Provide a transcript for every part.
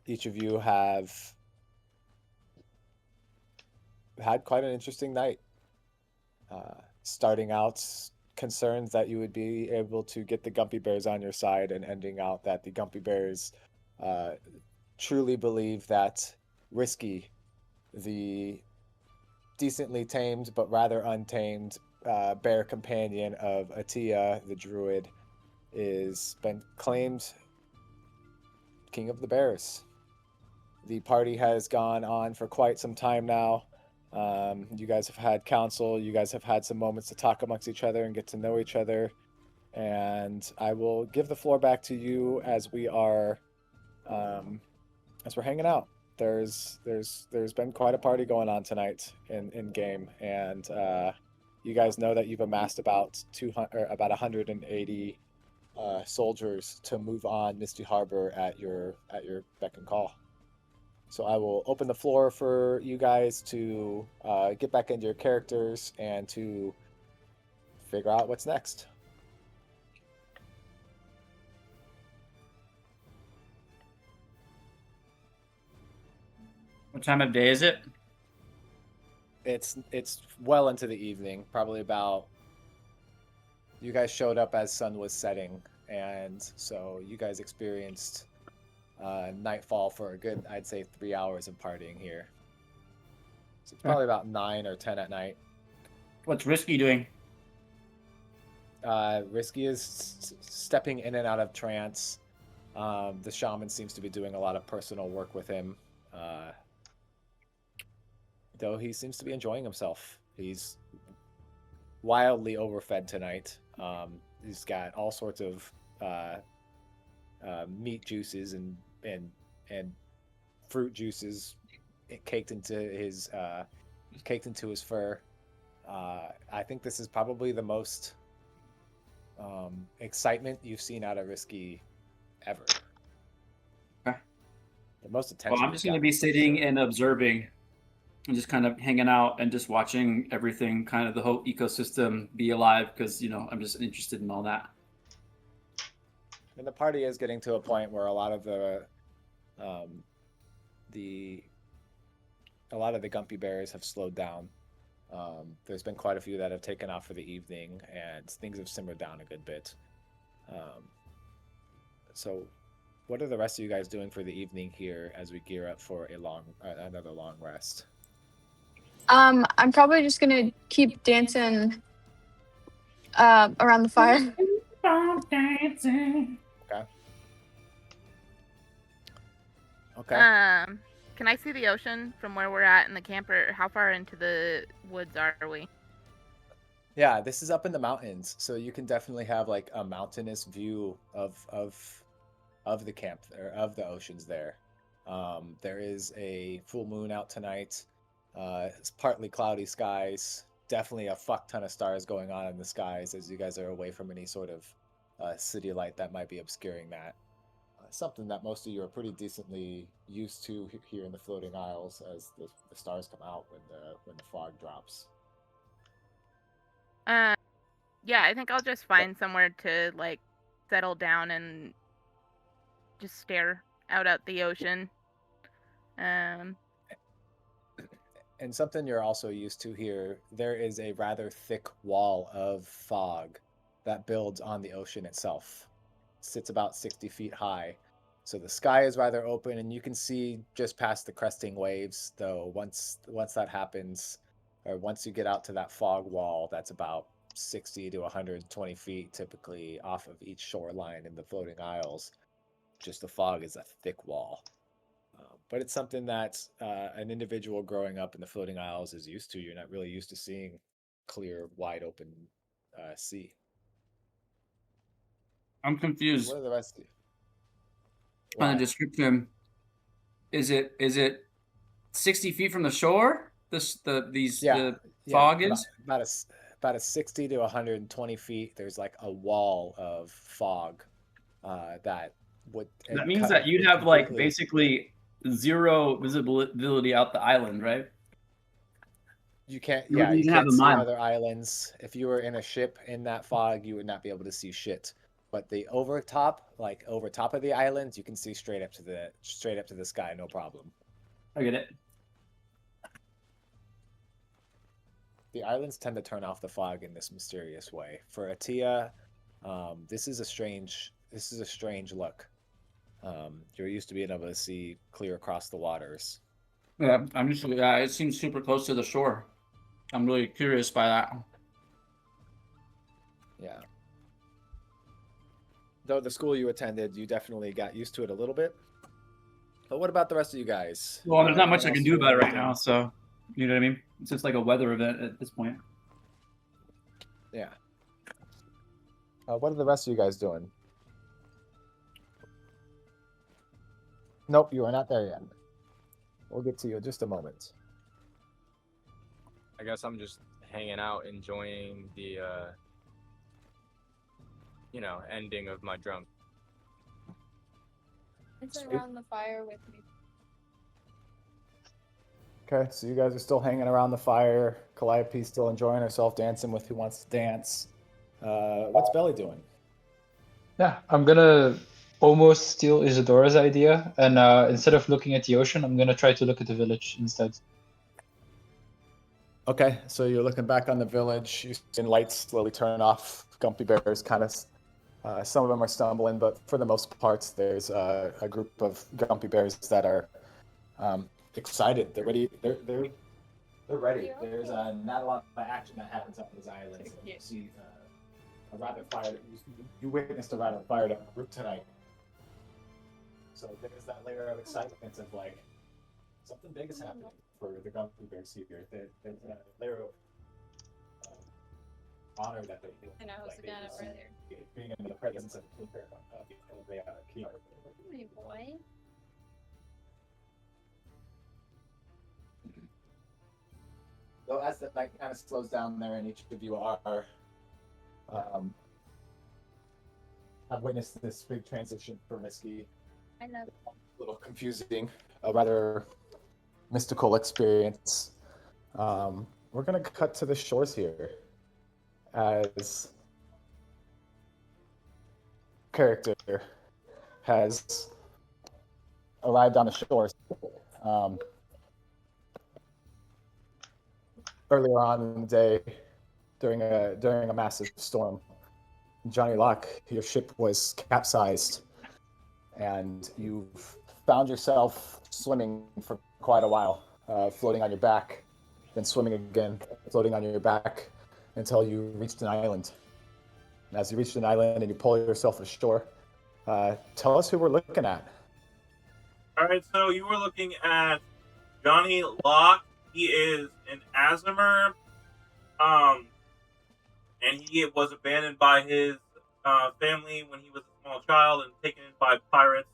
each of you have had quite an interesting night. Starting out concerned that you would be able to get the Gumpy Bears on your side, and ending out that the Gumpy Bears uh, truly believe that Risky, the decently tamed but rather untamed bear companion of Atia the druid, is been claimed king of the bears. The party has gone on for quite some time now. You guys have had counsel. You guys have had some moments to talk amongst each other and get to know each other. And I will give the floor back to you as we are, as we're hanging out. There's been quite a party going on tonight in game, and you guys know that you've amassed about 200 or about 180 soldiers to move on Misty Harbor at your beck and call. So I will open the floor for you guys to get back into your characters and to figure out what's next. What time of day is it? It's well into the evening, probably about. You guys showed up as sun was setting, and so you guys experienced nightfall for a good, I'd say, 3 hours of partying here. So it's probably about 9 or 10 at night. What's Risky doing? Risky is stepping in and out of trance. The shaman seems to be doing a lot of personal work with him, though he seems to be enjoying himself. He's wildly overfed tonight. He's got all sorts of meat juices and fruit juices caked into his fur. I think this is probably the most excitement you've seen out of Risky ever. Okay. The most attention. Well, I'm just going to be sitting and observing and just kind of hanging out and just watching everything, kind of the whole ecosystem be alive, because, I'm just interested in all that. And the party is getting to a point where a lot of the Gumpy Bears have slowed down. There's been quite a few that have taken off for the evening, and things have simmered down a good bit. So, what are the rest of you guys doing for the evening here as we gear up for another long rest? I'm probably just gonna keep dancing around the fire. Dancing. Okay. Can I see the ocean from where we're at in the camper? How far into the woods are we? Yeah, this is up in the mountains, so you can definitely have like a mountainous view of the camp or of the oceans there. There is a full moon out tonight. It's partly cloudy skies. Definitely a fuck ton of stars going on in the skies as you guys are away from any sort of city light that might be obscuring that. Something that most of you are pretty decently used to here in the floating isles, as the stars come out when the fog drops. Yeah, I think I'll just find somewhere to like settle down and just stare out at the ocean. And something you're also used to here, there is a rather thick wall of fog that builds on the ocean itself. It sits about 60 feet high. So the sky is rather open, and you can see just past the cresting waves, though once that happens, or once you get out to that fog wall, that's about 60 to 120 feet typically off of each shoreline in the floating isles. Just the fog is a thick wall. But it's something that an individual growing up in the floating isles is used to. You're not really used to seeing clear, wide open sea. I'm confused. What are the rest of you? On the description, is it 60 feet from the shore? The fog is about a 60 to 120 feet. There's like a wall of fog that would. That means that you'd have like basically zero visibility out the island, right? You can't. You Yeah, you wouldn't have can't a see mile. other islands. If you were in a ship in that fog, you would not be able to see shit. but the over top of the island, you can see straight up to the sky, no problem. I get it. The islands tend to turn off the fog in this mysterious way. For Atia, this is a strange look. You're used to being able to see clear across the waters. Yeah, I'm just. It seems super close to the shore. I'm really curious by that. Yeah. Though the school you attended, you definitely got used to it a little bit. But what about the rest of you guys? Well, there's not much I Anyone can else do doing about it right anything? now, so you know what I mean. It's just like a weather event at this point. Yeah. What are the rest of you guys doing? Nope, you are not there yet. We'll get to you in just a moment. I guess I'm just hanging out, enjoying the, ending of my drunk. It's Sweet. around the fire with me. Okay, so you guys are still hanging around the fire. Calliope's still enjoying herself, dancing with who wants to dance. What's Belly doing? Yeah, I'm gonna almost steal Isadora's idea, and instead of looking at the ocean, I'm gonna try to look at the village instead. Okay, so you're looking back on the village. You're seeing lights slowly turn off. Gumpy Bears kind of, some of them are stumbling, but for the most part, there's a group of Gumpy Bears that are excited. They're ready. They're ready. There's not a lot of action that happens on these islands. You see a rather fired. You witnessed a rather fired up group tonight. So there's that layer of excitement of like something big is happening for the Gumpy Bears here. There's a layer of honor that they feel. And I was looking at it earlier. Being in the presence of the king. Hey, boy. So as the night kind of slows down there, and each of you are have witnessed this big transition for Misky. I know. A little confusing, a rather mystical experience. We're gonna cut to the shores here as character has arrived on the shore. Earlier on in the day, during a massive storm, Johnny Locke, your ship was capsized, and you've found yourself swimming for quite a while, floating on your back, then swimming again, floating on your back, until you reached an island. And as you reached an island and you pull yourself ashore, tell us who we're looking at. All right, so you were looking at Johnny Locke. He is an Azimer, and he was abandoned by his family when he was a small child and taken in by pirates.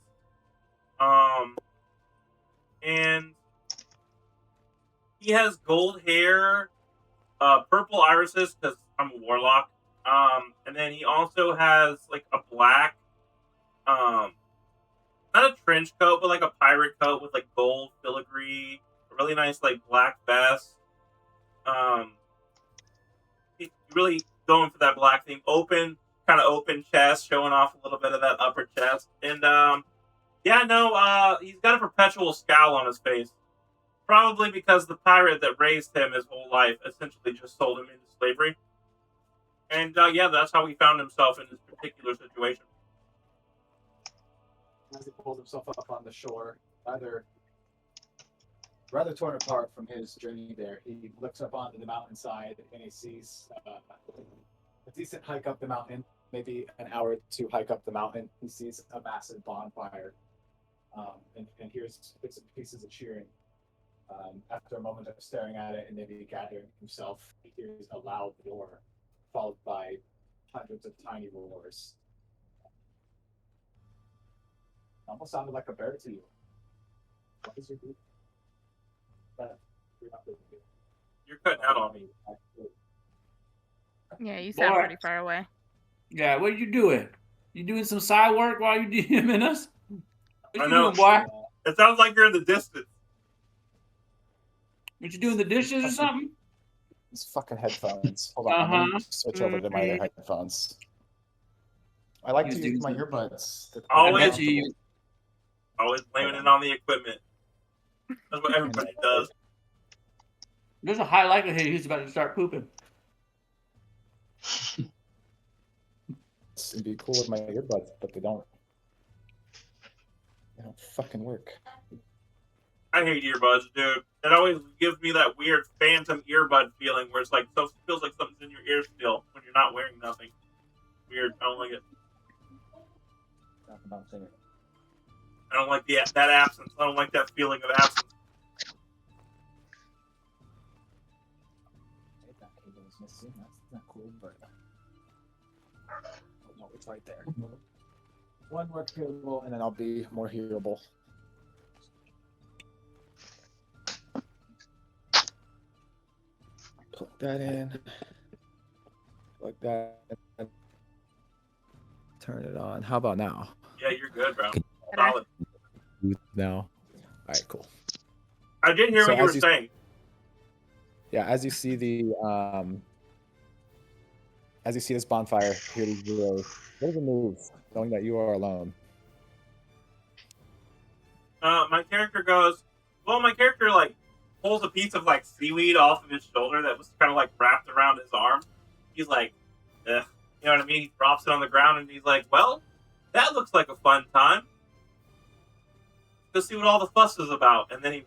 And he has gold hair, purple irises because I'm a warlock. And then he also has like a black, not a trench coat, but like a pirate coat with like gold filigree, a really nice like black vest. He's really going for that black theme. Kind of open chest, showing off a little bit of that upper chest. And he's got a perpetual scowl on his face. Probably because the pirate that raised him his whole life essentially just sold him into slavery. And that's how he found himself in this particular situation. As he pulls himself up on the shore, rather torn apart from his journey there, he looks up onto the mountainside and he sees a decent hike up the mountain, maybe an hour to hike up the mountain. He sees a massive bonfire and hears bits and pieces of cheering. After a moment of staring at it and maybe gathering himself, he hears a loud roar, followed by hundreds of tiny roars. Almost sounded like a bear to you. What is your group? You're cutting out on me. Yeah, you sound Boy. pretty far away. Yeah, what are you doing? You doing some side work while you DMing us? What I you know. doing, boy? It sounds like you're in the distance. What you doing, the dishes or something? These fucking headphones. Hold on, let me switch over to my other headphones. I like He to was use doing my some- earbuds. They're I Always- bet you. Always blaming it on the equipment. That's what everybody does. There's a high likelihood he's about to start pooping. It'd be cool with my earbuds, but they don't. They don't fucking work. I hate earbuds, dude. It always gives me that weird phantom earbud feeling where it's like so feels like something's in your ear still when you're not wearing nothing. Weird. I don't like it. I don't like that absence. I don't like that feeling of absence. That cable is missing. That's not cool, but oh, no, it's right there. One more cable, and then I'll be more hearable. Plug that in. Plug that in. Turn it on. How about now? Yeah, you're good, bro. Better? Solid. Now. All right, cool. I did hear So what you were as you- saying. Yeah, as you see this bonfire here to zero, what is a move, knowing that you are alone? My character goes. Well, my character like pulls a piece of like seaweed off of his shoulder that was kind of like wrapped around his arm. He's like, you know what I mean? He drops it on the ground and he's like, "Well, that looks like a fun time. Let's see what all the fuss is about." And then he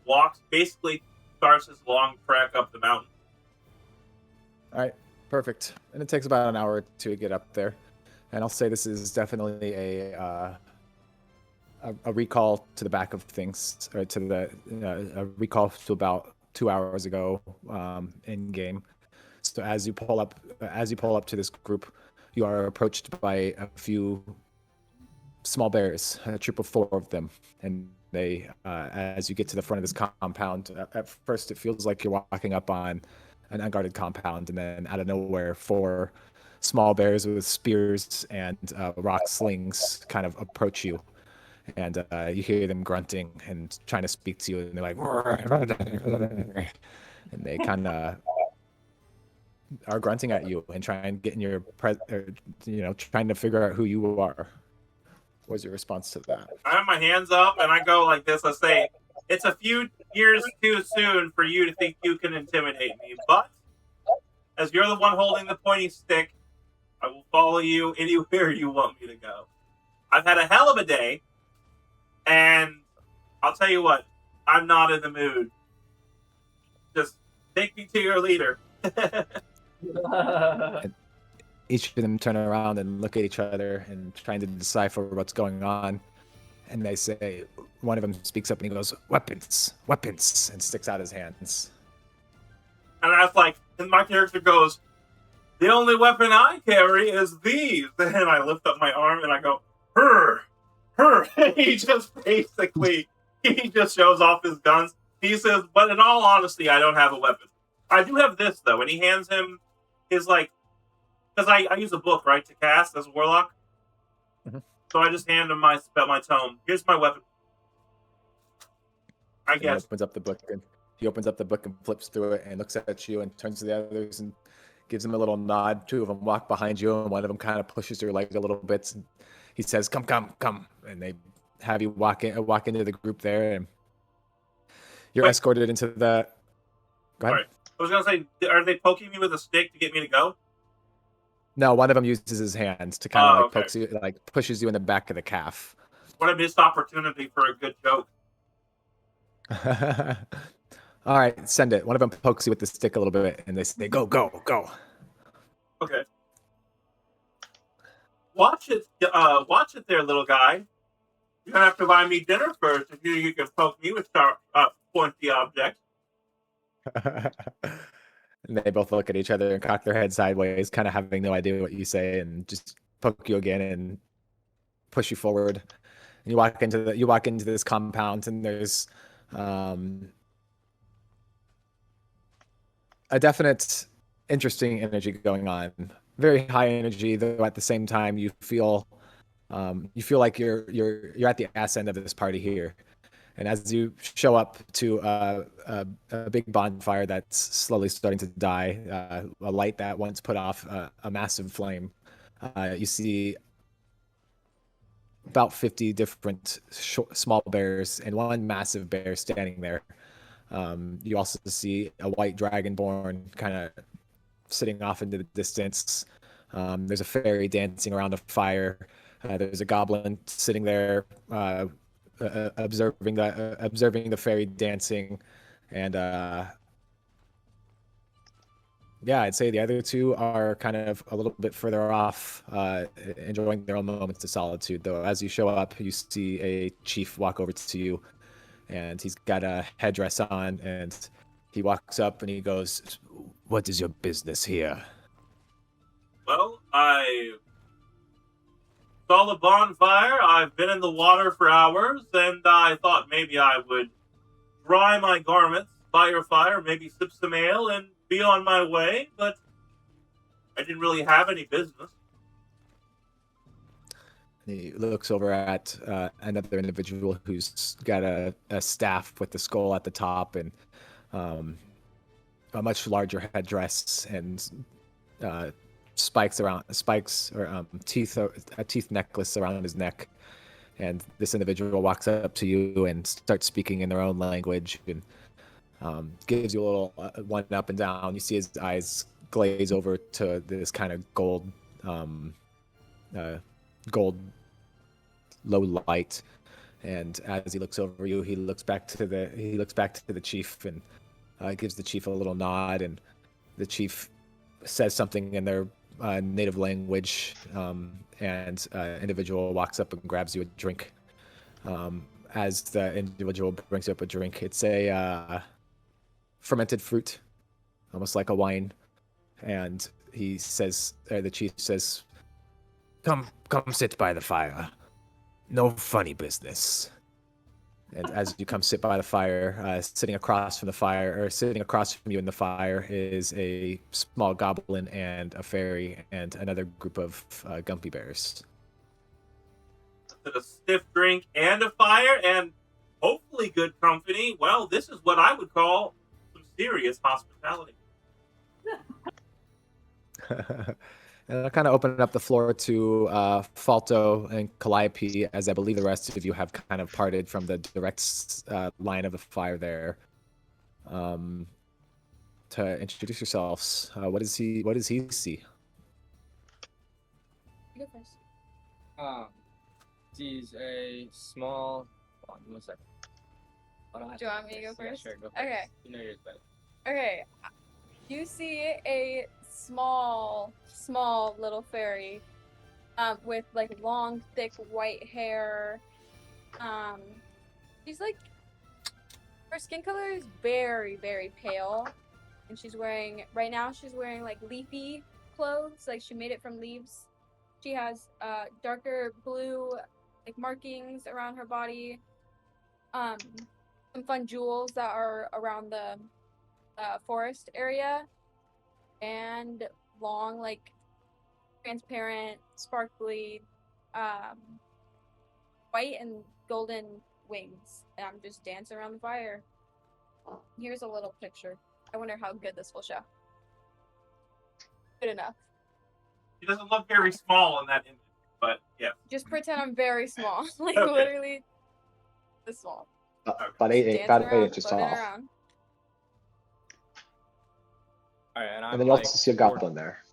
basically starts his long trek up the mountain. All right, perfect. And it takes about an hour to get up there. And I'll say this is definitely a recall to the back of things, or to the a recall to about 2 hours ago in game. So as you pull up to this group, you are approached by a few small bears, a troop of 4 of them, and they as you get to the front of this compound, at first it feels like you're walking up on an unguarded compound, and then out of nowhere 4 small bears with spears and rock slings kind of approach you, and you hear them grunting and trying to speak to you, and they're like, and they kind of are grunting at you and trying to get in your trying to figure out who you are. What's your response to that? I have my hands up and I go like this. I say, "It's a few years too soon for you to think you can intimidate me, but as you're the one holding the pointy stick, I will follow you anywhere you want me to go. I've had a hell of a day, and I'll tell you what, I'm not in the mood. Just take me to your leader." Each of them turn around and look at each other and trying to decipher what's going on. And they say, one of them speaks up and he goes, "Weapons, weapons," and sticks out his hands. And I was like, and my character goes, "The only weapon I carry is these." And I lift up my arm and I go, "Her, her." He just basically, he just shows off his guns. He says, "But in all honesty, I don't have a weapon. I do have this though." And he hands him his like, because I use a book, right, to cast as a warlock. Mhm. So I just hand him my tome. "Here's my weapon." I And guess. he opens up the book and flips through it and looks at you and turns to the others and gives them a little nod. 2 of them walk behind you, and one of them kind of pushes your leg a little bit. And he says, "Come, come, come," and they have you walk into the group there, and you're Wait. escorted into the. Go ahead. Sorry. I was gonna say, are they poking me with a stick to get me to go? No, one of them uses his hands to kind of Oh, like okay. pokes you, like pushes you in the back of the calf. What a missed opportunity for a good joke. All right, send it. One of them pokes you with the stick a little bit, and they say, "Go, go, go." Okay. Watch it, there, little guy. You're gonna have to buy me dinner first if you can poke me with sharp, pointy objects. And they both look at each other and cock their head sideways, kind of having no idea what you say, and just poke you again and push you forward. And you walk into this compound, and there's a definite interesting energy going on. Very high energy, though at the same time you feel like you're at the ass end of this party here. And as you show up to a big bonfire that's slowly starting to die, a light that once put off a massive flame, you see about 50 different small bears and one massive bear standing there. You also see a white dragonborn kind of sitting off into the distance. There's a fairy dancing around a fire. There's a goblin sitting there observing the fairy dancing, and yeah, I'd say the other two are kind of a little bit further off, enjoying their own moments of solitude. Though, as you show up, you see a chief walk over to you, and he's got a headdress on, and he walks up and he goes, "What is your business here?" Well, I saw the bonfire. I've been in the water for hours, and I thought maybe I would dry my garments by your fire, maybe sip some ale, and be on my way. But I didn't really have any business. He looks over at another individual who's got a staff with the skull at the top and a much larger headdress and spikes or teeth, a teeth necklace around his neck. And this individual walks up to you and starts speaking in their own language and gives you a little one up and down. You see his eyes glaze over to this kind of gold low light, and as he looks over you, he looks back to the chief and gives the chief a little nod, and the chief says something in their native language, and individual walks up and grabs you a drink. As the individual brings you up a drink, it's a fermented fruit, almost like a wine, and he says, the chief says, Come sit by the fire. No funny business." And as you come sit by the fire, sitting across from you in the fire is a small goblin and a fairy and another group of Gumpy Bears. With a stiff drink and a fire, and hopefully good company. Well, this is what I would call some serious hospitality. And I'll kind of open up the floor to Falto and Calliope, as I believe the rest of you have kind of parted from the direct line of the fire there. To introduce yourselves, what does he see? You go first. Sees a small. Hold on, 1 second. Do you want me to go Yeah, first? sure, go first. Okay. You know yours better. Okay. You see a small little fairy with like long, thick white hair. She's like, her skin color is very, very pale. And right now she's wearing like leafy clothes, like she made it from leaves. She has darker blue like markings around her body. Some fun jewels that are around the forest area, and long, like transparent, sparkly, white and golden wings. And I'm just dancing around the fire. Here's a little picture. I wonder how good this will show. Good enough. He doesn't look very small in that image, but yeah. Just pretend I'm very small, like Okay. literally this small. About Dancing 8 around, inches floating tall. around. All right, and I'm And then you like also see a 4 goblin there.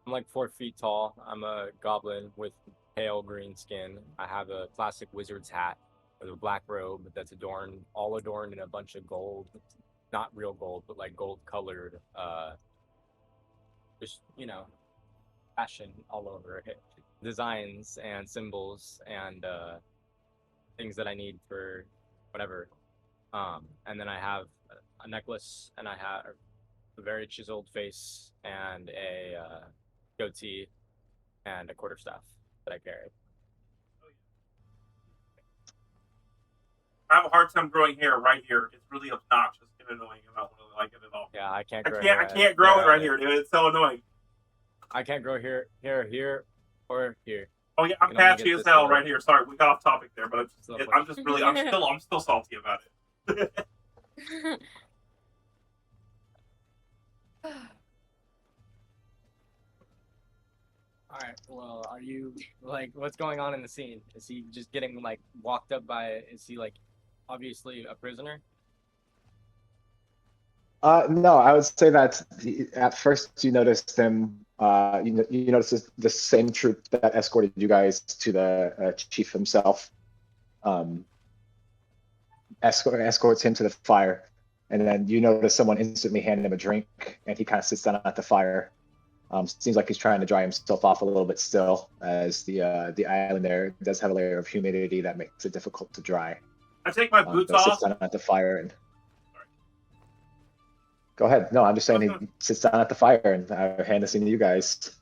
I'm like 4 feet tall. I'm a goblin with pale green skin. I have a classic wizard's hat with a black robe that's all adorned in a bunch of gold, not real gold, but like gold colored, just fashion all over it, designs and symbols and things that I need for whatever. And then I have a necklace, and I have a very chiseled face and a goatee and a quarterstaff that I carry. I have a hard time growing hair right here. It's really obnoxious and annoying. I don't really like it at all. Yeah, I can't I grow can't hair grow it right here, dude. It's so annoying. I can't grow here, or here. Oh yeah, I I'm can only patchy get as this hell little- right here. Sorry, we got off topic there, but Lovely. I'm still salty about it. All right. Well, are you like what's going on in the scene? Is he just getting like walked up by? Is he like obviously a prisoner? No, I would say that at first you noticed him. You noticed the same troop that escorted you guys to the chief himself. Escorts him to the fire, and then you notice someone instantly hand him a drink, and he kind of sits down at the fire. Seems like he's trying to dry himself off a little bit still, as the island there does have a layer of humidity that makes it difficult to dry. I take my boots But sits off. down at the fire and. Go ahead. No, I'm just saying he sits down at the fire, and I hand this in to you guys.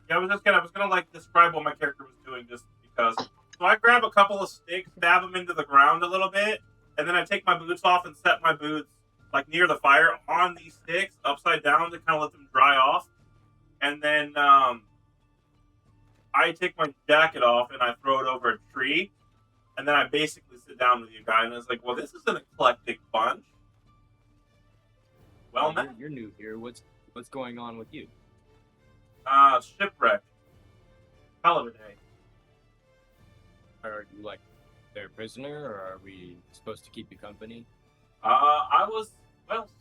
Yeah, I was gonna like describe what my character was doing just because. So I grab a couple of sticks, stab them into the ground a little bit, and then I take my boots off and set my boots like near the fire on these sticks, upside down to kind of let them dry off. And then I take my jacket off and I throw it over a tree, and then I basically sit down with you guys, and it's like, well, this is an eclectic bunch. Well, man, You're new here. What's going on with you? Shipwreck. Hell of a day. Are you like their prisoner, or are we supposed to keep you company? I was,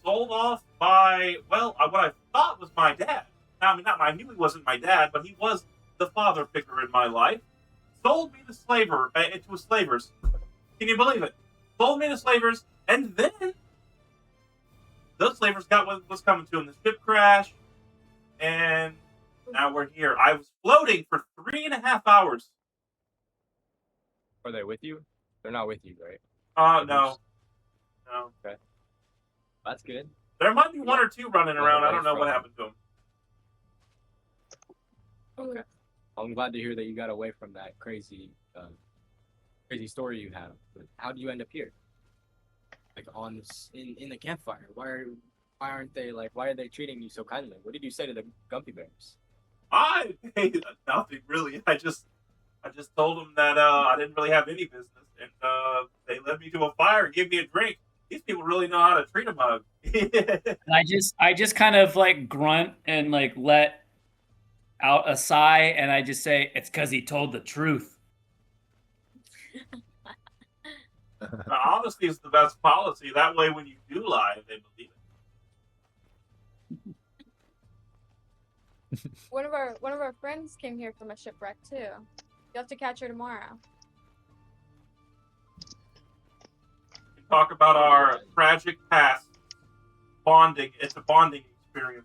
sold off by, what I thought was my dad. Now, I knew he wasn't my dad, but he was the father figure in my life. Sold me to slavers. Can you believe it? Sold me to slavers, and then those slavers got what was coming to them. The ship crashed, and now we're here. I was floating for 3.5 hours. Are they with you? They're not with you, right? No. Okay. That's good. There might be one or two running around. I don't know what happened to them. Okay. I'm glad to hear that you got away from that crazy story you have. But how do you end up here? Like on this, in the campfire? Why are they treating you so kindly? What did you say to the Gumpy Bears? Nothing really. I just told them that I didn't really have any business, and they led me to a fire and gave me a drink. These people really know how to treat a mug. And I just kind of like grunt and like let out a sigh, and I just say, it's because he told the truth. Honesty is the best policy. That way, when you do lie, they believe it. One of our friends came here from a shipwreck too. You have to catch her tomorrow. We talk about our tragic past. Bonding. It's a bonding experience.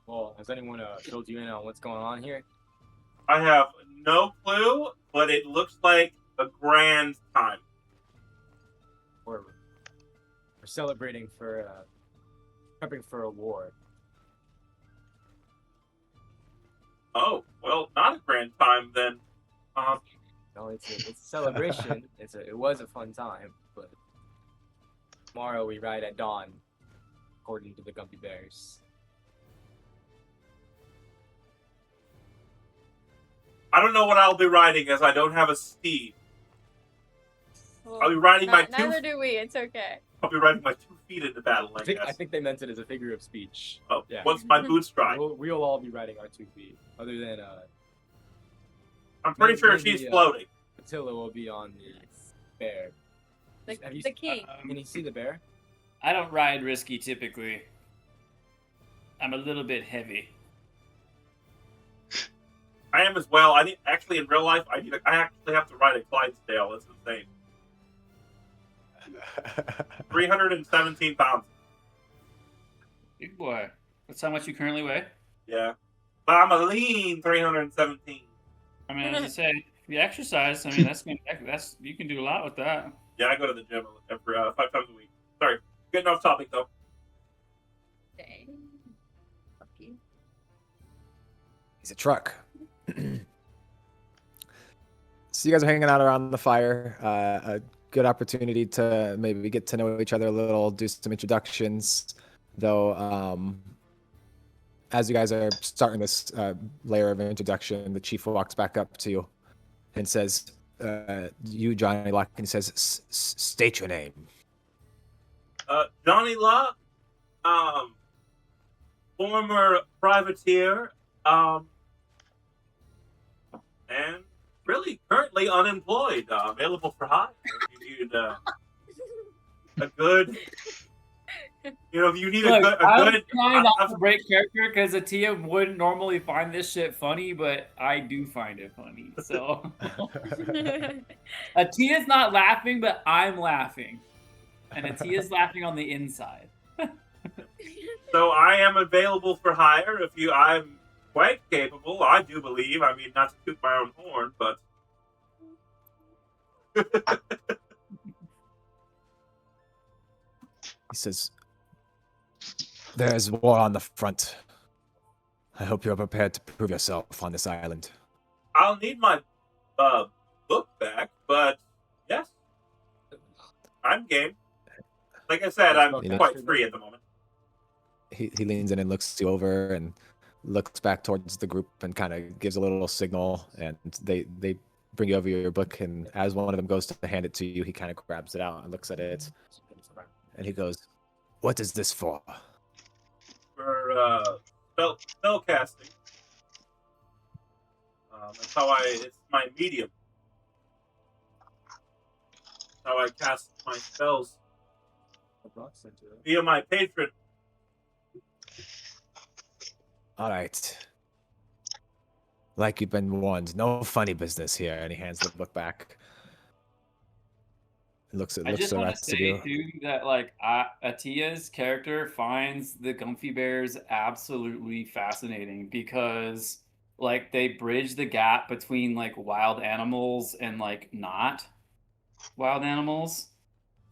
Well, has anyone filled you in on what's going on here? I have no clue, but it looks like a grand time. We're celebrating for prepping for a war. Oh, well, not a grand time then. No, it's a celebration. It was a fun time, but tomorrow we ride at dawn, according to the Gumpy Bears. I don't know what I'll be riding, as I don't have a steed. Well, I'll be riding my neither do we. It's okay. I'll be riding my 2 feet into battle, I I guess. think they meant it as a figure of speech. Oh, yeah. Once my boots dry. We'll all be riding our 2 feet. Other than I'm pretty sure maybe, she's floating. Attila will be on the bear. Have you The king. Can you see the bear? I don't ride risky typically. I'm a little bit heavy. I am as well. Actually in real life, I actually have to ride a Clydesdale. It's insane. 317 pounds. Big boy. That's how much you currently weigh? Yeah. But I'm a lean 317. I mean, as I say, if you exercise, I mean, that's you can do a lot with that. Yeah, I go to the gym every 5 times a week. Sorry. Getting off topic though. Dang. Lucky. He's a truck. So you guys are hanging out around the fire. A good opportunity to maybe get to know each other a little, do some introductions. Though, as you guys are starting this layer of introduction, the chief walks back up to you and says, "You, Johnny Locke," and he says, "State your name." Johnny Locke, former privateer. and really currently unemployed, available for hire. If you need a good, if you need Look, a I'm good. trying not to break character because Atia wouldn't normally find this shit funny, but I do find it funny. So Atia's not laughing, but I'm laughing, and Atia's laughing on the inside. So I am available for hire. I'm quite capable. I do believe. I mean, not to toot my own horn, but He says, "There is war on the front. I hope you're prepared to prove yourself on this island." I'll need my book back. But yes, I'm game. Like I said, I'm quite free at the moment. He leans in and looks you over and looks back towards the group and kind of gives a little signal, and they bring you over your book, and as one of them goes to hand it to you, he kind of grabs it out and looks at it, and he goes, "What is this for?" For spell casting. That's how it's my medium. That's how I cast my spells via my patron. All right. Like you've been warned, no funny business here. And he hands the book back. Looks at I just the want to rest of say you. too that Atia's character finds the Gumpy Bears absolutely fascinating because they bridge the gap between wild animals and not wild animals.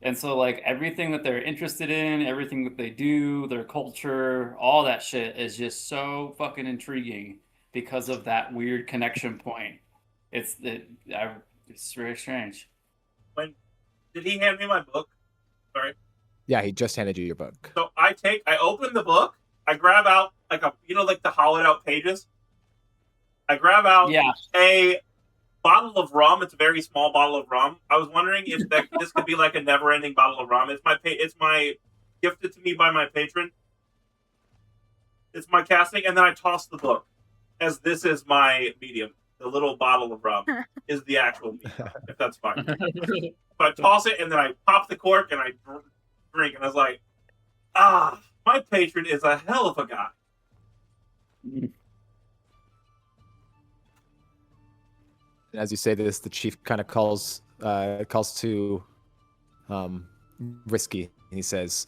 And so everything that they're interested in, everything that they do, their culture, all that shit is just so fucking intriguing because of that weird connection point. It's very strange. Did he hand me my book? Sorry. Yeah, he just handed you your book. So I open the book, I grab out like the hollowed out pages. I grab out a bottle of rum. It's a very small bottle of rum. I was wondering if this could be like a never-ending bottle of rum. It's my gifted to me by my patron. It's my casting, and then I toss the book, as this is my medium. The little bottle of rum is the actual medium, if that's fine. So I toss it, and then I pop the cork, and I drink, and I was like, my patron is a hell of a guy. As you say this, the chief kind of calls to Risky, and he says,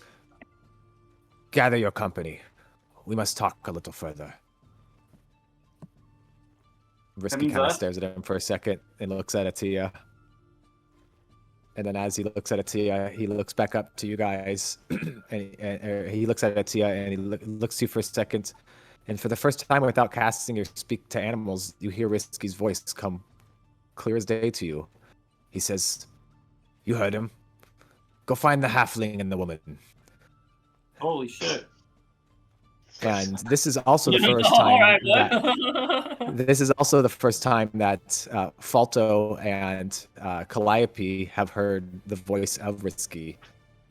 "Gather your company. We must talk a little further." Risky kind of stares at him for a second and looks at Atia. And then as he looks at Atia, he looks back up to you guys, and he looks at Atia and he looks to you for a second. And for the first time without casting your speak to animals, you hear Risky's voice come clear as day to you. He says, "You heard him. Go find the halfling and the woman." Holy shit. And this is also the first time this is also the first time that Falto and Calliope have heard the voice of Risky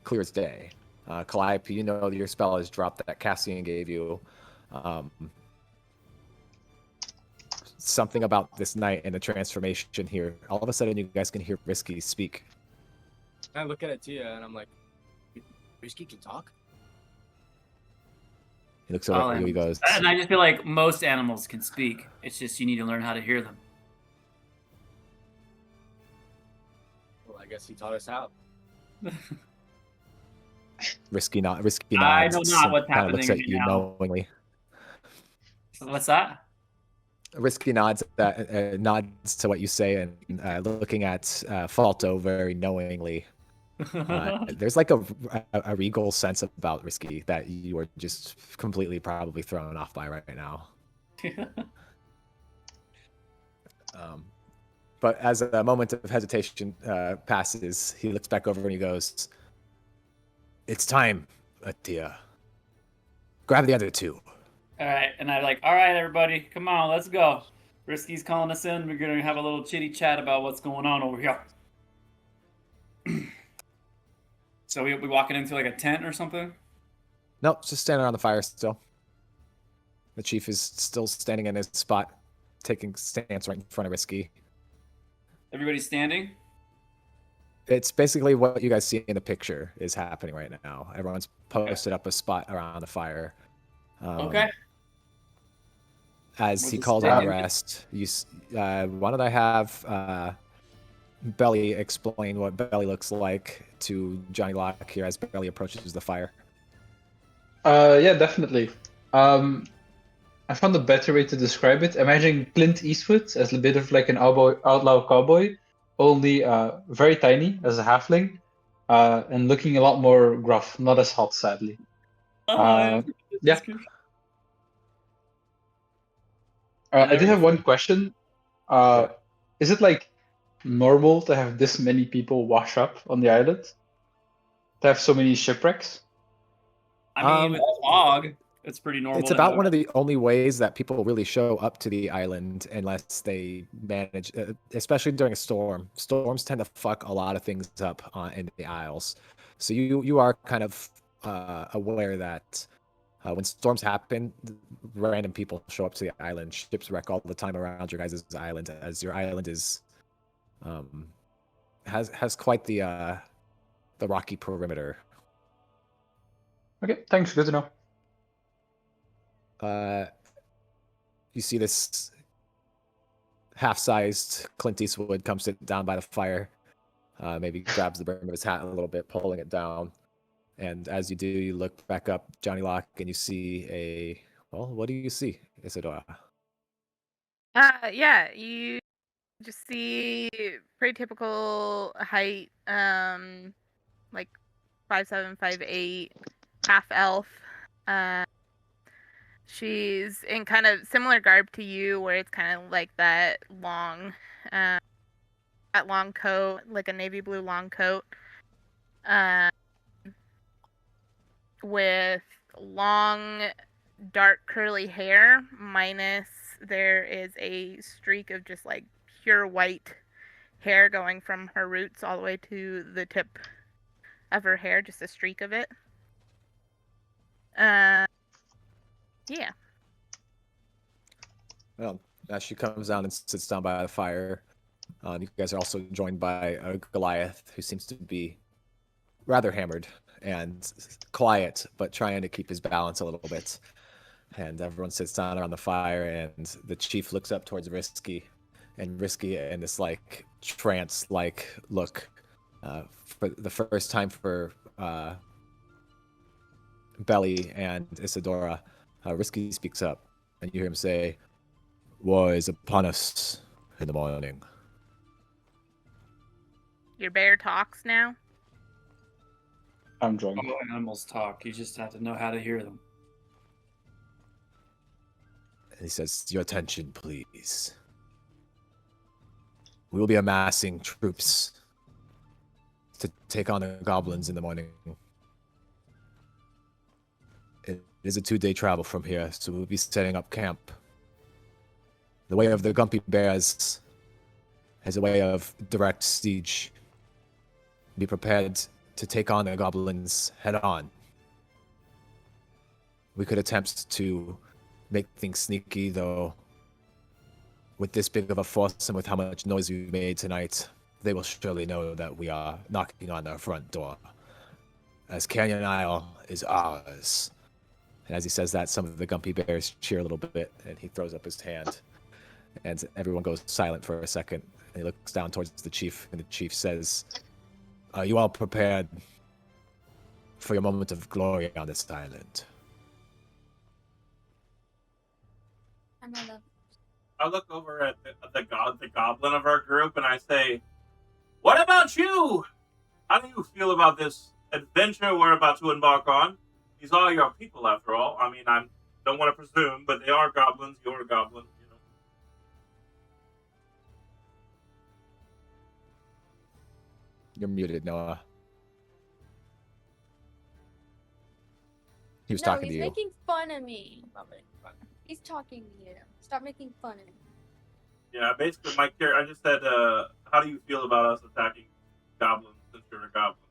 clear as day. Calliope, you know your spell has dropped that Cassian gave you. Something about this night and the transformation here. All of a sudden, you guys can hear Risky speak. I look at Atia and I'm like, Risky can talk? He looks over at you, he goes, and I just feel like most animals can speak. It's just you need to learn how to hear them. Well, I guess he taught us how. Risky nods. I know not what's kind of looks at happening you now. knowingly. What's that? Risky nods to what you say and looking at Falto very knowingly. There's like a regal sense about Risky that you are just completely probably thrown off by right now. But as a moment of hesitation passes, he looks back over and he goes, "It's time, Atia. Grab the other two." All right, and I'm like, all right, everybody, come on, let's go. Risky's calling us in. We're gonna have a little chitty chat about what's going on over here. So we walking into like a tent or something? Nope, just standing around the fire still. The chief is still standing in his spot, taking stance right in front of Risky. Everybody's standing. It's basically what you guys see in the picture is happening right now. Everyone's posted up a spot around the fire. Okay. As We'll he just calls stay on here. rest, why don't I have Belly explain what Belly looks like to Johnny Locke here as Belly approaches the fire? Yeah, definitely. I found a better way to describe it. Imagine Clint Eastwood as a bit of like an outlaw cowboy, only very tiny as a halfling, and looking a lot more gruff, not as hot, sadly. I forget the Yeah. description. I did have Never- one question. Yeah. Is it like normal to have this many people wash up on the island? To have so many shipwrecks? I mean, with the fog, it's pretty normal. It's to about have- one of the only ways that people really show up to the island unless they manage, especially during a storm. Storms tend to fuck a lot of things up in the Isles. So you are kind of aware that when storms happen, random people show up to the island. Ships wreck all the time around your guys' island, as your island is has quite the rocky perimeter. Okay, thanks. Good to know. You see this half-sized Clint Eastwood come sit down by the fire, maybe grabs the brim of his hat a little bit, pulling it down. And as you do, you look back up, Johnny Locke, and you see what do you see, Isadora? Yeah, you just see pretty typical height, like 5'7", 5'8", half elf. She's in kind of similar garb to you, where it's kind of like that long coat, like a navy blue long coat, with long, dark curly hair. Minus there is a streak of just like pure white hair going from her roots all the way to the tip of her hair, just a streak of it. Yeah. Well, as she comes down and sits down by the fire, you guys are also joined by a Goliath who seems to be rather hammered and quiet, but trying to keep his balance a little bit. And everyone sits down around the fire, and the chief looks up towards Risky, and Risky in this like trance-like look. For the first time for Belly and Isadora, Risky speaks up, and you hear him say, "War is upon us in the morning." Your bear talks now. I'm drunk. All animals talk. You just have to know how to hear them. And he says, "Your attention, please. We will be amassing troops to take on the goblins in the morning. It is a 2-day travel from here, so we'll be setting up camp. The way of the Gumpy Bears is a way of direct siege. Be prepared to take on the goblins head on. We could attempt to make things sneaky, though. With this big of a force and with how much noise we made tonight, they will surely know that we are knocking on their front door. As Canyon Isle is ours." And as he says that, some of the Gumpy Bears cheer a little bit, and he throws up his hand. And everyone goes silent for a second. And he looks down towards the chief, and the chief says, "Are you all prepared for your moment of glory on this island?" I'm on the I look over at the goblin of our group and I say, "What about you? How do you feel about this adventure we're about to embark on? These are your people, after all. I mean, I don't want to presume, but they are goblins. You're a goblin, you know." You're muted, Noah. He was no, talking he's to you. making fun of me. Not making fun. He's talking to you. Stop making fun of me. Yeah, basically, my character. I just said, "How do you feel about us attacking goblins since you're a goblin?"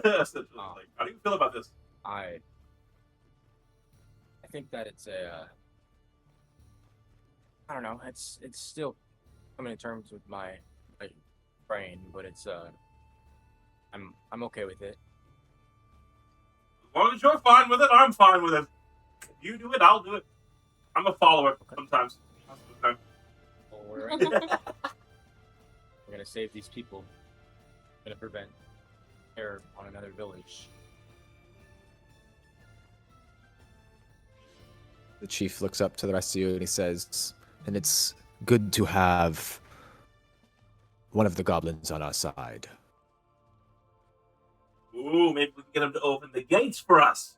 Essentially, Oh. like, how do you feel about this? I think that it's a I don't know. It's still coming to terms with my brain, but it's I'm okay with it. As long as you're fine with it, I'm fine with it. If you do it, I'll do it. I'm a follower sometimes. Most of the time. Well, we're gonna save these people. We're gonna prevent terror on another village. The chief looks up to the rest of you and he says, and it's good to have one of the goblins on our side. Ooh, maybe we can get him to open the gates for us.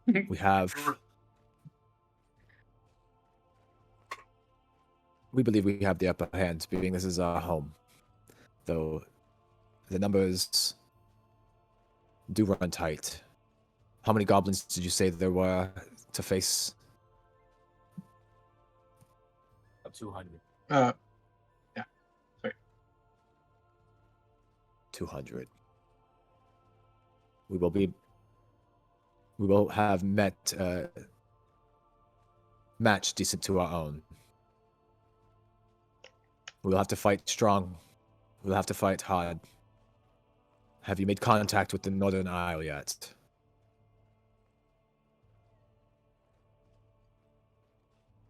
We have... We believe we have the upper hand, being this is our home. Though the numbers do run tight. How many goblins did you say there were to face? Of 200. Yeah. Sorry. 200. We will have met match decent to our own. We'll have to fight strong. We'll have to fight hard. Have you made contact with the Northern Isle yet?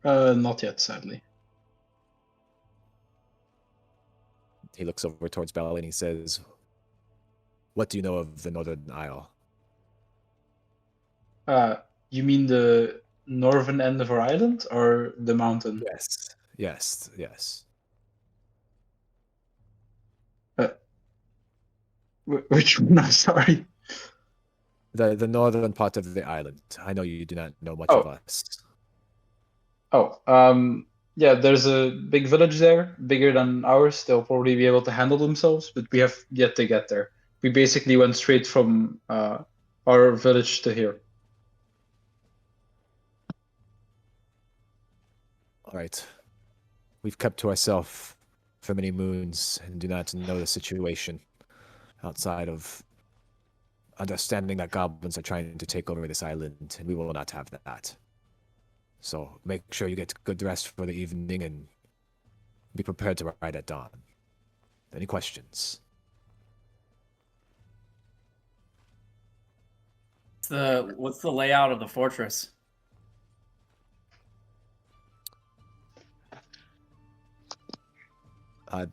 Not yet, sadly. He looks over towards Bella and he says, "What do you know of the Northern Isle?" You mean the northern end of our island or the mountain? Yes. Which one? I'm sorry. The northern part of the island. I know you do not know much of us. Yeah, there's a big village there, bigger than ours. They'll probably be able to handle themselves, but we have yet to get there. We basically went straight from our village to here. All right. We've kept to ourselves for many moons and do not know the situation outside of understanding that goblins are trying to take over this island, and we will not have that. So make sure you get good rest for the evening and be prepared to ride at dawn. Any questions? What's the layout of the fortress?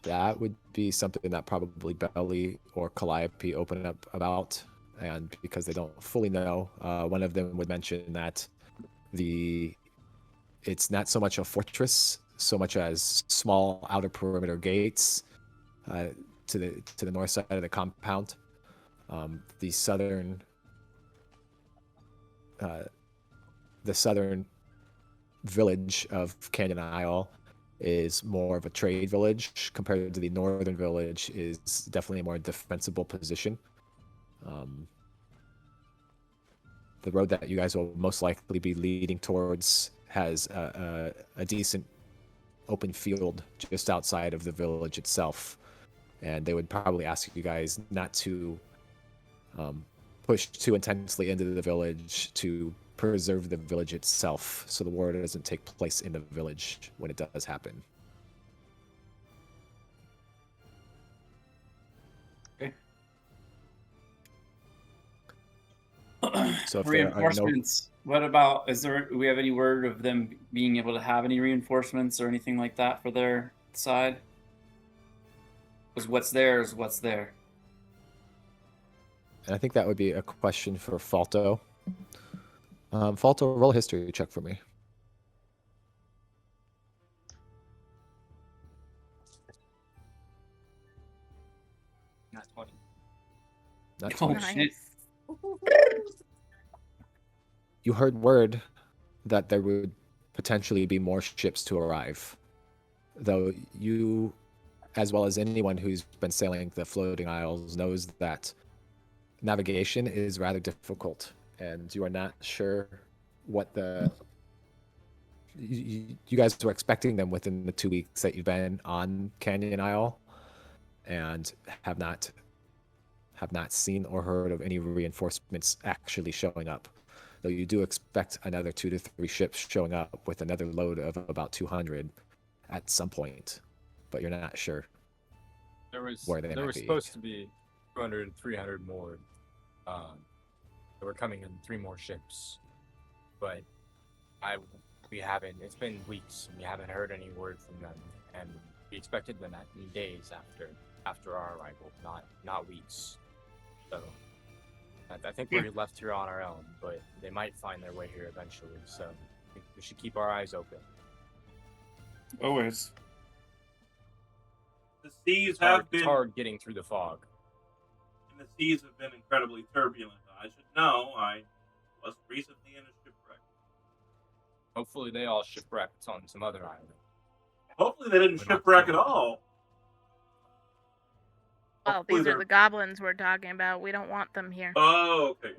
That would be something that probably Belly or Calliope open up about, and because they don't fully know, one of them would mention that it's not so much a fortress, so much as small outer perimeter gates to the north side of the compound. The southern village of Canyon Isle is more of a trade village compared to the northern village is definitely a more defensible position. The road that you guys will most likely be leading towards has a decent open field just outside of the village itself, and they would probably ask you guys not to push too intensely into the village to preserve the village itself, so the war doesn't take place in the village when it does happen. Okay. So if reinforcements. What about? Do we have any word of them being able to have any reinforcements or anything like that for their side? Because what's there is what's there. And I think that would be a question for Falto. Falto, roll a history check for me. Not 20. Not Oh, 20. shit. You heard word that there would potentially be more ships to arrive. Though you, as well as anyone who's been sailing the floating isles, knows that navigation is rather difficult, and you are not sure what you guys were expecting them within the 2 weeks that you've been on Canyon Isle, and have not seen or heard of any reinforcements actually showing up. though you do expect another 2 to 3 ships showing up with another load of about 200 at some point, but you're not sure There was where they might be. supposed to be 200, 300 more. They were coming in 3 more ships, but we haven't. It's been weeks, and we haven't heard any word from them, and we expected them in days after our arrival, not weeks. So I think we're left here on our own, but they might find their way here eventually. So we should keep our eyes open. Always. The seas It's have been. It's hard getting through the fog. And the seas have been incredibly turbulent. I should know. I was recently in a shipwreck. Hopefully, they all shipwrecked on some other island. Hopefully, they didn't We're not shipwreck sure. at all. Well, Hopefully these are they're- the goblins we're talking about. We don't want them here. Oh, okay.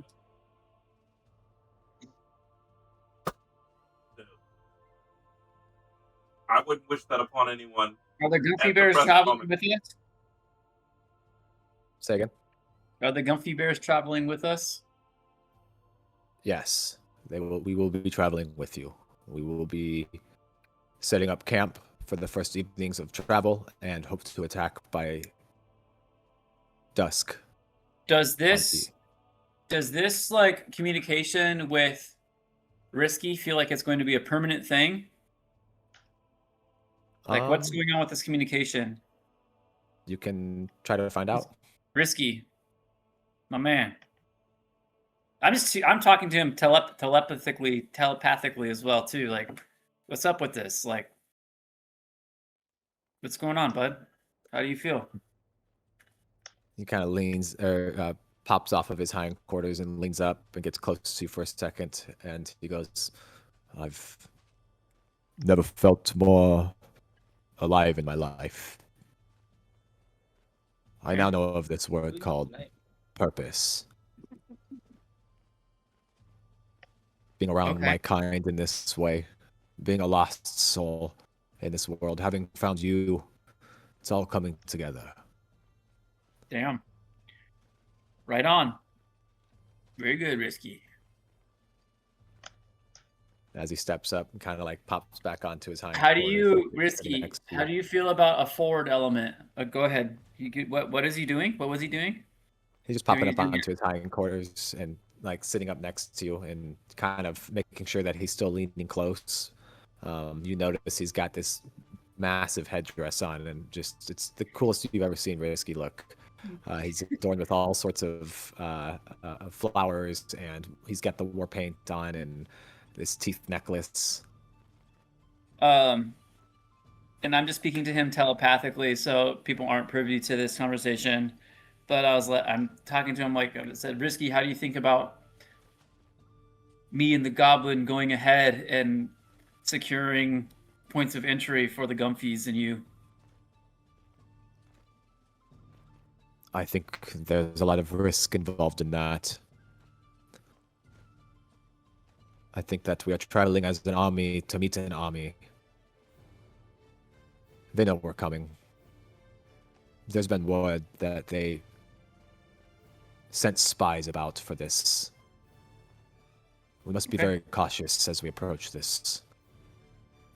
I wouldn't wish that upon anyone. Are the Gumpy At the Bears present traveling moment. with us? Say again? Are the Gumpy Bears traveling with us? Yes, we will be traveling with you. We will be setting up camp for the first evenings of travel and hope to attack by dusk. Does this like communication with Risky feel like it's going to be a permanent thing? Like, what's going on with this communication? You can try to find out. Risky, my man. I'm talking to him telepathically as well too. Like, what's up with this? Like, what's going on, bud? How do you feel? He kind of leans or pops off of his hindquarters and leans up and gets close to you for a second, and he goes, "I've never felt more alive in my life. I now know of this word called purpose. Being around my kind in this way, being a lost soul in this world, having found you, it's all coming together." Damn. Right on. Very good, Risky. As he steps up and kind of like pops back onto his hindquarters. How do you, sitting Risky? next to How you. do you feel about a forward element? Go ahead. What is he doing? What was he doing? He's just popping Doing- up doing- onto his hindquarters and like sitting up next to you and kind of making sure that he's still leaning close. You notice he's got this massive headdress on, and just it's the coolest you've ever seen Risky look. He's adorned with all sorts of flowers, and he's got the war paint on and this teeth necklace. And I'm just speaking to him telepathically, so people aren't privy to this conversation. But I'm talking to him like I said, Risky, how do you think about me and the goblin going ahead and securing points of entry for the Gumfies and you? I think there's a lot of risk involved in that. I think that we are traveling as an army to meet an army. They know we're coming. There's been word that they sent spies about for this. We must be very cautious as we approach this.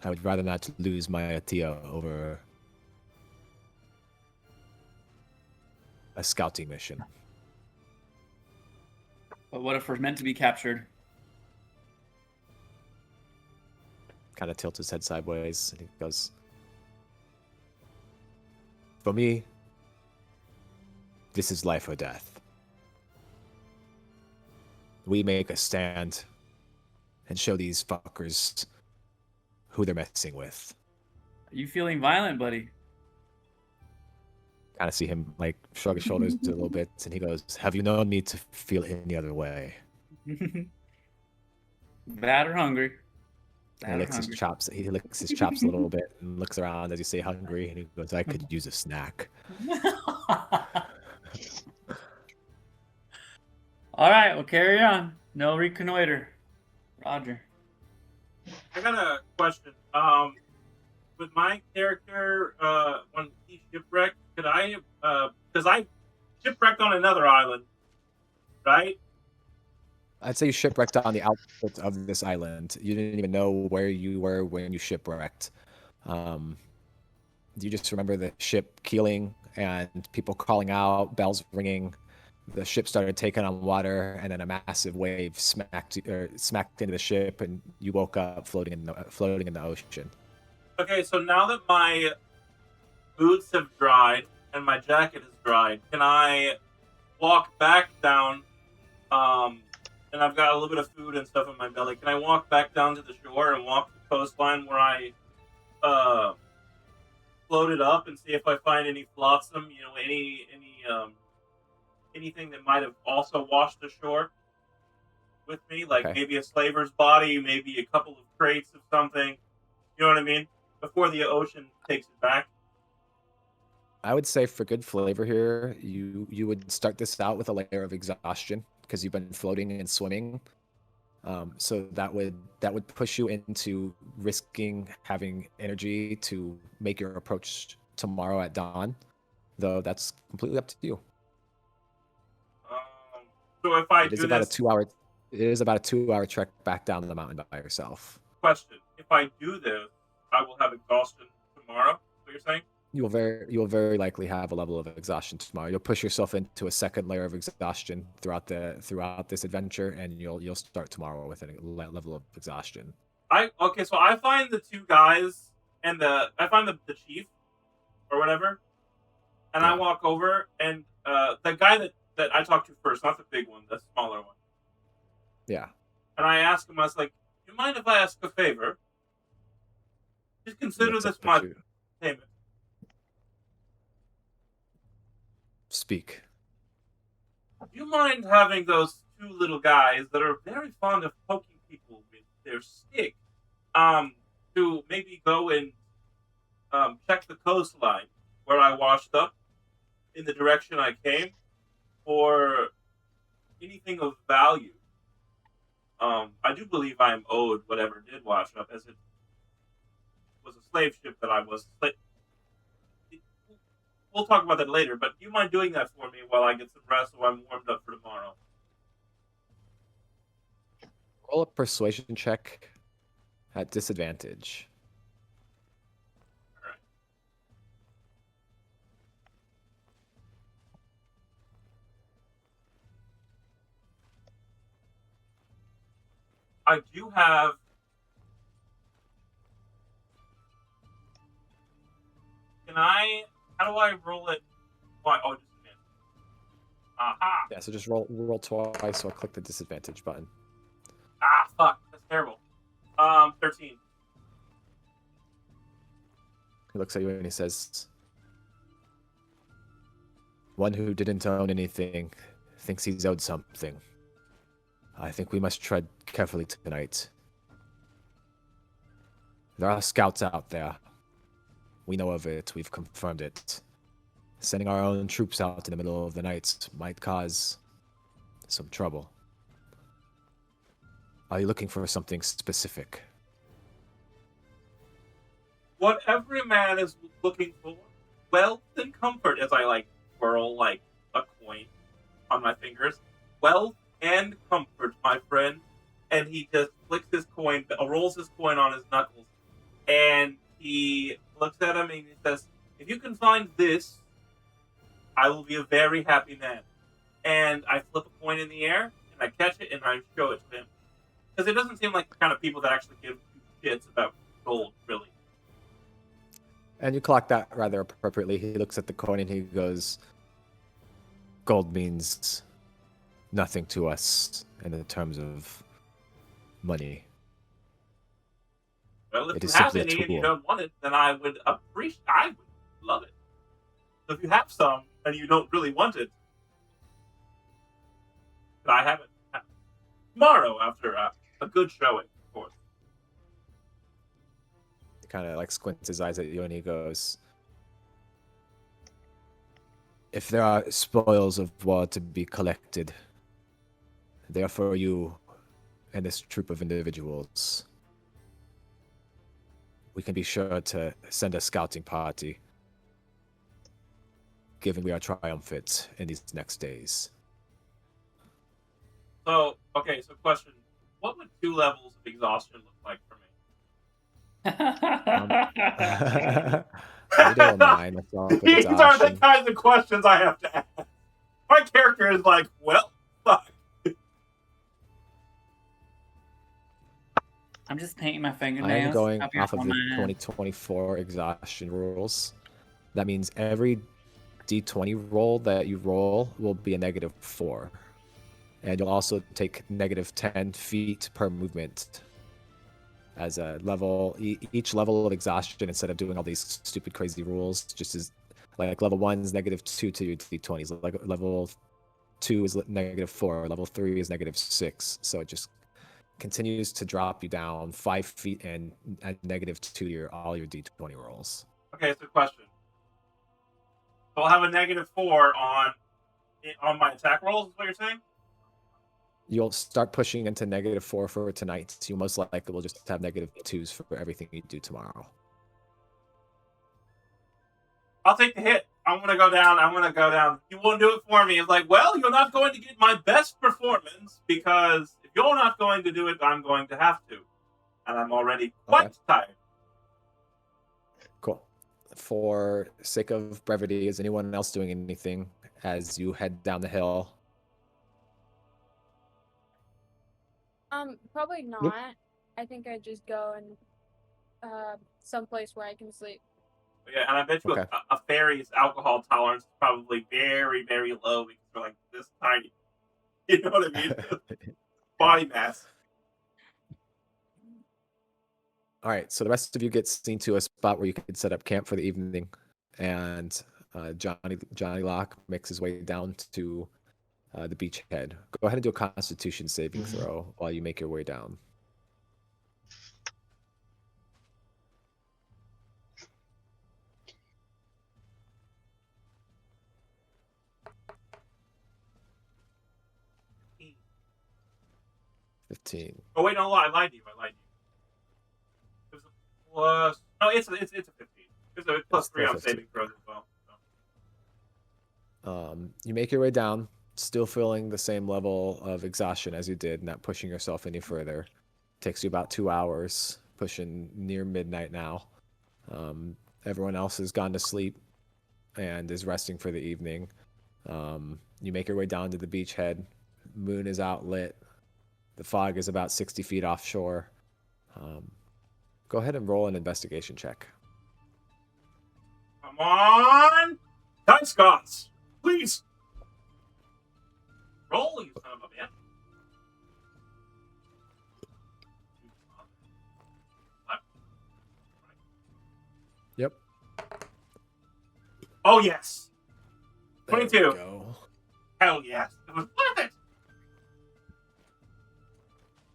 I would rather not lose my Atia over a scouting mission. But what if we're meant to be captured? Kind of tilts his head sideways and he goes, "For me, this is life or death. We make a stand and show these fuckers who they're messing with." Are you feeling violent, buddy? Kind of see him like shrug his shoulders a little bit, and he goes, "Have you known me to feel any other way?" Bad or hungry? He licks his chops. He licks his chops a little bit and looks around as you say hungry, and he goes, "I could use a snack." All right, well, carry on. No reconnoiter. Roger. I got a question. With my character, when he shipwrecked, could I, because I shipwrecked on another island, right? I'd say you shipwrecked on the outskirts of this island. You didn't even know where you were when you shipwrecked. Um, you just remember the ship keeling and people calling out, bells ringing. The ship started taking on water, and then a massive wave smacked into the ship, and you woke up floating in the ocean. Okay, so now that my boots have dried and my jacket has dried, can I walk back down? And I've got a little bit of food and stuff in my belly. Can I walk back down to the shore and walk the coastline where I floated up and see if I find any flotsam? You know, anything that might have also washed ashore with me, like Okay. maybe a slaver's body, maybe a couple of crates of something. You know what I mean? Before the ocean takes it back. I would say for good flavor here, you would start this out with a layer of exhaustion because you've been floating and swimming. So that would push you into risking having energy to make your approach tomorrow at dawn. Though that's completely up to you. So if I It is do about this, a 2 hour. It is about a 2 hour trek back down the mountain by yourself. question: if I do this, I will have exhaustion tomorrow. Is what you're saying? You will very likely have a level of exhaustion tomorrow. You'll push yourself into a second layer of exhaustion throughout this adventure, and you'll start tomorrow with a level of exhaustion. So I find the two guys and I find the chief or whatever, and I Yeah. walk over and the guy that I talked to first, not the big one, the smaller one. Yeah. And I asked him, I was like, "Do you mind if I ask a favor? Just consider Looks this up my at you. payment." Speak. Do you mind having those two little guys that are very fond of poking people with their stick, to maybe go and check the coastline where I washed up in the direction I came, or anything of value? I do believe I am owed whatever did wash up, as it was a slave ship that I was. We'll talk about that later, but do you mind doing that for me while I get some rest so I'm warmed up for tomorrow? Roll a persuasion check at disadvantage. All right. I do have. How do I roll it? Why? Oh, disadvantage. Aha! Yeah, so just roll twice, so I'll click the disadvantage button. Ah, fuck. That's terrible. 13. He looks at you and he says, "One who didn't own anything thinks he's owed something. I think we must tread carefully tonight. There are scouts out there. We know of it. We've confirmed it. Sending our own troops out in the middle of the night might cause some trouble. Are you looking for something specific?" What every man is looking for: wealth and comfort. As I twirl like a coin on my fingers, wealth and comfort, my friend. And he just flicks his coin, rolls his coin on his knuckles, and he looks at him and he says, "If you can find this, I will be a very happy man." And I flip a coin in the air and I catch it and I show it to him, because it doesn't seem like the kind of people that actually give two shits about gold, really. And you clock that rather appropriately. He looks at the coin and he goes, "Gold means nothing to us in the terms of money. Well, if It you is have simply a any and you tool." don't want it, then I would love it. So if you have some and you don't really want it, but I have it tomorrow after a good showing, of course. He kind of squints his eyes at you and he goes, "If there are spoils of war to be collected, they are for you and this troop of individuals. We can be sure to send a scouting party, given we are triumphant in these next days." So, okay, so question. What would 2 levels of exhaustion look like for me? You don't mind. That's all with These are the exhaustion. kinds of questions I have to ask. My character is like, well, fuck. I'm just painting my I fingernails. am going I'll be off of the on my- 2024 exhaustion rules. That means every d20 roll that you roll will be a -4. And you'll also take -10 feet per movement as a level. Each level of exhaustion, instead of doing all these stupid, crazy rules, just is like level 1 is -2 to your d20s. Like level 2 is -4. Level 3 is -6. So it just continues to drop you down 5 feet and -2 to all your d20 rolls. Okay, so question. So I'll have a -4 on my attack rolls, is what you're saying? You'll start pushing into -4 for tonight. So you most likely will just have -2s for everything you do tomorrow. I'll take the hit. I'm gonna go down. You won't do it for me. It's like, well, you're not going to get my best performance because if you're not going to do it, I'm going to have to. And I'm already quite tired. Cool. For sake of brevity, is anyone else doing anything as you head down the hill? Probably not. I think I'd just go and someplace where I can sleep. Yeah, and I bet you a fairy's alcohol tolerance is probably very, very low because they're like this tiny. You know what I mean? Body mass. All right, so the rest of you get seen to a spot where you can set up camp for the evening, and Johnny Locke makes his way down to the beachhead. Go ahead and do a Constitution saving throw while you make your way down. $15. Oh wait, no, I lied to you. It was a plus. No, it's a 15. It's a plus 3 on saving throws as well. So. You make your way down, still feeling the same level of exhaustion as you did, not pushing yourself any further. Takes you about 2 hours, pushing near midnight now. Everyone else has gone to sleep and is resting for the evening. You make your way down to the beachhead. Moon is outlit. The fog is about 60 feet offshore. Go ahead and roll an investigation check. Come on! Dice gods! Please! Roll, you son of a bitch. Yep. Oh, yes! There 22. we go. Hell yes. It was worth it!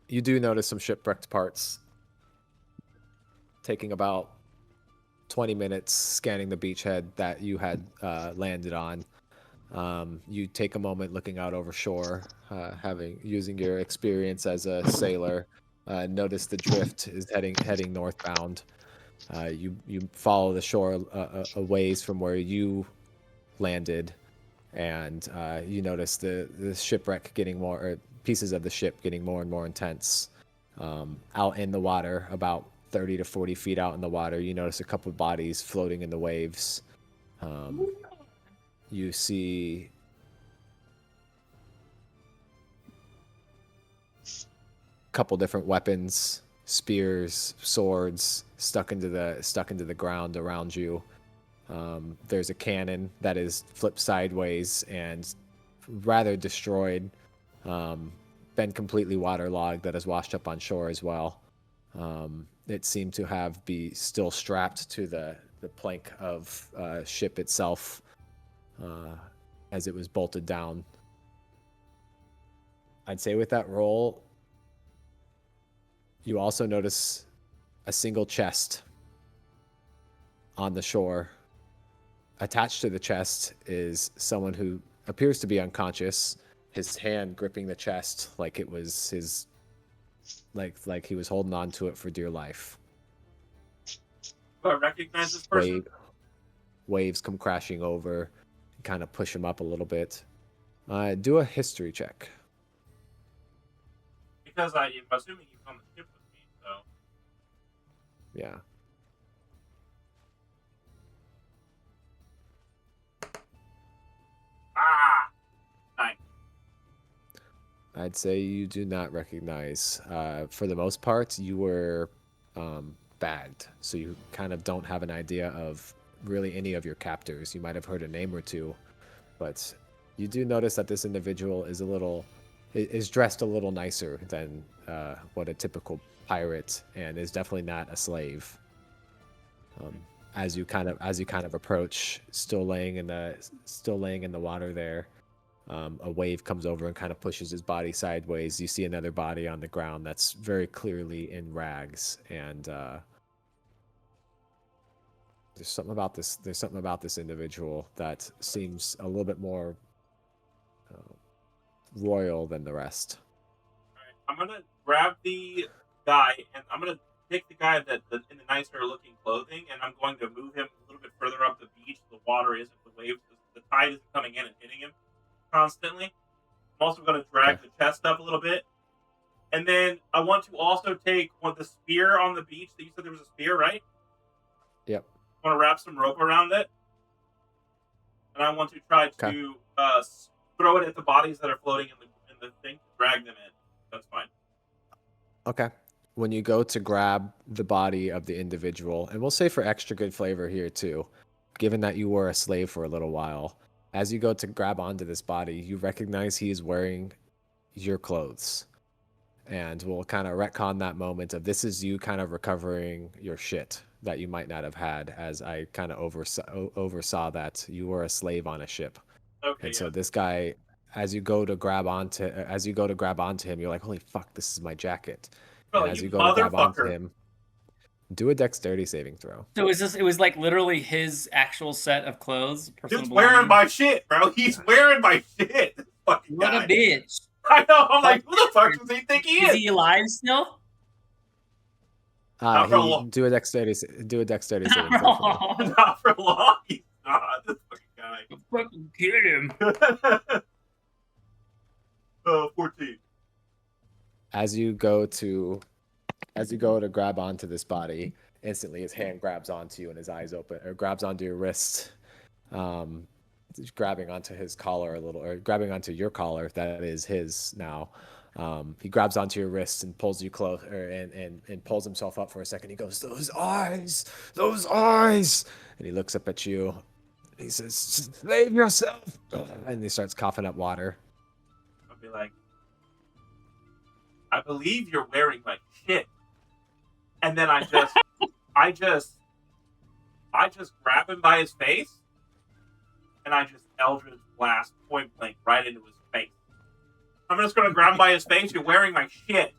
You do notice some shipwrecked parts. Taking about 20 minutes scanning the beachhead that you had landed on. You take a moment looking out over shore, using your experience as a sailor. Notice the drift is heading northbound. You follow the shore a ways from where you landed, and you notice the shipwreck getting more, or pieces of the ship getting more and more intense. Out in the water, about 30 to 40 feet out in the water, you notice a couple of bodies floating in the waves. You see a couple different weapons, spears, swords stuck into the ground around you. There's a cannon that is flipped sideways and rather destroyed. Been completely waterlogged, that is washed up on shore as well. It seemed to be still strapped to the plank of ship itself as it was bolted down. I'd say with that roll, you also notice a single chest on the shore. Attached to the chest is someone who appears to be unconscious, his hand gripping the chest like it was his, like he was holding on to it for dear life. Do I recognize this person? Waves come crashing over and kind of push him up a little bit. Do a history check. because I'm assuming he's on the ship with me. So Yeah. Nine. I'd say you do not recognize. For the most part, you were bagged, so you kind of don't have an idea of really any of your captors. You might have heard a name or two, but you do notice that this individual is dressed a little nicer than what a typical pirate, and is definitely not a slave. As you kind of approach, still laying in the water there. A wave comes over and kind of pushes his body sideways. You see another body on the ground that's very clearly in rags, and there's something about this individual that seems a little bit more royal than the rest. Alright, I'm gonna grab the guy, and I'm gonna take the guy that in the nicer looking clothing, and I'm going to move him a little bit further up the beach. The water isn't the waves, the tide isn't coming in and hitting him constantly. I'm also going to drag the chest up a little bit, and then I want to also take the spear on the beach. That you said there was a spear, right? Yep. I want to wrap some rope around it, and I want to try to throw it at the bodies that are floating in the thing, drag them in. That's fine. Okay. When you go to grab the body of the individual, and we'll say for extra good flavor here too, given that you were a slave for a little while, as you go to grab onto this body, you recognize he is wearing your clothes. And we'll kind of retcon that moment of this is you kind of recovering your shit that you might not have had, as I kind of oversaw that you were a slave on a ship. Okay. And so this guy, as you go to grab onto him, you're like, holy fuck, this is my jacket. Oh, And as you you go to grab onto motherfucker. him, do a dexterity saving throw. So it was like literally his actual set of clothes. Dude's wearing my shit, bro. He's wearing my shit. This fucking What guy. a bitch. I know. I'm like, who the fuck does he think he Is is? he alive still? Not for long. Do a dexterity saving throw for me. Not for long. He's not. This fucking guy. Fucking get him. 14. As you go to grab onto this body, instantly his hand grabs onto you and his eyes open, or grabs onto your wrist, grabbing onto his collar a little, or grabbing onto your collar that is his now. He grabs onto your wrist and pulls you close, and pulls himself up for a second. He goes, those eyes, and he looks up at you. He says, save yourself, and he starts coughing up water. I'll be like, I believe you're wearing my shit. And then I just grab him by his face, and I just Eldritch Blast point blank right into his face. I'm just gonna grab him by his face. You're wearing my shit.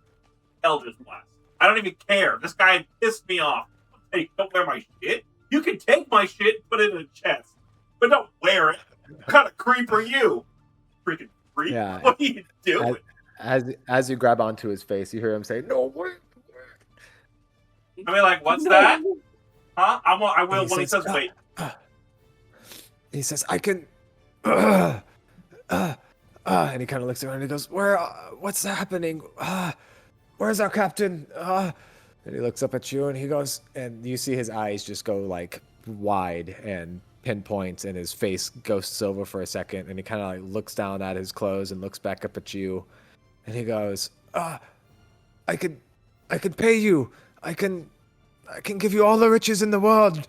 Eldritch Blast. I don't even care. This guy pissed me off. Hey, don't wear my shit. You can take my shit and put it in a chest, but don't wear it. What kind of creep are you? Freaking creep. Yeah. What are you doing? As you grab onto his face, you hear him say, "No, wait." I mean, like, what's that? Huh? I will when he says wait. He says, "I can." And he kind of looks around and he goes, "Where? What's happening? Where's our captain?" And he looks up at you and he goes, and you see his eyes just go like wide and pinpoint, and his face ghosts over for a second, and he kind of like looks down at his clothes and looks back up at you, and he goes, I could pay you. I can give you all the riches in the world.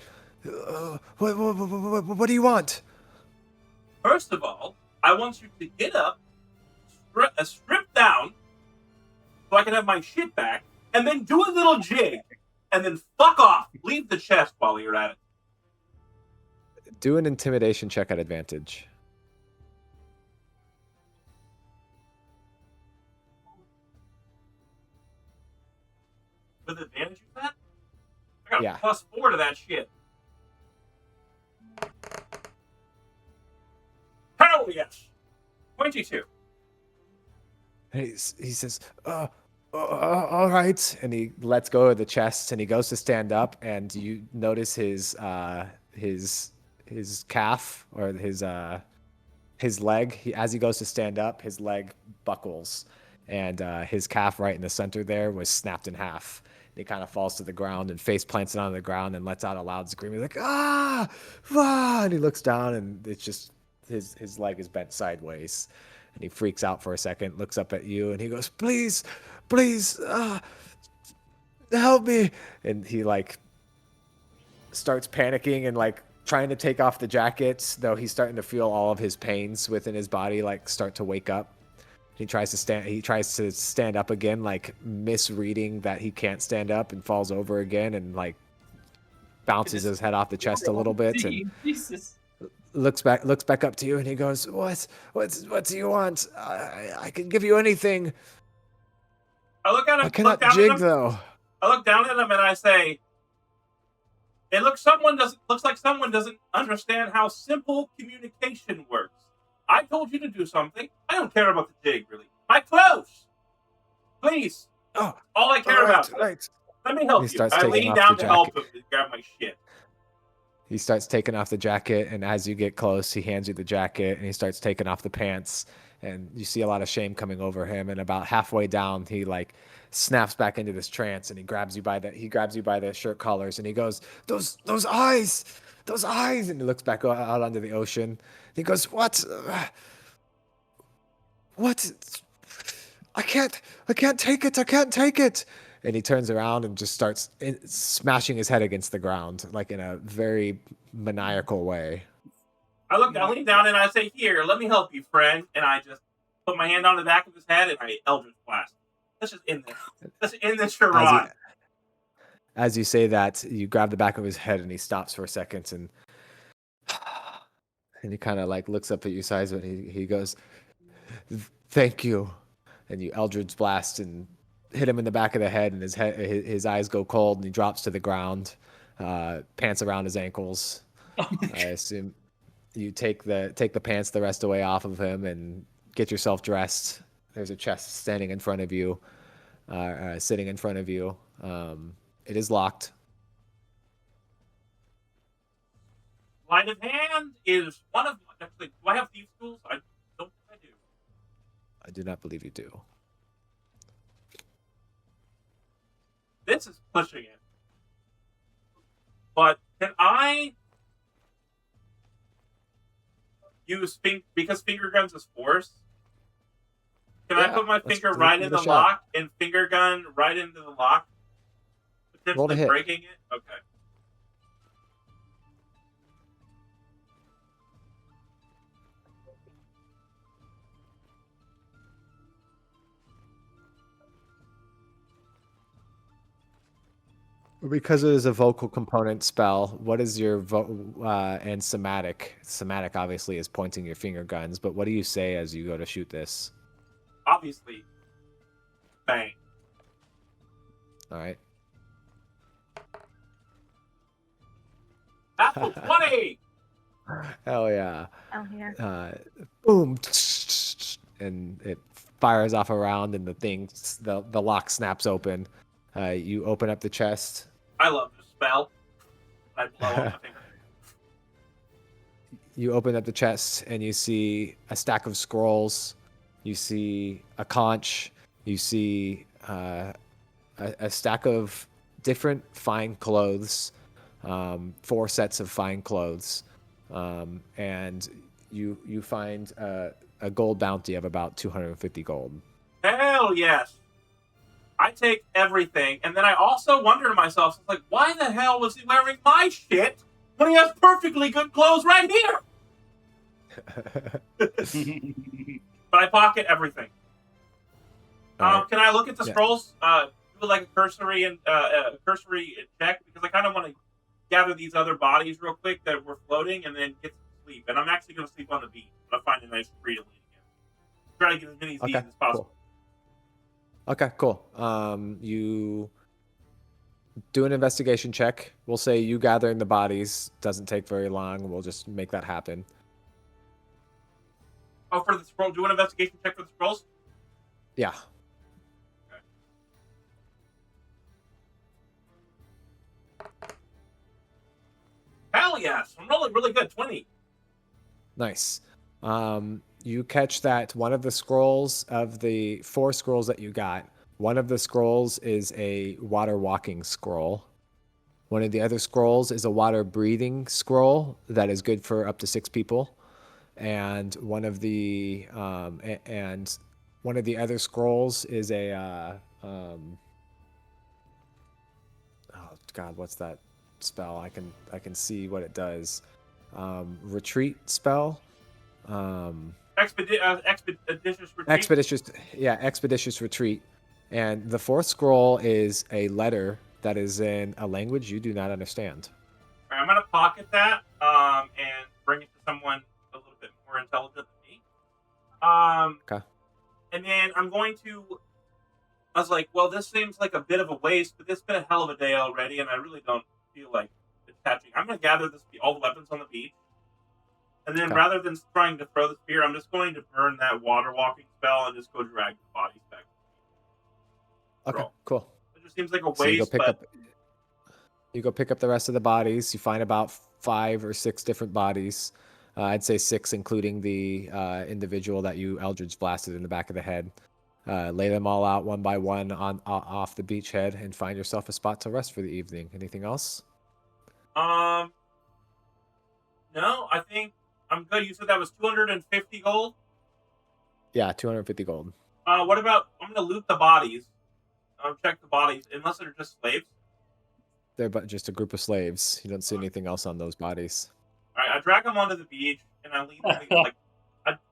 What do you want?" First of all, I want you to get up, strip down, so I can have my shit back, and then do a little jig, and then fuck off. Leave the chest while you're at it. Do an intimidation check at advantage. With advantage of that? I got a Yeah. +4 to that shit. Hell yes! 22. And he says, all right. And he lets go of the chest and he goes to stand up, and you notice his calf, or his leg. As he goes to stand up, his leg buckles, and his calf right in the center there was snapped in half. And he kind of falls to the ground and face plants it on the ground and lets out a loud scream. He's like, ah, ah, and he looks down and it's just his leg is bent sideways, and he freaks out for a second, looks up at you, and he goes, please, please, help me. And he like starts panicking and like trying to take off the jacket, though he's starting to feel all of his pains within his body like start to wake up. He tries to stand up again, like misreading that he can't stand up, and falls over again and like bounces his head off the chest a little bit and Jesus. looks back up to you, and he goes, what do you want? I can give you anything. I look at him. I cannot jig though. I look down at him and I say, "It looks like someone doesn't understand how simple communication works. I told you to do something. I don't care about the jig, really. My clothes, please. Oh, all I care about. Right. Let me help you." I lean down to help him and grab my shit. He starts taking off the jacket, and as you get close, he hands you the jacket, and he starts taking off the pants, and you see a lot of shame coming over him. And about halfway down, he like snaps back into this trance, and he grabs you by the shirt collars, and he goes, "Those eyes, and he looks back out onto the ocean. He goes, "What? I can't take it. I can't take it." And he turns around and just starts smashing his head against the ground, like in a very maniacal way. I lean down and I say, "Here, let me help you, friend." And I just put my hand on the back of his head and I Eldritch Blast. Let's just end this. Let's end this charade. As you say that, you grab the back of his head and he stops for a second and he kind of like looks up at you, sighs, and he goes, "Thank you." And you Eldritch Blast and hit him in the back of the head, and his eyes go cold, and he drops to the ground, pants around his ankles. I assume you take the pants the rest of the way off of him and get yourself dressed. There's a chest standing in front of you, sitting in front of you. It is locked. Sleight of hand is one of actually. Do I have thieves' tools? I don't think I do. I do not believe you do. This is pushing it. But can I use because finger guns is force? Can I put my finger right in the lock and finger gun right into the lock? Potentially breaking it? Okay. Because it is a vocal component spell, what is your and somatic? Somatic obviously is pointing your finger guns, but what do you say as you go to shoot this? Obviously, bang. All right. Apple 20! Hell yeah. Oh, yeah. Boom. And it fires off a round, and the lock snaps open. You open up the chest. I love this spell. I blow up my finger. You open up the chest, and you see a stack of scrolls. You see a conch. You see a stack of different fine clothes, 4 sets of fine clothes, and you find a gold bounty of about 250 gold. Hell yes. I take everything, and then I also wonder to myself, like, why the hell was he wearing my shit when he has perfectly good clothes right here? But I pocket everything. Right. Can I look at the scrolls? Do like a cursory check, because I kind of want to gather these other bodies real quick that were floating, and then get some sleep. And I'm actually going to sleep on the beach. I'll find a nice tree to lean against. Try to get as many Z's as possible. Cool. Okay, cool. You do an investigation check. We'll say you gathering the bodies doesn't take very long. We'll just make that happen. Oh, for the scroll, do an investigation check for the scrolls? Yeah. Okay. Hell yes! I'm rolling really good. 20. Nice. you catch that one of the scrolls of the 4 scrolls that you got, one of the scrolls is a water walking scroll. One of the other scrolls is a water breathing scroll that is good for up to 6 people. And one of the other scrolls is a oh God, what's that spell? I can see what it does. Retreat spell. Expeditious retreat. Expeditious retreat. And the 4th scroll is a letter that is in a language you do not understand. All right, I'm gonna pocket that and bring it to someone a little bit more intelligent than me. Okay. And then I'm going to. I was like, well, this seems like a bit of a waste, but it's been a hell of a day already, and I really don't feel like attaching. I'm gonna gather all the weapons on the beach, and then rather than trying to throw the spear, I'm just going to burn that water walking spell and just go drag the bodies back. Okay, cool. It just seems like a waste. So you go pick up the rest of the bodies. You find about 5 or 6 different bodies. I'd say 6, including the individual that you Eldritch blasted in the back of the head. Lay them all out one by one off the beachhead and find yourself a spot to rest for the evening. Anything else? No, I think I'm good. You said that was 250 gold? Yeah, 250 gold. What about, I'm going to loot the bodies. Check the bodies, unless they're just slaves. They're but just a group of slaves. You don't see anything else on those bodies. All right, I drag them onto the beach, and I leave them like,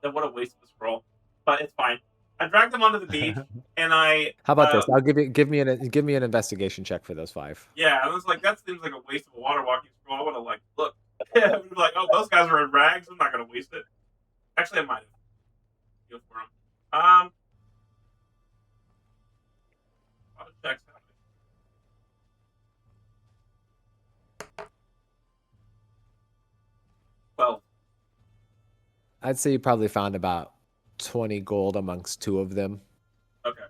what a waste of a scroll, but it's fine. I drag them onto the beach, and I. How about this? I'll give me an investigation check for those 5. Yeah, I was like, that seems like a waste of a water walking scroll. I want to look. I would be like, oh, those guys are in rags. I'm not gonna waste it. Actually, I might have. Go for them. A lot of checks happening. Well, I'd say you probably found about 20 gold amongst 2 of them. Okay.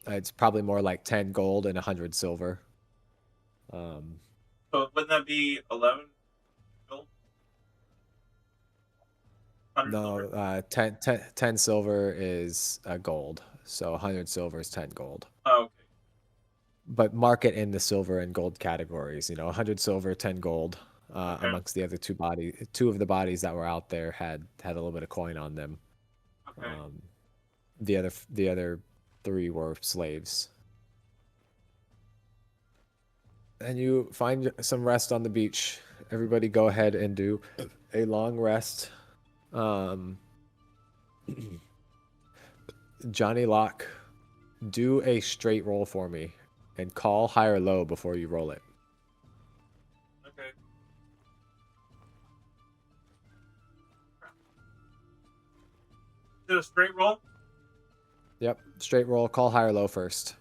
It's probably more like 10 gold and 100 silver. So wouldn't that be 11 gold? No, 10 silver is gold. So 100 silver is 10 gold. Oh, okay. But mark it in the silver and gold categories. 100 silver, 10 gold. Okay. Amongst the other 2 bodies, 2 of the bodies that were out there had a little bit of coin on them. Okay. The other 3 were slaves. And you find some rest on the beach. Everybody go ahead and do a long rest. Johnny Locke, do a straight roll for me and call high or low before you roll it. Okay. Is it a straight roll? Yep, straight roll, call high or low first.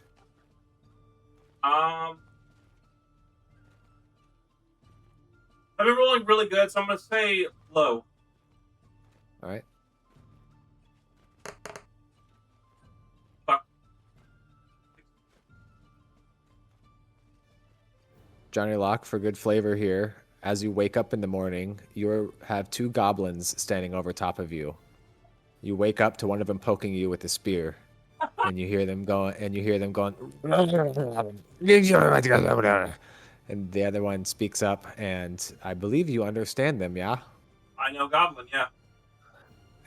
I've been rolling really good, so I'm gonna say low. All right. Fuck. Johnny Locke, for good flavor here, as you wake up in the morning, you have 2 goblins standing over top of you. You wake up to one of them poking you with a spear, and you hear them going, and the other one speaks up, and I believe you understand them, yeah? I know Goblin, yeah.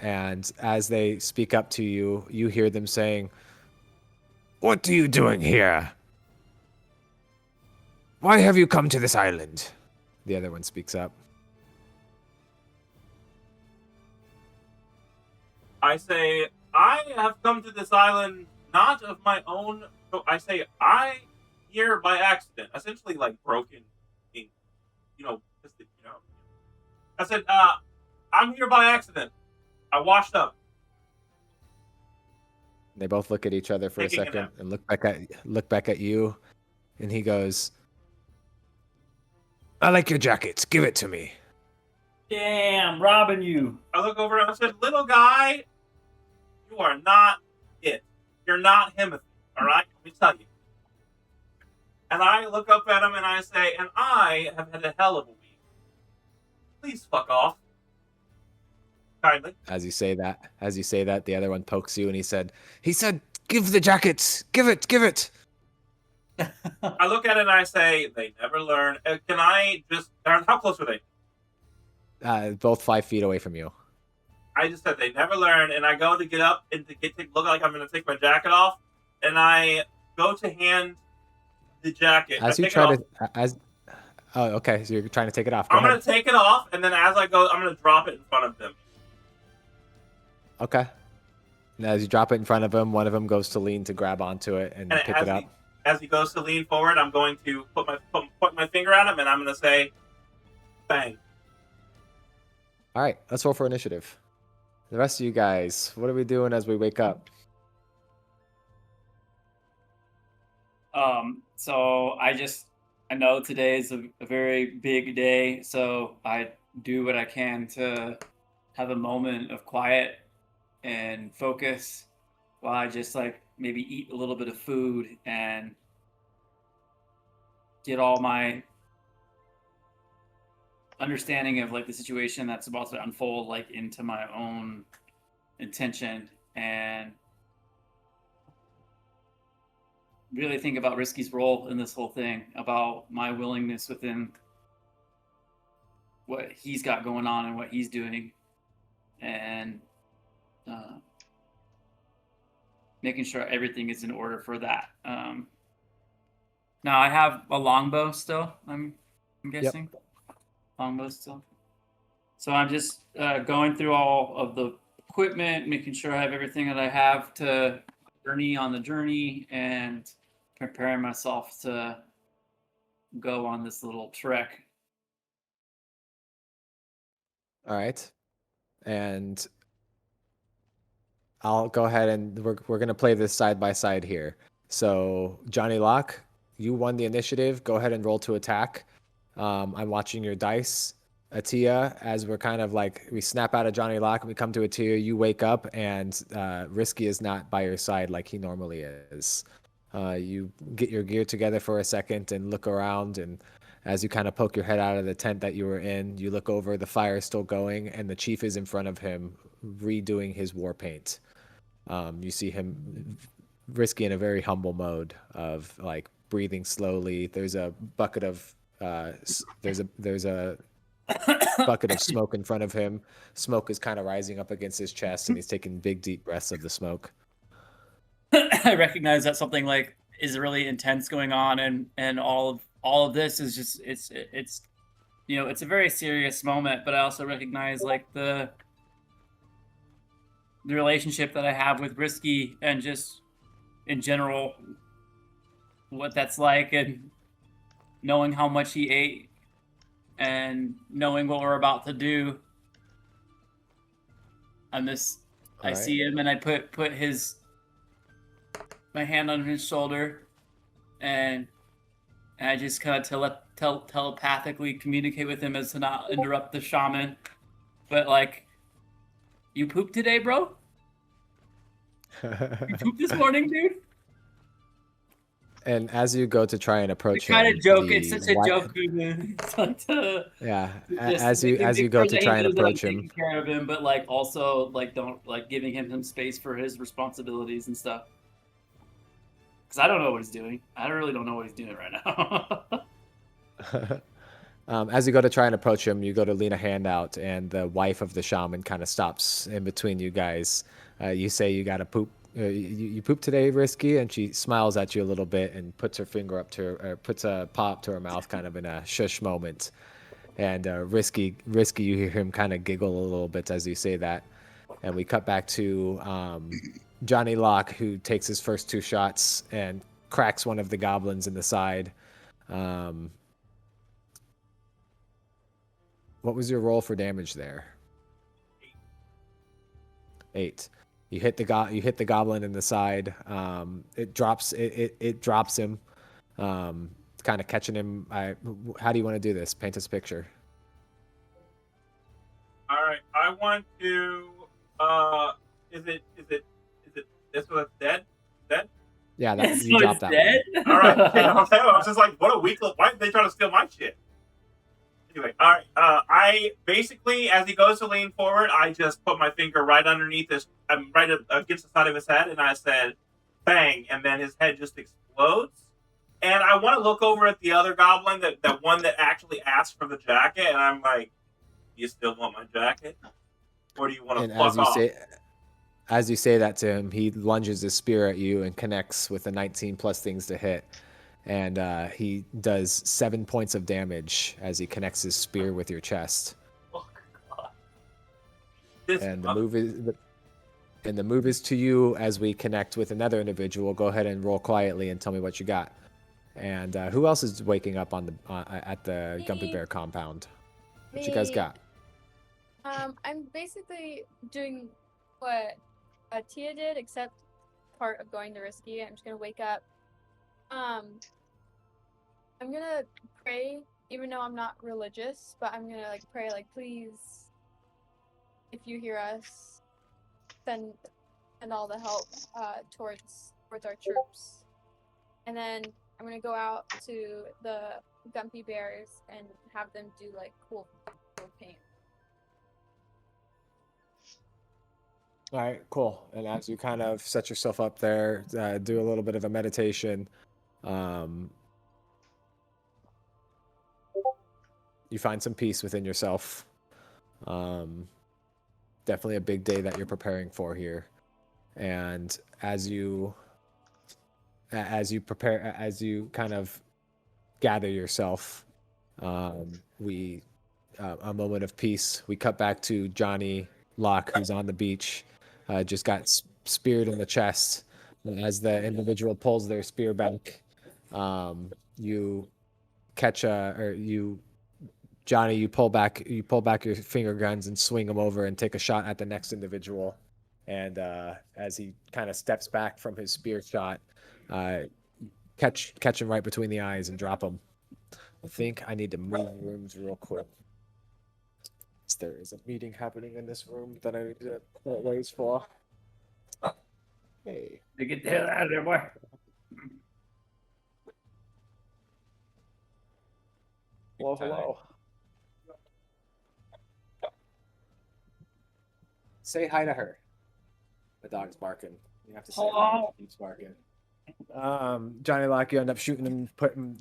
And as they speak up to you, you hear them saying, "What are you doing here? Why have you come to this island?" The other one speaks up. I say, I have come to this island not of my own. So I say, I here by accident, essentially like broken ink. I said, I'm here by accident. I washed up. They both look at each other for Taking a a second nap. and look back at you, and he goes, "I like your jackets. Give it to me." Damn, robbing you. I look over and I said, little guy, you are not it. You're not Himothy, all right? Let me tell you. And I look up at him and I say, and I have had a hell of a week. Please fuck off. kindly. As you say that, the other one pokes you, and he said, "Give the jacket, give it." I look at it and I say, they never learn. Can I just? How close are they? Both 5 feet away from you. I just said they never learn, and I go to get up and to look like I'm going to take my jacket off, and I go to hand the jacket. As you try to, oh, okay, so you're trying to take it off. Go I'm ahead. going to take it off, and then as I go, I'm going to drop it in front of them. Okay. And as you drop it in front of him, one of them goes to lean to grab onto it and pick it up. As he goes to lean forward, I'm going to put my finger at him, and I'm going to say, "Bang." All right, let's roll for initiative. The rest of you guys, what are we doing as we wake up? So I know today is a very big day, so I do what I can to have a moment of quiet and focus while I just like maybe eat a little bit of food and get all my understanding of like the situation that's about to unfold like into my own intention and really think about Risky's role in this whole thing, about my willingness within what he's got going on and what he's doing, and making sure everything is in order for that. Now I have a longbow still. I'm guessing. Yep. Longbow still. So I'm just going through all of the equipment, making sure I have everything that I have to journey on the journey, and preparing myself to go on this little trek. All right. And I'll go ahead and we're going to play this side by side here. So Johnny Locke, you won the initiative. Go ahead and roll to attack. I'm watching your dice. Atia, as we're kind of like, we snap out of Johnny Locke and we come to Atia, you wake up and Risky is not by your side like he normally is. You get your gear together for a second and look around, and as you kind of poke your head out of the tent that you were in, you look over, the fire is still going, and the chief is in front of him redoing his war paint. You see him Risky in a very humble mode of like breathing slowly. There's a bucket of there's a bucket of smoke in front of him. Smoke is kind of rising up against his chest, and he's taking big deep breaths of the smoke. I recognize that something like is really intense going on, and all of this is just it's you know, it's a very serious moment, but I also recognize like the relationship that I have with Risky, and just in general what that's like, and knowing how much he ate and knowing what we're about to do. I see him, and I put my hand on his shoulder, and I just kind of telepathically communicate with him as to not interrupt the shaman. But like, you pooped today, bro? You pooped this morning, dude? And as you go to try and approach him, kind of joke. It's such a joke. It's like yeah. As you go to try and approach him, taking care of him, but like also like don't like giving him some space for his responsibilities and stuff. Because I don't know what he's doing. I really don't know what he's doing right now. As you go to try and approach him, you go to lean a hand out, and the wife of the shaman kind of stops in between you guys. You say you got to poop. You poop today, Risky, and she smiles at you a little bit and puts her finger up to her, or puts a paw up to her mouth, kind of in a shush moment. And Risky, you hear him kind of giggle a little bit as you say that. And we cut back to Johnny Locke, who takes his first 2 shots and cracks one of the goblins in the side. What was your roll for damage there? 8. You hit the goblin in the side. It drops him, kind of catching him. How do you want to do this? Paint us a picture. All right, I want to. Is it this one's dead? Dead? Yeah, This you dropped one's that dead? one. All right. Yeah, I was just like, what a weak little. Why did they try to steal my shit? Anyway, all right. I basically, as he goes to lean forward, I just put my finger right underneath his, right against the side of his head, and I said, "Bang!" And then his head just explodes. And I want to look over at the other goblin, that one that actually asked for the jacket, and I'm like, "You still want my jacket, or do you want to And fuck off?" as you say that to him, he lunges his spear at you and connects with a 19 plus things to hit. And he does 7 points of damage as he connects his spear with your chest. Oh God! This And the move is to you as we connect with another individual. Go ahead and roll quietly and tell me what you got. And who else is waking up on the at the Gumpy Me. Bear compound? What you guys Me. got? I'm basically doing what Tia did, except part of going to risky. I'm just gonna wake up. I'm gonna pray, even though I'm not religious, but I'm gonna like pray, like, please, if you hear us, send all the help towards our troops. And then I'm gonna go out to the Gumpy Bears and have them do like cool paint. All right, cool. And as you kind of set yourself up there, do a little bit of a meditation. You find some peace within yourself. Definitely a big day that you're preparing for here. And as you prepare, as you kind of gather yourself, a moment of peace. We cut back to Johnny Locke, who's on the beach, just got speared in the chest. And as the individual pulls their spear back, you catch Johnny, you pull back your finger guns and swing them over and take a shot at the next individual. And as he kind of steps back from his spear shot, catch him right between the eyes and drop him. I think I need to move rooms real quick. There is a meeting happening in this room that I need to raise for. Hey. Get the hell out of there, boy. Well, hello. Say hi to her. The dog's barking. You have to say hi. He keeps barking. Johnny Locke, you end up shooting him,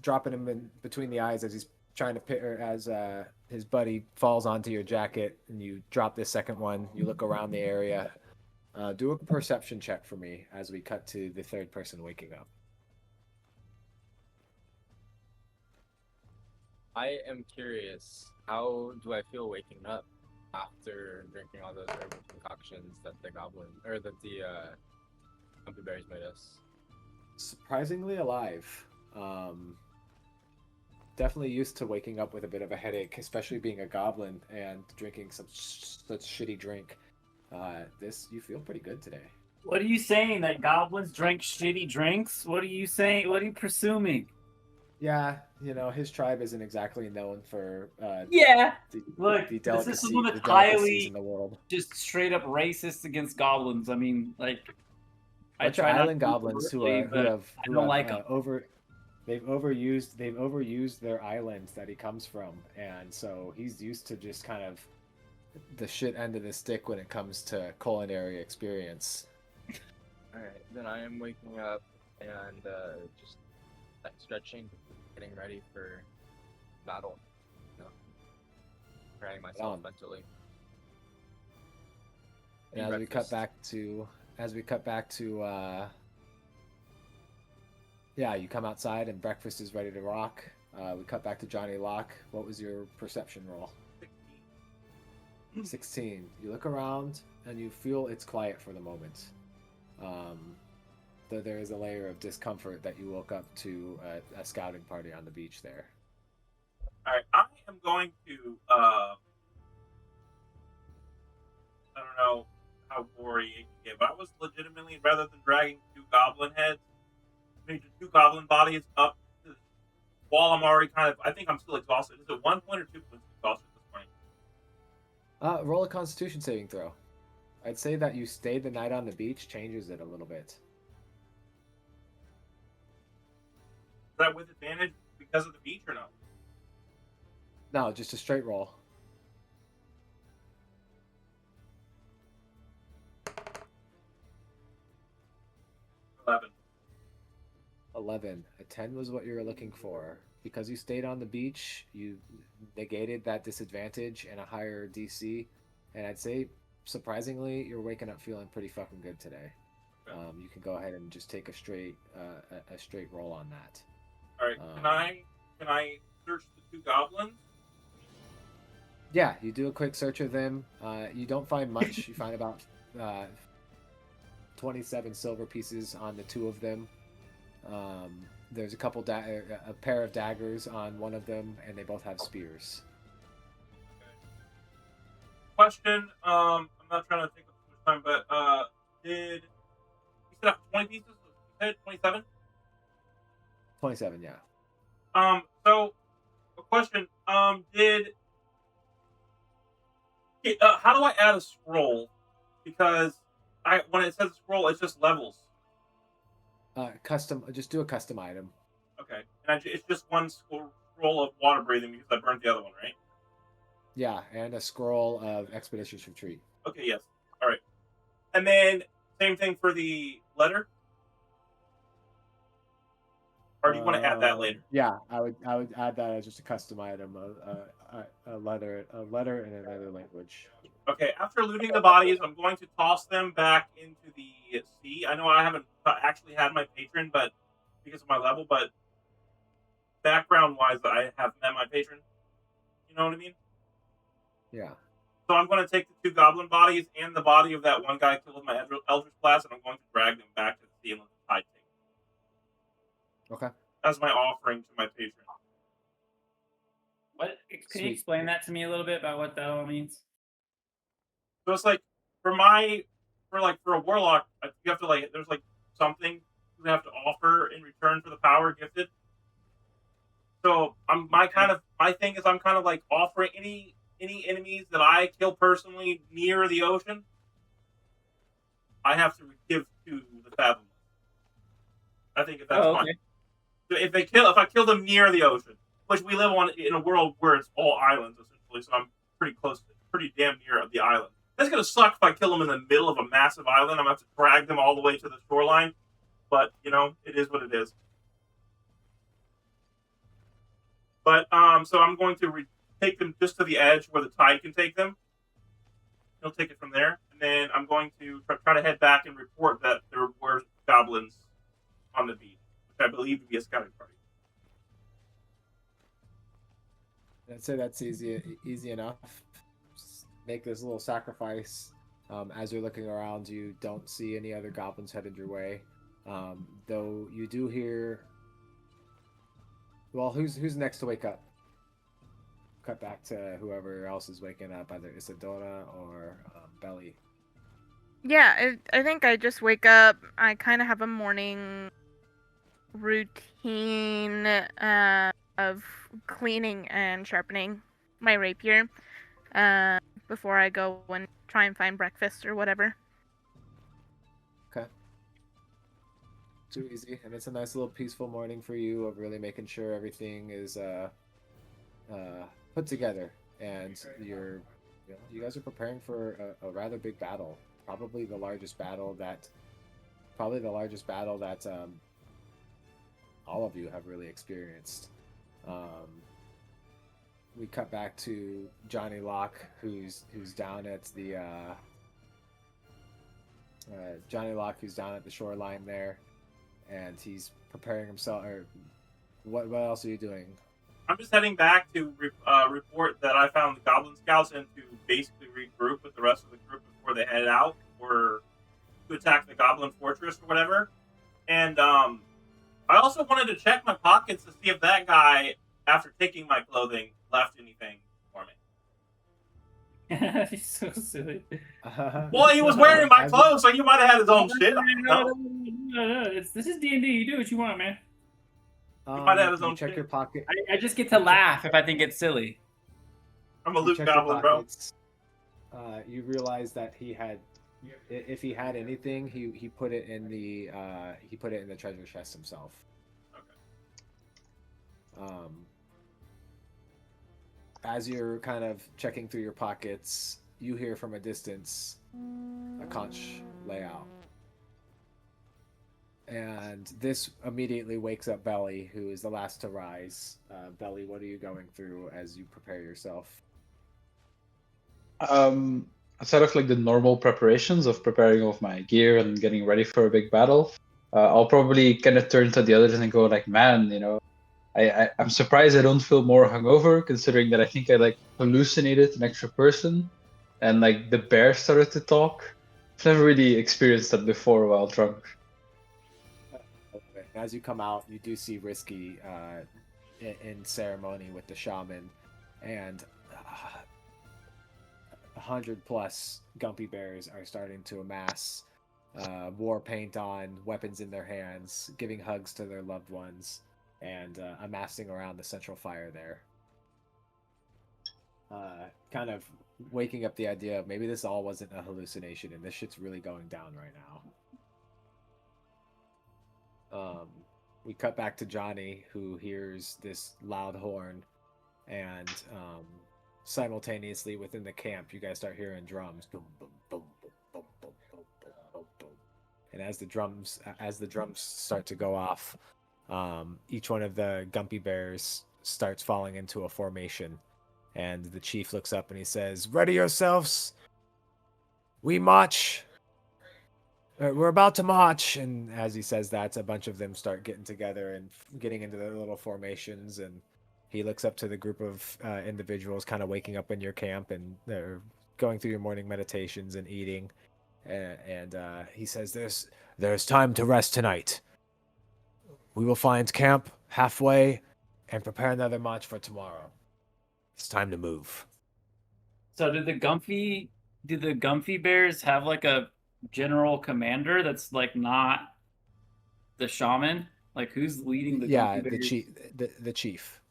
dropping him in between the eyes as he's trying to pit her, as his buddy falls onto your jacket, and you drop this second one. You look around the area. Do a perception check for me as we cut to the third person waking up. I am curious, how do I feel waking up after drinking all those herbal concoctions that the Gumpy Bears made us? Surprisingly alive. Definitely used to waking up with a bit of a headache, especially being a goblin and drinking such shitty drink. You feel pretty good today. What are you saying? That goblins drink shitty drinks? What are you saying? What are you presuming? Yeah, his tribe isn't exactly known for Yeah. the Look, delicacies, this is someone that's the delicacies highly in the world. just straight up racist against goblins. I mean, like, Bunch of island goblins who have they've overused their islands that he comes from, and so he's used to just kind of the shit end of the stick when it comes to culinary experience. All right, then I am waking up and just stretching, getting ready for battle. Preparing myself mentally. And as we cut back to you come outside and breakfast is ready to rock. We cut back to Johnny Locke. What was your perception roll? 16. You look around and you feel it's quiet for the moment. Though there is a layer of discomfort that you woke up to a scouting party on the beach there. All right, I am going to. I don't know how gory it can get, but I was legitimately, rather than dragging two goblin heads, two goblin bodies up to the wall. I'm already I think I'm still exhausted. Is it 1 point or 2 points exhausted at this point? Roll a Constitution saving throw. I'd say that you stayed the night on the beach changes it a little bit. Is that with advantage because of the beach or no? No, just a straight roll. 11. 11. A 10 was what you were looking for. Because you stayed on the beach, you negated that disadvantage and a higher DC. And I'd say, surprisingly, you're waking up feeling pretty fucking good today. You can go ahead and just take a straight roll on that. All right. Can I search the 2 goblins? Yeah, you do a quick search of them. You don't find much. You find about 27 silver pieces on the 2 of them. There's a pair of daggers on one of them, and they both have spears. Question. I'm not trying to take up too much time, but did you set up 20 pieces? You said 27? 27, yeah. So a question. How do I add a scroll? Because when it says scroll, it's just levels. Just do a custom item. Okay, and it's just one scroll of water breathing because I burnt the other one, right? Yeah, and a scroll of expeditious retreat. Okay, yes. All right, and then same thing for the letter. Or do you want to add that later? Yeah, I would add that as just a custom item, a letter in another language. Okay, after looting the bodies, I'm going to toss them back into the sea. I know I haven't actually had my patron, but because of my level, but background-wise, I have met my patron. You know what I mean? Yeah. So I'm going to take the 2 goblin bodies and the body of that one guy I killed with my Eldritch Blast, and I'm going to drag them back to the sea and let the tide take them. Okay. As my offering to my patron. What? Can Sweet. you explain that to me a little bit about what that all means? So it's like for a warlock, you have to there's something you have to offer in return for the power gifted. So my thing is I'm kind of like offering any enemies that I kill personally near the ocean. I have to give to the Fathom. I think that's fine. So if I kill them near the ocean, which we live in a world where it's all islands essentially, so I'm pretty damn near the island. That's gonna suck if I kill them in the middle of a massive island. I'm gonna have to drag them all the way to the shoreline. But it is what it is. But so I'm going to take them just to the edge where the tide can take them. He'll take it from there, and then I'm going to try to head back and report that there were goblins on the beach, which I believe to be a scouting party. I'd say that's easy enough. Just make this little sacrifice. As you're looking around, you don't see any other goblins headed your way. Though you do hear. Well, who's next to wake up? Cut back to whoever else is waking up, either Isadora or Belly. Yeah, I think I just wake up. I kind of have a morning routine of cleaning and sharpening my rapier before I go and try and find breakfast or whatever. Okay. Too easy, and it's a nice little peaceful morning for you of really making sure everything is put together, and you guys are preparing for a rather big battle, probably the largest battle that all of you have really experienced. We cut back to Johnny Locke, who's down at the shoreline there, and he's preparing himself. Or what else are you doing? I'm just heading back to report that I found the Goblin Scouts and to basically regroup with the rest of the group before they head out or to attack the Goblin Fortress or whatever. And I also wanted to check my pockets to see if that guy, after taking my clothing, left anything for me. He's so silly. Well, he was wearing my clothes, so he might have had his own shit. No. This is D&D. You do what you want, man. He might have his own check shit. your pocket. I just get to laugh if I think it's silly. I'm a You loot check your goblin, bro. pockets. You realize that if he had anything, he put it in the treasure chest himself. Okay. As you're kind of checking through your pockets, you hear from a distance a conch lay out. And this immediately wakes up Belly, who is the last to rise. Belly, what are you going through as you prepare yourself? Outside of like the normal preparations of preparing all of my gear and getting ready for a big battle, I'll probably kind of turn to the others and go like, man, I'm surprised I don't feel more hungover, considering that I think I like hallucinated an extra person, and like the bear started to talk. I've never really experienced that before while drunk. As you come out, you do see Risky in ceremony with the shaman, and 100+ Gumpy Bears are starting to amass, war paint on, weapons in their hands, giving hugs to their loved ones, and amassing around the central fire there. Kind of waking up the idea of maybe this all wasn't a hallucination and this shit's really going down right now. We cut back to Johnny, who hears this loud horn, and simultaneously within the camp, you guys start hearing drums. Boom, boom, boom, boom, boom, boom, boom, boom, boom, boom. And as the drums start to go off, each one of the Gumpy Bears starts falling into a formation, and the chief looks up and he says, "Ready yourselves. We march. We're about to march." And as he says that, a bunch of them start getting together and getting into their little formations. And he looks up to the group of individuals kind of waking up in your camp, and they're going through your morning meditations and eating. And he says, "There's time to rest tonight. We will find camp halfway and prepare another march for tomorrow. It's time to move." So do the Gumpy Bears have like a general commander that's like not the shaman? Like who's leading the Gumpy Bears? The chief.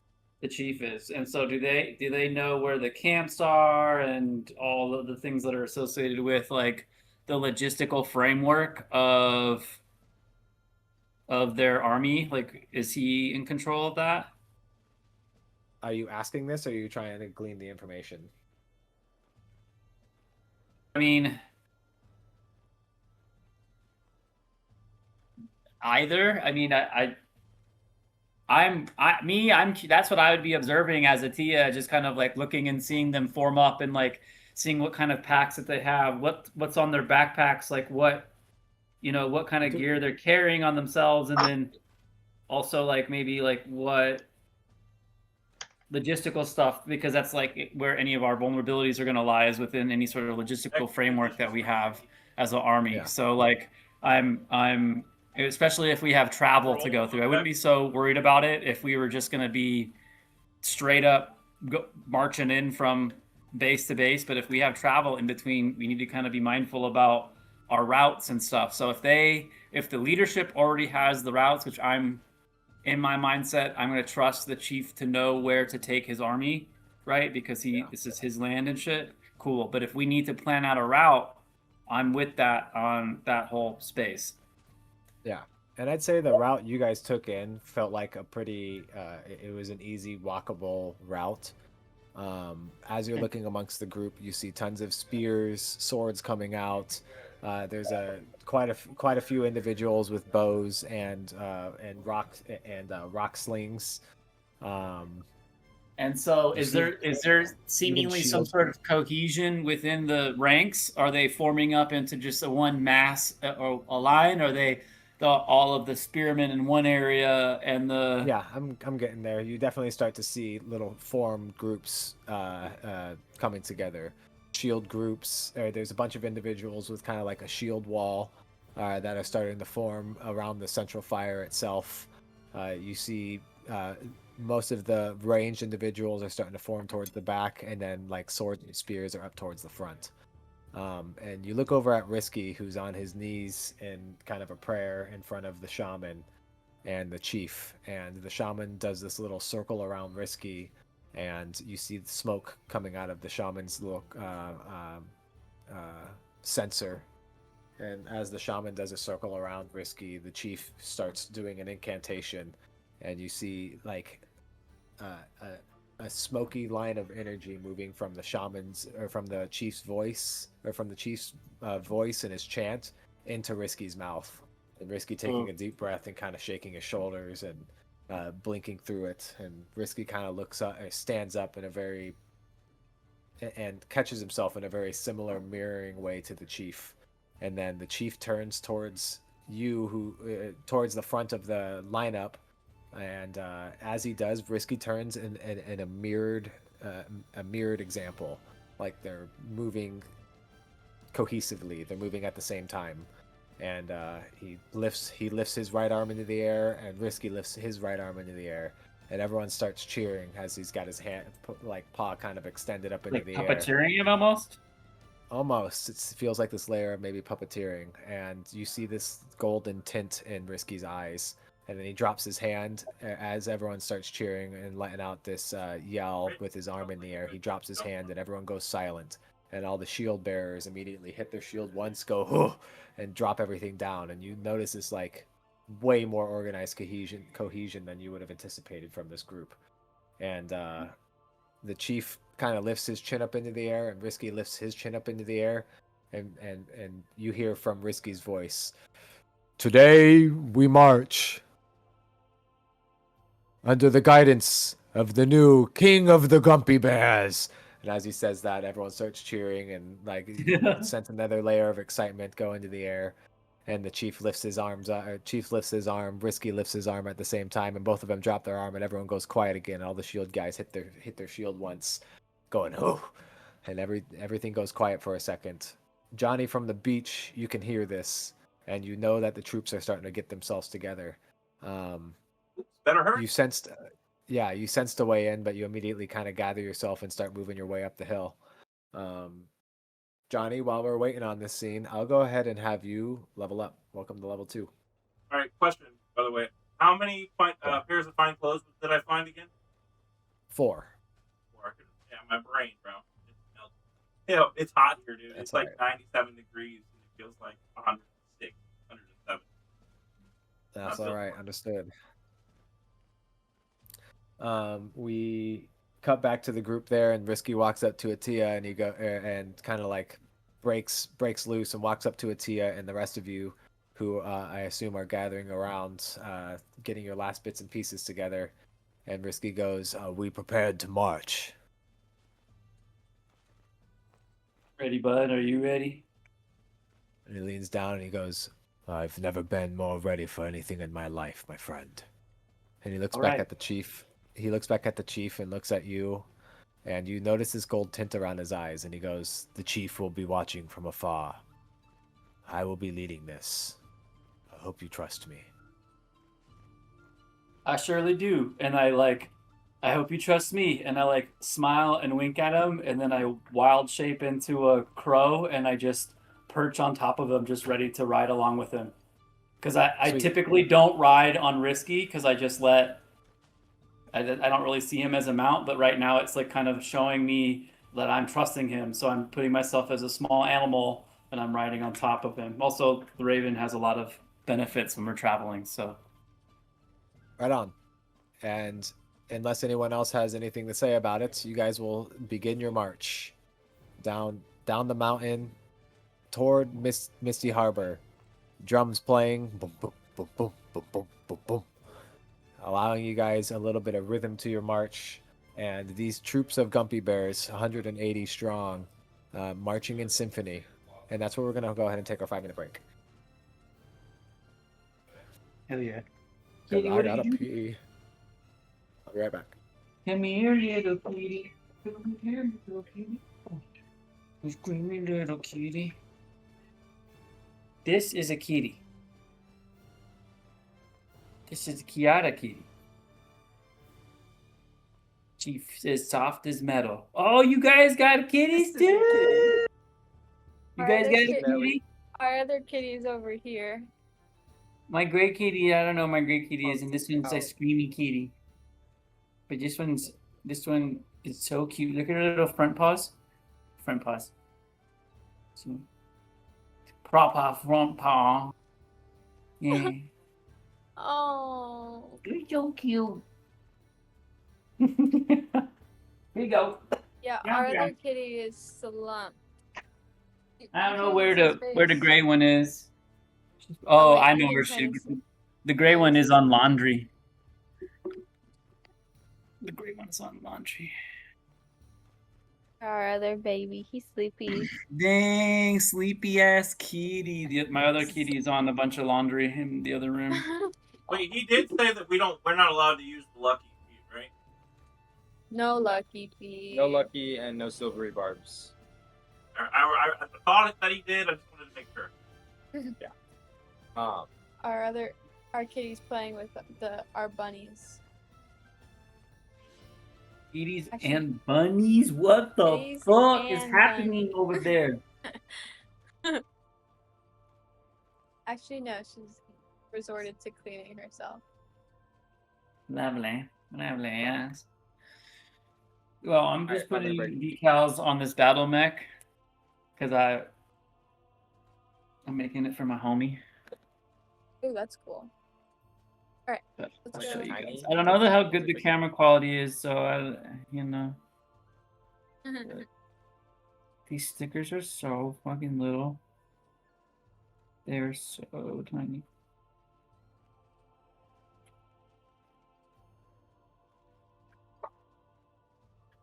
The chief is. And so do they know where the camps are and all of the things that are associated with like the logistical framework of their army? Like is he in control of that? Are you asking this, or are you trying to glean the information? I mean, either. I mean, I'm that's what I would be observing as a Tia, just kind of like looking and seeing them form up and like seeing what kind of packs that they have, what's on their backpacks, like what kind of gear they're carrying on themselves, and then also like maybe like what logistical stuff, because that's like where any of our vulnerabilities are going to lie, is within any sort of logistical framework that we have as an army. Yeah. So like I'm especially if we have travel to go through, I wouldn't be so worried about it if we were just going to be straight up marching in from base to base. But if we have travel in between, we need to kind of be mindful about our routes and stuff. So if the leadership already has the routes, which I'm in my mindset, I'm going to trust the chief to know where to take his army, right? Because this is his land and shit. Cool. But if we need to plan out a route, I'm with that on that whole space. Yeah. And I'd say the route you guys took in felt like a pretty, it was an easy walkable route. As you're looking amongst the group, you see tons of spears, swords coming out. There's quite a few individuals with bows and rock slings. And so is there seemingly some sort of cohesion within the ranks? Are they forming up into just a one mass or a line? Are they all of the spearmen in one area and the... Yeah, I'm getting there. You definitely start to see little formed groups coming together. Shield groups. There's a bunch of individuals with kind of like a shield wall that are starting to form around the central fire itself. You see most of the ranged individuals are starting to form towards the back, and then like swords and spears are up towards the front. And you look over at Risky, who's on his knees in kind of a prayer in front of the shaman and the chief. And the shaman does this little circle around Risky, and you see the smoke coming out of the shaman's little censer. And as the shaman does a circle around Risky, the chief starts doing an incantation, and you see like a smoky line of energy moving from the shaman's, or from the chief's voice, or from the chief's voice and his chant into Risky's mouth. And Risky taking a deep breath and kind of shaking his shoulders and blinking through it. And Risky kind of looks up, stands up in a very, and catches himself in a very similar mirroring way to the chief. And then the chief turns towards you, towards the front of the lineup. And as he does, Risky turns in a mirrored example. Like they're moving cohesively. They're moving at the same time. And he lifts his right arm into the air, and Risky lifts his right arm into the air, and everyone starts cheering as he's got his hand, paw kind of extended up into Like e the air. puppeteering it almost. Almost, it feels like this layer of maybe puppeteering, and you see this golden tint in Risky's eyes, and then he drops his hand as everyone starts cheering and letting out this yell with his arm in the air. He drops his hand, and everyone goes silent. And all the shield bearers immediately hit their shield once, go, "Huh," and drop everything down. And you notice this like way more organized cohesion than you would have anticipated from this group. And the chief kind of lifts his chin up into the air, and Risky lifts his chin up into the air, and you hear from Risky's voice, "Today we march under the guidance of the new King of the Gumpy Bears." And as he says that, everyone starts cheering and like sense another layer of excitement go into the air. And the chief lifts his arms. Chief lifts his arm. Risky lifts his arm at the same time, and both of them drop their arm, and everyone goes quiet again. All the shield guys hit their shield once, going "Oh," and everything goes quiet for a second. Johnny, from the beach, you can hear this, and you know that the troops are starting to get themselves together. Better hurry. You sensed a way in, but you immediately kind of gather yourself and start moving your way up the hill. Johnny, while we're waiting on this scene, I'll go ahead and have you level up. Welcome to level 2. All right, question, by the way. How many pairs of fine clothes did I find again? 4. 4. Yeah, my brain, bro. It's hot here, dude. That's it's like right. 97 degrees, and it feels like 106, 107. That's all right. Understood. We cut back to the group there, and Risky walks up to Atia, and he and kind of like breaks loose and walks up to Atia and the rest of you, who I assume are gathering around, getting your last bits and pieces together. And Risky goes, "We prepared to march." Ready, bud? Are you ready? And he leans down and he goes, "I've never been more ready for anything in my life, my friend." And he looks All back right. at the chief. He looks back at the chief and looks at you, and you notice this gold tint around his eyes, and he goes, "The chief will be watching from afar. I will be leading this. I hope you trust me." I surely do. And I hope you trust me. And I smile and wink at him, and then I wild shape into a crow, and I just perch on top of him, just ready to ride along with him. Because I Sweet. typically don't ride on Risky, because I just I don't really see him as a mount, but right now it's like kind of showing me that I'm trusting him. So I'm putting myself as a small animal, and I'm riding on top of him. Also, the Raven has a lot of benefits when we're traveling, so. Right on. And unless anyone else has anything to say about it, you guys will begin your march down the mountain toward Misty Harbor. Drums playing, boom, boom, boom, boom, boom, boom, boom, boom, allowing you guys a little bit of rhythm to your march. And these troops of Gumpy Bears, 180 strong, marching in symphony. And that's where we're going to go ahead and take our 5-minute break. Hell yeah. 'Cause Kitty, I what got are a you pee. I'll be right back. Come here, little kitty. Come here, little kitty. Screaming little kitty. This is a kitty. This is a Kiara kitty. She is soft as metal. Oh, you guys got kitties too? You guys got a kitty? Our other kitty's over here. My gray kitty, I don't know my gray kitty is, and this one's a screaming kitty. But this one is so cute. Look at her little front paws. Front paws. So, proper front paw. Yeah. Oh. You're so cute. Here you go. Yeah, Yeah, our yeah. other kitty is slumped. I don't know where the gray one is. Oh, wait, I I'm know getting where she. Chinese. The gray one is on laundry. The gray one is on laundry. Our other baby, he's sleepy. Dang, sleepy ass kitty. My other kitty is on a bunch of laundry in the other room. Wait, he did say that we're not allowed to use the lucky feet, right? No lucky feet. No lucky and no silvery barbs. I thought that he did. I just wanted to make sure. Our kitty's playing with our bunnies. Kitties Actually- and bunnies? What the Kitties fuck is and happening bunnies. over there? Actually, no, she's resorted to cleaning herself. Lovely. Lovely, yes. Well, I'm just Alright, putting I'm gonna decals on this battle mech because I'm making it for my homie. Ooh, that's cool. Alright, But let's I'll go. show you Tiny. guys. I don't know how good the camera quality is, so these stickers are so fucking little. They're so tiny.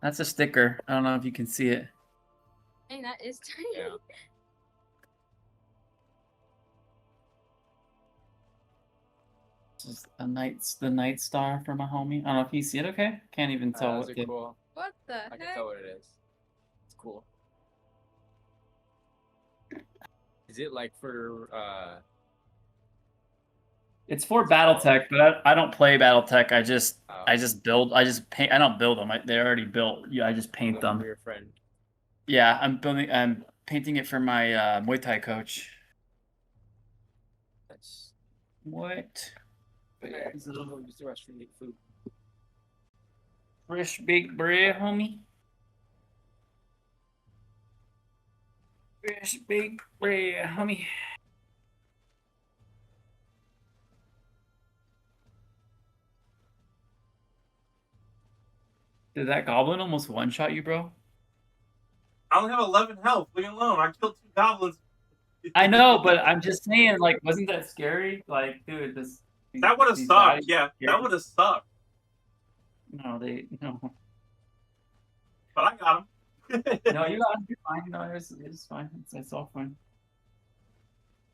That's a sticker. I don't know if you can see it. Dang, that is tiny. Yeah. This is the night star for my homie. I don't know if you see it. Okay, can't even tell Those what are the. cool. What the I heck? can tell what it is. It's cool. Is it like for It's for BattleTech, but I don't play BattleTech. I just Oh. build. I just paint. I don't build them. They're already built. Yeah, I just paint for them. your friend? Yeah, I'm painting it for my Muay Thai coach. That's What? But yeah, use the restroom, get food. fresh baked bread, homie. Fresh baked bread, homie. Did that goblin almost one-shot you, bro? I only have 11 health. Leave me alone. I killed 2 goblins. I know, but I'm just saying, like, wasn't that scary? Like, dude, this. That would have these sucked. bodies Yeah, are that would have sucked. No, no. But I got him. No, you're fine. No, it's fine. It's all fine.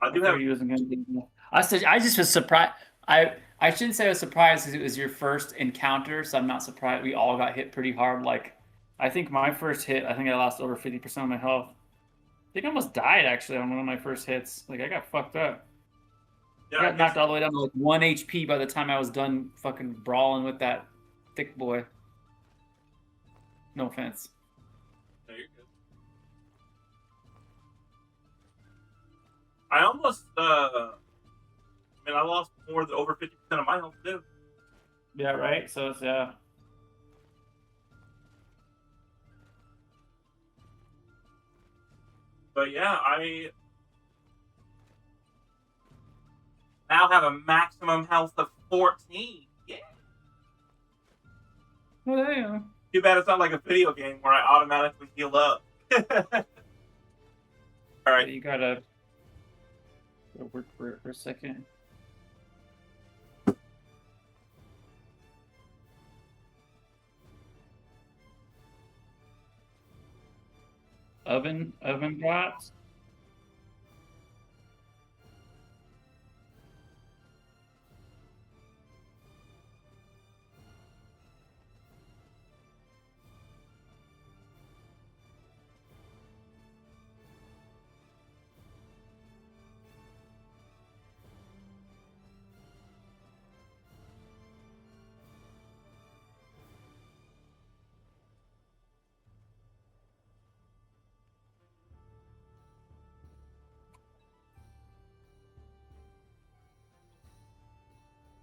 I do thought have. he wasn't gonna be. I just was surprised. I shouldn't say I was surprised because it was your first encounter, so I'm not surprised. We all got hit pretty hard. Like, I think my first hit, I think I lost over 50% of my health. I think I almost died actually on one of my first hits. Like, I got fucked up. Yeah, I got knocked all the way down to like 1 HP by the time I was done fucking brawling with that thick boy. No offense. No, you're good. I almost. I lost more than over 50% of my health too. Yeah, right. So it's yeah. But yeah, I now have a maximum health of 14. Yeah. Well, there you go. Too bad it's not like a video game where I automatically heal up. All right. You gotta work for it for a second. Oven brats.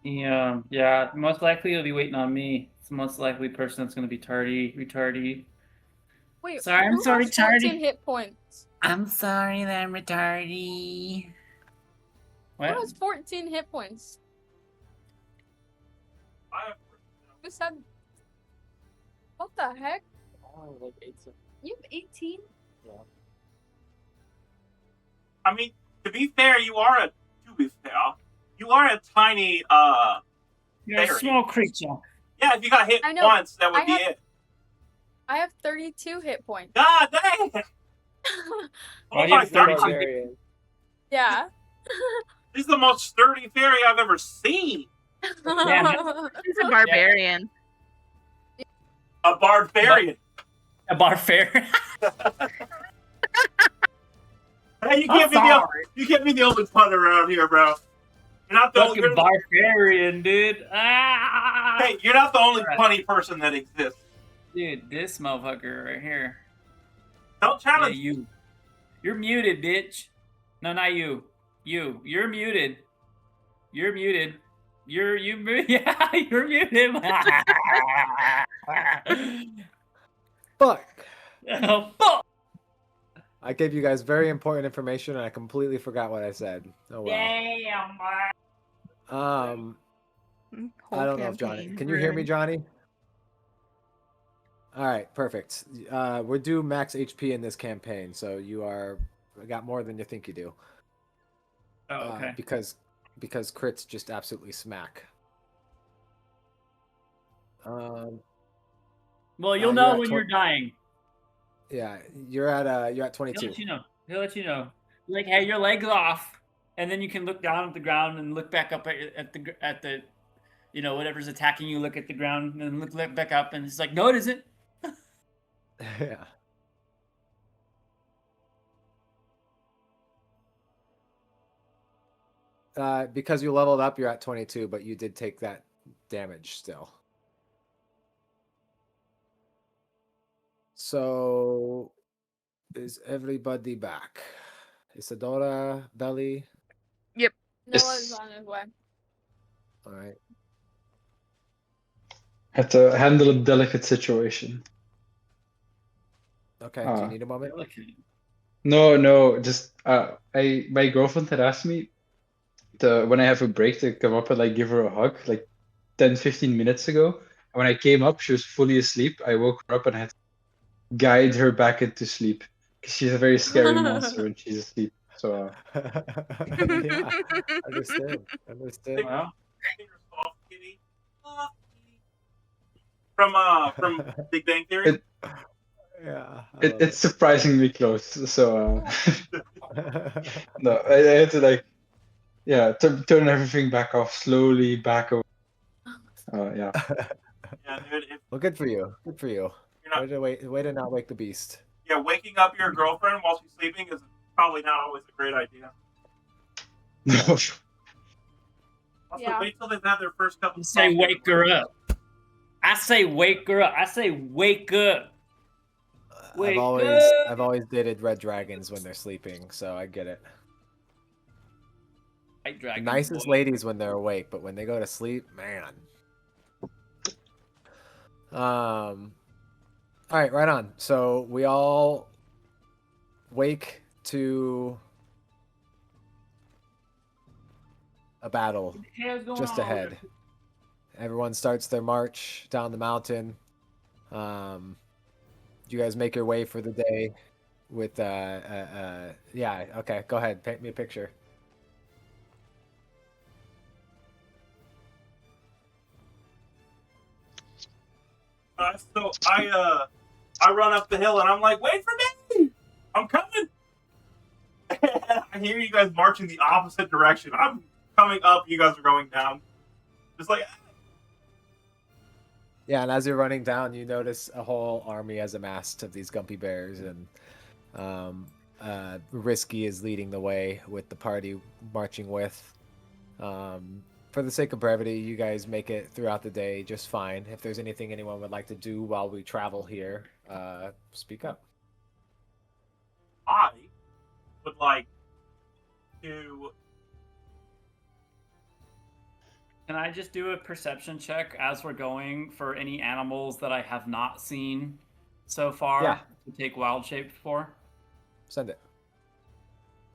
Yeah. Most likely he'll be waiting on me. It's the most likely person that's gonna be retardy. Wait, Sorry, I'm who so has 14 retarded. hit points? I'm sorry that I'm retardy. Who What? has 14 hit points? Who said? What the heck? Oh, like 8. You have 18? Yeah. I mean, to be fair, you are a to be fair, you are a tiny You're a Very. small creature. Yeah, if you got hit I know. once, that would I be have- it. I have 32 hit points. God dang! Why Oh do you my have The 32? god! barbarian. Yeah. This is the most sturdy fairy I've ever seen. He's a barbarian. A barbarian. A barbarian. Hey, I'm you can't be the only pun around here, bro. You're not the Fucking only. barbarian, dude. Ah! Hey, you're not the only Alright. punny person that exists. Dude, this motherfucker right here. Don't Yeah, challenge. you. You're muted, bitch. No, not you. You. You're muted. You're muted. Yeah, you're muted. Fuck. Oh, fuck. I gave you guys very important information and I completely forgot what I said. Oh well. Damn, man. I don't know if Johnny. Can you hear me, Johnny? All right, perfect. We're due max HP in this campaign, so you got more than you think you do. Oh, okay. Because crits just absolutely smack. Well, you'll you're know at when you're dying. Yeah, you're at He'll 22. let you know. He'll let you know. Like, hey, your leg's off, and then you can look down at the ground and look back up at the, whatever's attacking you. Look at the ground and then look back up, and it's like, no, it isn't. Yeah. Because you leveled up, you're at 22, but you did take that damage still. So, is everybody back? Isadora, Belly? Noah's on his way. All right. Had to handle a delicate situation. Okay, do you need a moment? No, just my girlfriend had asked me when I have a break to come up and like give her a hug like 10-15 minutes ago. And when I came up, she was fully asleep. I woke her up and had to guide her back into sleep because she's a very scary monster when she's asleep. So Yeah, understood. Well, Soft kitty. Soft kitty. From Big Bang Theory. Yeah. it's surprisingly close. So no, I had to like turn everything back off slowly, back away. Yeah. Yeah, dude. Well, good for you. Good for you. You're not, Way to not wake the beast. yeah, waking up your girlfriend while she's sleeping is probably not always a great idea. No. Also, Yeah. wait till they've had their first couple. I say wake her up. I say wake her up. I say wake up. Wake I've always dated red dragons when they're sleeping, so I get it. White The dragon nicest boy. ladies when they're awake, but when they go to sleep, man. All right, right on. So we all wake to a battle What the hell's going just on? ahead. Everyone starts their march down the mountain. You guys make your way for the day with yeah, okay, go ahead, paint me a picture. So I run up the hill and I'm like, wait for me! I'm coming! I hear you guys marching the opposite direction. I'm coming up, you guys are going down. Just like, Yeah, and as you're running down, you notice a whole army has amassed of these Gumpy Bears, and Risky is leading the way with the party marching with. For the sake of brevity, you guys make it throughout the day just fine. If there's anything anyone would like to do while we travel here, speak up. I would like to. Can I just do a perception check as we're going for any animals that I have not seen so far Yeah. to take wild shape for? Send it.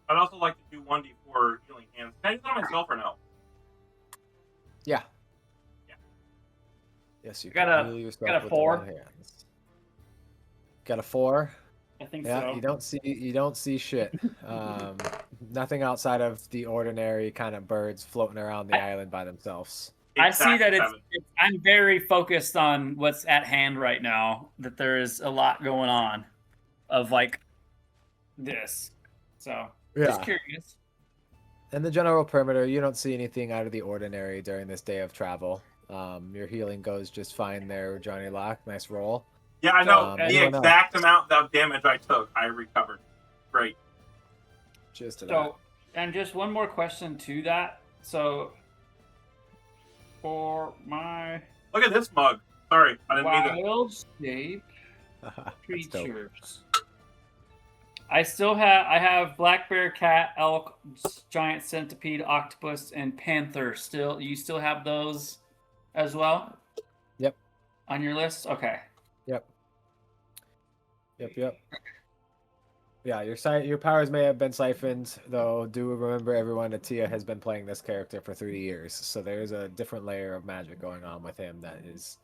I'd also like to do 1d4 healing hands. Can I use that on myself or no? Yeah. Yeah. Yes, you Got can a- heal yourself got a with 4. the one hands. Got a 4? I think Yeah, so. you don't see shit. Nothing outside of the ordinary kind of birds floating around the island by themselves. I see that Exactly. I'm very focused on what's at hand right now. That there is a lot going on, of like this. So just Yeah. curious. In the general perimeter, you don't see anything out of the ordinary during this day of travel. Your healing goes just fine there, Johnny Lock. Nice roll. Yeah, I know the anyone else? exact amount of damage I took. I recovered. Great. Cheers to that. So, and just one more question to that. So, for my Look at this mug. Sorry, I didn't mean to. wild shape That's dope. creatures, I have black bear, cat, elk, giant centipede, octopus, and panther. You still have those as well? Yep. On your list? Okay. Yep. Yeah, your powers may have been siphoned, though. Do remember, everyone, Atia has been playing this character for 3 years, so there's a different layer of magic going on with him that is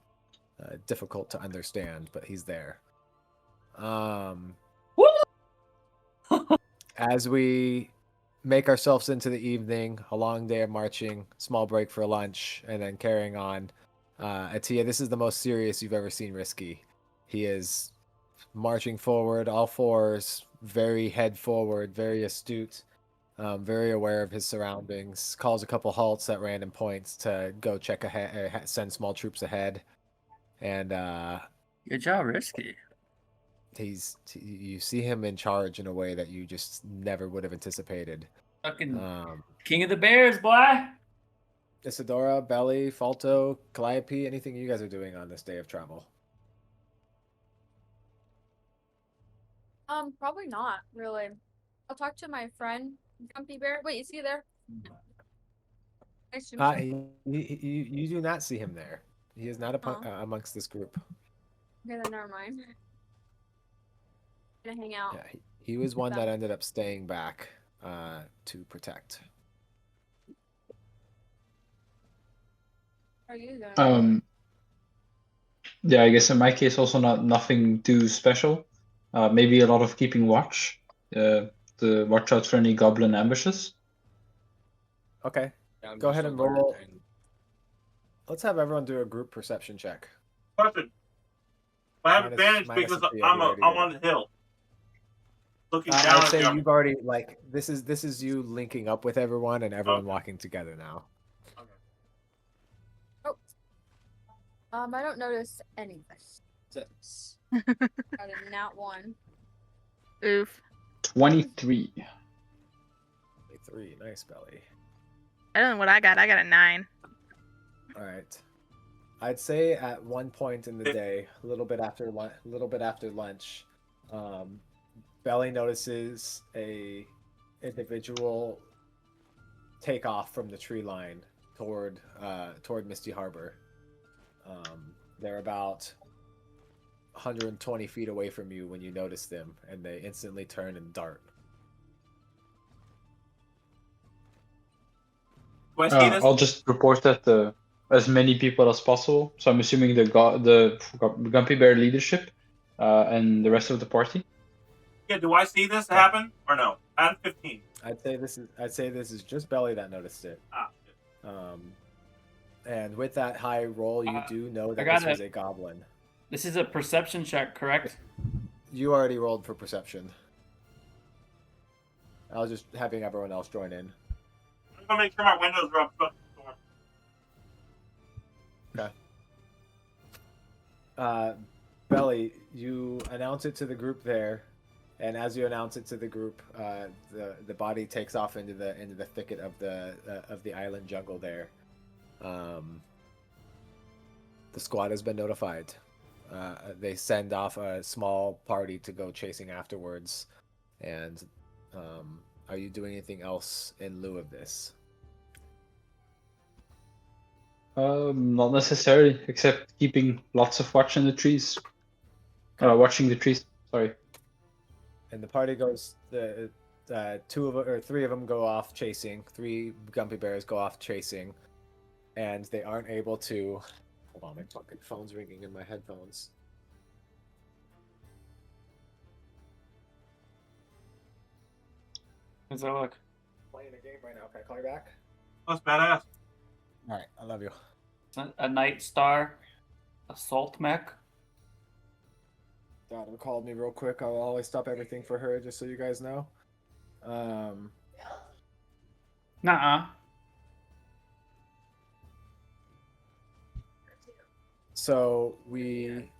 difficult to understand, but he's there. As we make ourselves into the evening, a long day of marching, small break for lunch, and then carrying on. Atia, this is the most serious you've ever seen Risky. He is marching forward, all fours, very head forward, very astute, very aware of his surroundings. Calls a couple halts at random points to go check ahead, send small troops ahead, and Good job, Risky. you see him in charge in a way that you just never would have anticipated. Fucking King of the Bears, boy. Isadora, Belly, Falto, Calliope, anything you guys are doing on this day of travel? Probably not really. I'll talk to my friend Gumpy Bear. Wait, is he there? Nice to meet you. You do not see him there. He is not amongst this group. Okay, then never mind. Gonna hang out. Yeah, he was one that ended up staying back to protect. How are you doing? Yeah, I guess in my case also nothing too special. Maybe a lot of keeping watch, to watch out for any goblin ambushes. Okay, Yeah, I'm go just ahead and alert roll. and- Let's have everyone do a group perception check. Question. I have Minus- advantage minus because a three, I'm already on did the hill, looking down I'd at say the. you've already this is you linking up with everyone and everyone walking together now. I don't notice anything. Six. Got a nat 1. Oof. 23. 3, nice, Belly. I don't know what I got. I got a 9. All right. I'd say at one point in the day, a little bit after lunch, Belly notices a individual take off from the tree line toward Misty Harbor. They're about 120 feet away from you when you notice them, and they instantly turn and dart. Do I see this? I'll just report that to as many people as possible. So I'm assuming the Gumpy Bear leadership and the rest of the party. Yeah. Do I see this happen or no? I had 15. I'd say this is just Belly that noticed it. Shit. And with that high roll, you do know that this was a goblin. This is a perception check, correct? You already rolled for perception. I was just having everyone else join in. I'm gonna make sure my windows are up. Okay. Belly, you announce it to the group there, and as you announce it to the group, the body takes off into the thicket of the island jungle there. The squad has been notified. They send off a small party to go chasing afterwards. And are you doing anything else in lieu of this? Not necessarily, except keeping lots of watch in the trees. Watching the trees. Sorry. And the party goes. Three of them go off chasing. 3 Gumpy Bears go off chasing, and they aren't able to. Hold on, my fucking phone's ringing in my headphones. How's that look? Playing a game right now. Can I call you back? That's badass. All right, I love you. It's a Night Star assault mech. Daughter called me real quick. I'll always stop everything for her, just so you guys know. Nuh-uh. So we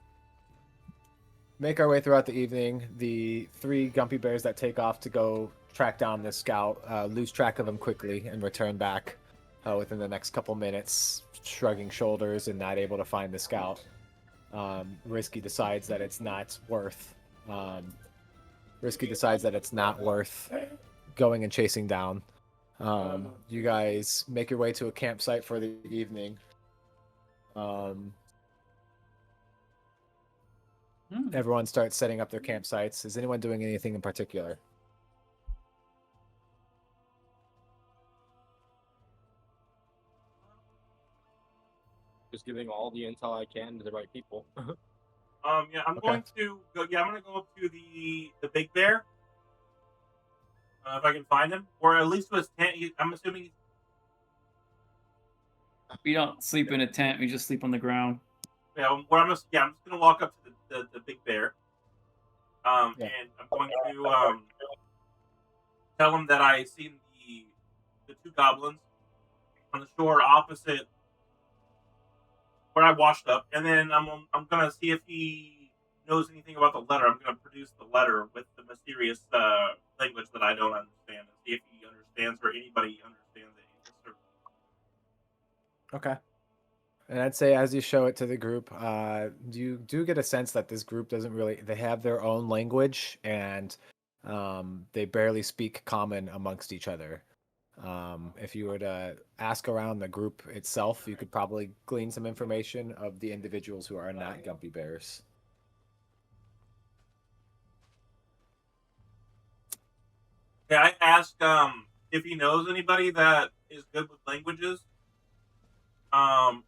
make our way throughout the evening. The 3 Gumpy Bears that take off to go track down this scout lose track of him quickly and return back within the next couple minutes, shrugging shoulders and not able to find the scout. Risky decides that it's not worth. Risky decides that it's not worth going and chasing down. You guys make your way to a campsite for the evening. Everyone starts setting up their campsites. Is anyone doing anything in particular? Just giving all the intel I can to the right people. Yeah, I'm Okay. going to go. Yeah, I'm going to go up to the big bear. If I can find him, or at least to his tent. I'm assuming. We don't sleep in a tent. We just sleep on the ground. Yeah, I'm just going to walk up to the big bear. Yeah. And I'm going to tell him that I seen the 2 goblins on the shore opposite where I washed up, and then I'm gonna see if he knows anything about the letter. I'm gonna produce the letter with the mysterious language that I don't understand, and see if he understands or anybody understands it. Okay. And I'd say as you show it to the group, you do get a sense that this group doesn't really, they have their own language and they barely speak common amongst each other. If you were to ask around the group itself, you could probably glean some information of the individuals who are not Gumpy Bears. Okay, I ask if he knows anybody that is good with languages,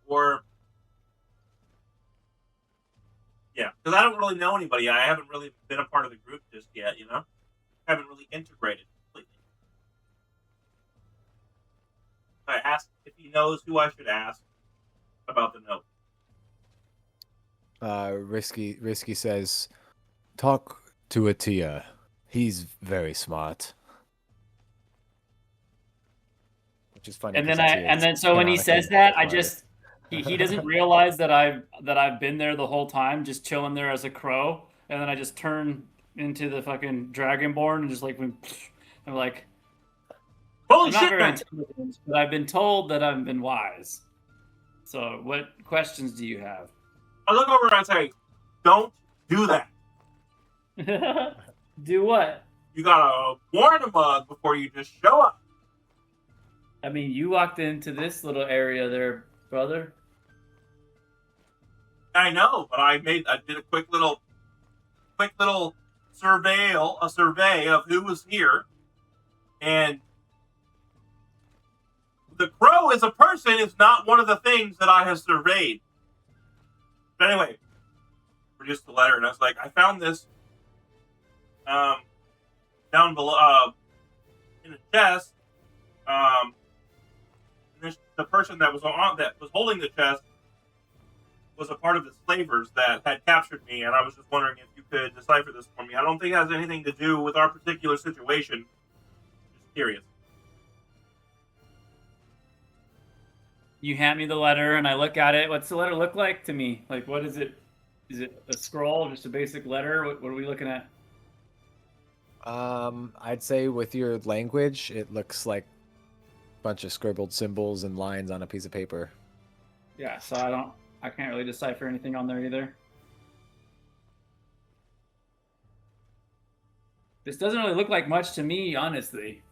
or yeah, because I don't really know anybody. I haven't really been a part of the group just yet. I haven't really integrated completely. I asked if he knows who I should ask about the note. Risky says, talk to Atia. He's very smart. Which is funny. And 'cause then Atia is so when he canonically says that, I smart. just he doesn't realize that I've been there the whole time, just chilling there as a crow, and then I just turn into the fucking dragonborn and just like I'm like, Holy I'm not shit, very man! intelligent, but I've been told that I've been wise. So what questions do you have? I look over and I say, "Don't do that. Do what? You gotta warn a mug before you just show up." I mean, you walked into this little area there, brother. I know, but I did a quick little survey of who was here, and the crow as a person is not one of the things that I have surveyed. But anyway, produced the letter, and I was like, I found this down below in a chest. The person that was holding the chest was a part of the slavers that had captured me, and I was just wondering if you could decipher this for me. I don't think it has anything to do with our particular situation. Just curious. You hand me the letter, and I look at it. What's the letter look like to me? Like, what is it? Is it a scroll, just a basic letter? What are we looking at? I'd say with your language, it looks like a bunch of scribbled symbols and lines on a piece of paper. Yeah, so I can't really decipher anything on there either. This doesn't really look like much to me, honestly.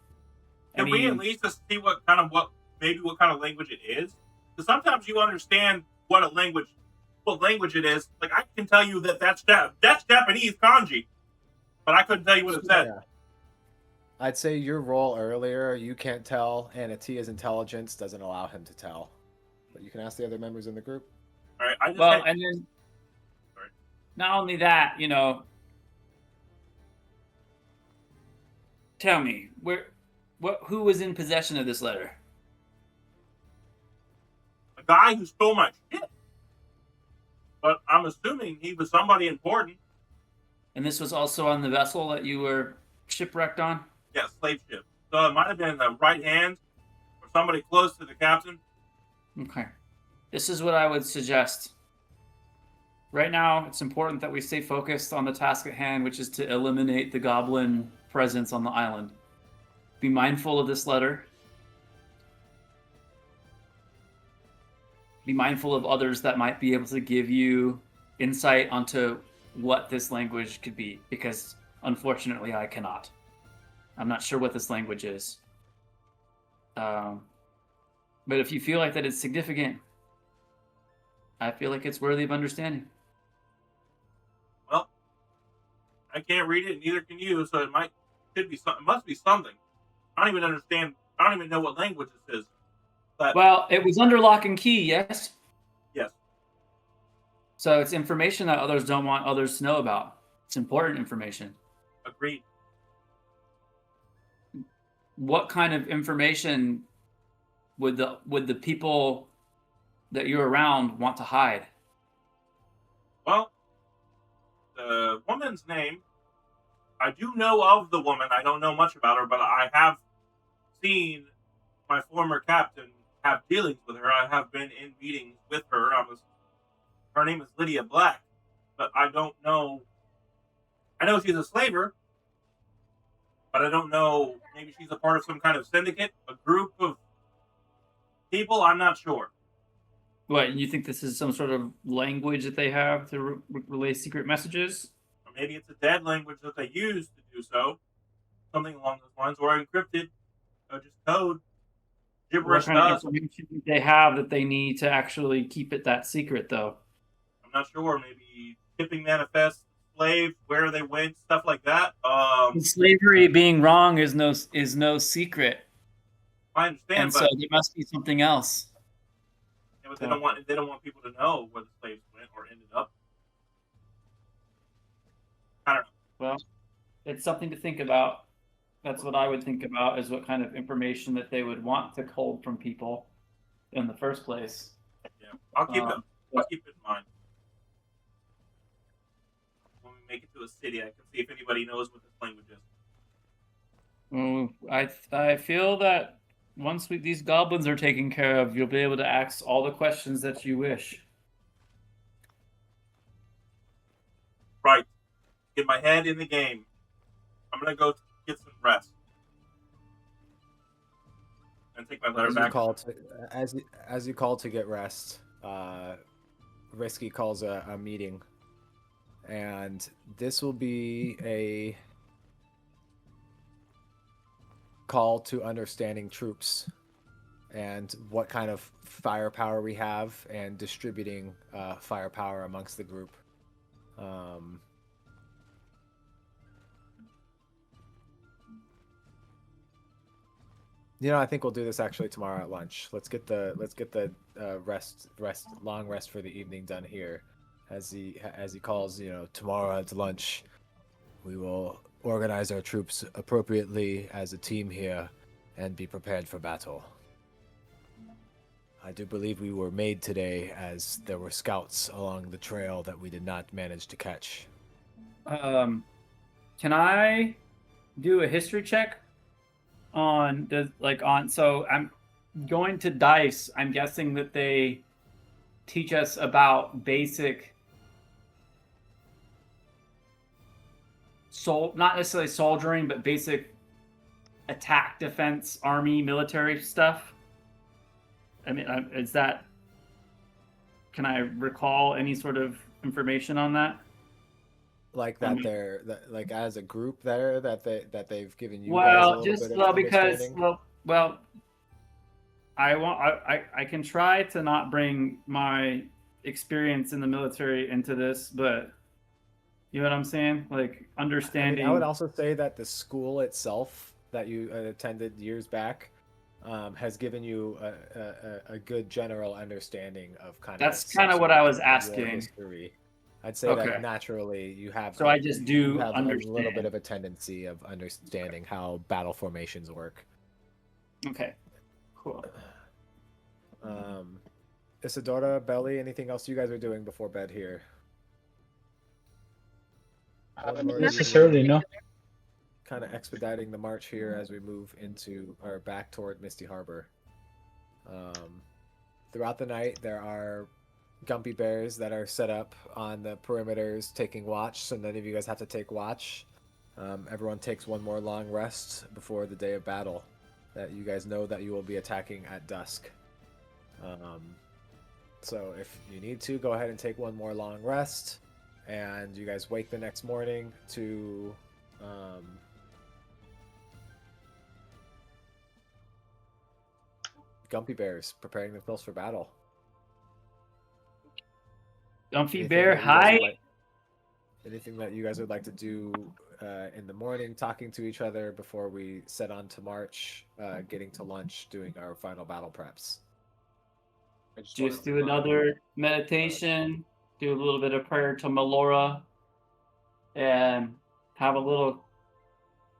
Can we at least just see what kind of language it is? Because sometimes you understand what language it is. Like I can tell you that's Japanese kanji, but I couldn't tell you what it said. Yeah. I'd say your role earlier, you can't tell, and Atia's intelligence doesn't allow him to tell. But you can ask the other members in the group. All right. And then Sorry. not only that, tell me, Who was in possession of this letter? A guy who stole my shit. But I'm assuming he was somebody important. And this was also on the vessel that you were shipwrecked on? Yeah, slave ship. So it might have been the right hand or somebody close to the captain. Okay. This is what I would suggest. Right now, it's important that we stay focused on the task at hand, which is to eliminate the goblin presence on the island. Be mindful of this letter. Be mindful of others that might be able to give you insight onto what this language could be, because unfortunately I cannot. I'm not sure what this language is. But if you feel like that it's significant, I feel like it's worthy of understanding. Well, I can't read it, neither can you, so it must be something. I don't even understand. I don't even know what language this is. But Well, it was under lock and key, yes? yes, So it's information that others don't want others to know about. It's important information. agreed. What kind of information would the people that you're around want to hide? Well, the woman's name, I do know of the woman. I don't know much about her, but I have seen my former captain have dealings with her. I have been in meetings with her. Her name is Lydia Black, but I don't know. I know she's a slaver, but I don't know. Maybe she's a part of some kind of syndicate, a group of people. I'm not sure. What, you think this is some sort of language that they have to relay secret messages? Or maybe it's a dead language that they use to do so. Something along those lines, or encrypted, or just code. Gibberish What kind of does. information do they have that they need to actually keep it that secret, though? I'm not sure. Maybe shipping manifests, slaves, where they went, stuff like that. Slavery being wrong is no secret, I understand, and so but, there must be something else. yeah, but they don't want people to know where the slaves went or ended up. I don't know. Well, it's something to think about. That's what I would think about, is what kind of information that they would want to hold from people in the first place. Yeah, I'll keep it. I'll keep it in mind. When we make it to a city, I can see if anybody knows what this language is. I feel that once these goblins are taken care of, you'll be able to ask all the questions that you wish. Right. Get my head in the game. I'm gonna go get some rest and take my letter back. As you call to get rest, Risky calls a meeting, and this will be a call to understanding troops and what kind of firepower we have, and distributing firepower amongst the group. I think we'll do this actually tomorrow at lunch. Let's get the long rest for the evening done here. As he calls, tomorrow at lunch, we will organize our troops appropriately as a team here and be prepared for battle. I do believe we were made today, as there were scouts along the trail that we did not manage to catch. Can I do a history check on so I'm going to dice. I'm guessing that they teach us about basic not necessarily soldiering, but basic attack, defense, army, military stuff. I mean, can I recall any sort of information on that? Like that like as a group there that they've given you guys a Well, little just bit of because understanding? I can try to not bring my experience in the military into this, but you know what I'm saying? Like understanding. I would also say that the school itself that you attended years back has given you a good general understanding of That's kind of what I was war asking. history. I'd say Okay. that naturally you have. So I just do you have understand. a little bit of a tendency of understanding how battle formations work. Okay. Cool. Isadora, Belly, anything else you guys are doing before bed here? Not Or necessarily, no. kind of expediting the march here as we move into or back toward Misty Harbor. Throughout the night, there are Gumpy Bears that are set up on the perimeters taking watch, so none of you guys have to take watch. Everyone takes one more long rest before the day of battle that you guys know that you will be attacking at dusk. So if you need to, go ahead and take one more long rest, and you guys wake the next morning to Gumpy Bears preparing themselves for battle. Gumpy Anything Bear, that you guys hi. would like- anything that you guys would like to do in the morning, talking to each other before we set on to march, getting to lunch, doing our final battle preps. Just do another meditation, do a little bit of prayer to Melora, and have a little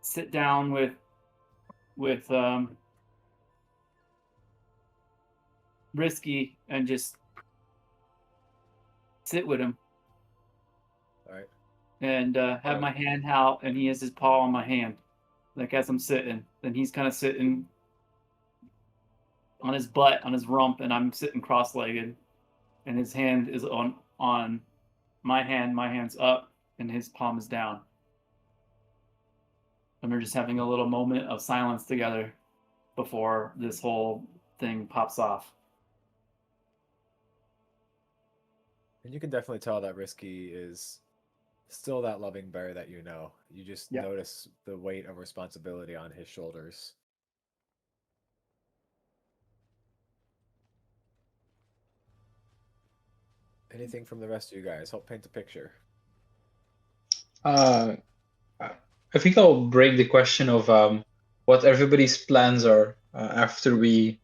sit down with Risky and just sit with him. All right. And have my hand out, and he has his paw on my hand, like as I'm sitting. Then he's kind of sitting on his butt, on his rump, and I'm sitting cross-legged, and his hand is on my hand. My hand's up, and his palm is down. And we're just having a little moment of silence together before this whole thing pops off. And you can definitely tell that Risky is still that loving bear that you know. You just notice the weight of responsibility on his shoulders. Anything from the rest of you guys? Help paint a picture. I think I'll break the question of what everybody's plans are after we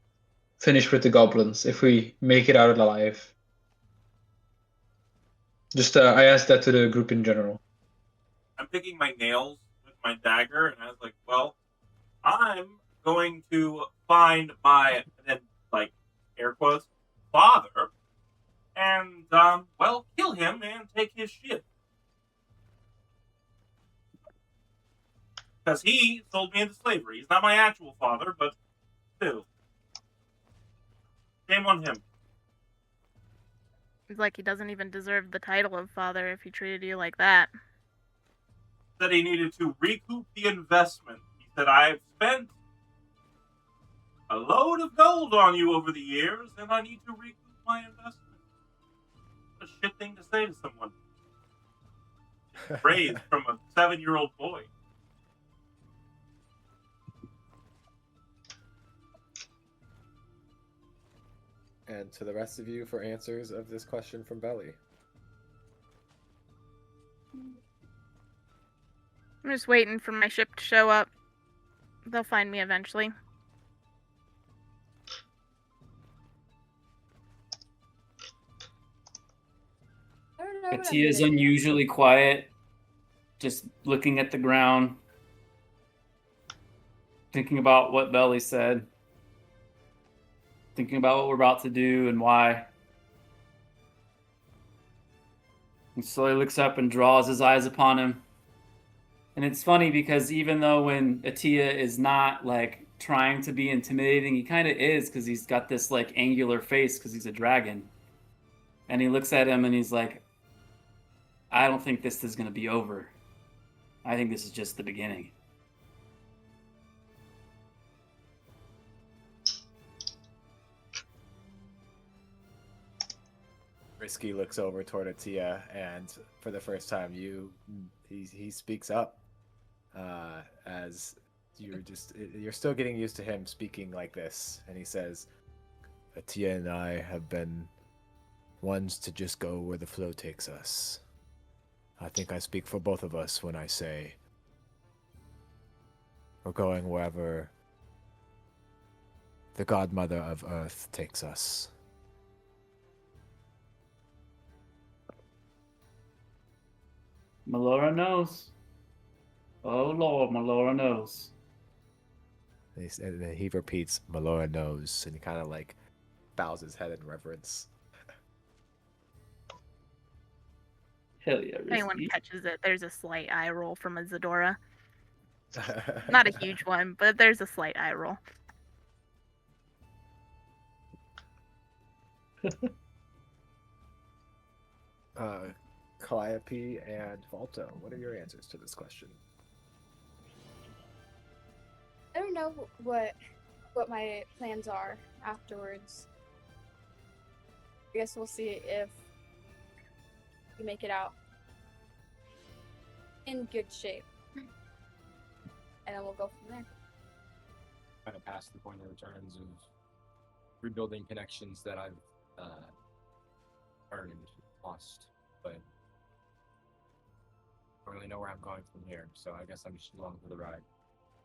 finish with the goblins, if we make it out alive. Just I asked that to the group in general. I'm picking my nails with my dagger, and I was like, well, I'm going to find my, and then, like, air quotes, father, and, well, kill him and take his ship. Because he sold me into slavery. He's not my actual father, but still. Shame on him. It's like he doesn't even deserve the title of father if he treated you like that. Said he needed to recoup the investment. He said, I've spent a load of gold on you over the years, and I need to recoup my investment. What a shit thing to say to someone. Raised from a 7-year-old boy. And to the rest of you for answers of this question from Belly. I'm just waiting for my ship to show up. They'll find me eventually. I don't know what I'm Katia is gonna do. unusually quiet, just looking at the ground, thinking about what Belly said, thinking about what we're about to do and why. He slowly looks up and draws his eyes upon him. And it's funny because even though when Atia is not like trying to be intimidating, he kind of is, because he's got this like angular face because he's a dragon. And he looks at him and he's like, I don't think this is going to be over. I think this is just the beginning. Risky looks over toward Atia, and for the first time, he speaks up as you're still getting used to him speaking like this, and he says, Atia and I have been ones to just go where the flow takes us. I think I speak for both of us when I say we're going wherever the Godmother of Earth takes us. Melora knows. Oh Lord, Melora knows. And then he repeats, Melora knows, and he kind of like bows his head in reverence. Hell yeah, If anyone Risky. catches it, there's a slight eye roll from a Zadora. Not a huge one, but there's a slight eye roll. Calliope and Volto, what are your answers to this question? I don't know what my plans are afterwards. I guess we'll see if we make it out in good shape, and then we'll go from there. Kind of past the point of returns of rebuilding connections that I've earned, lost, but I don't really know where I'm going from here. So I guess I'm just along for the ride.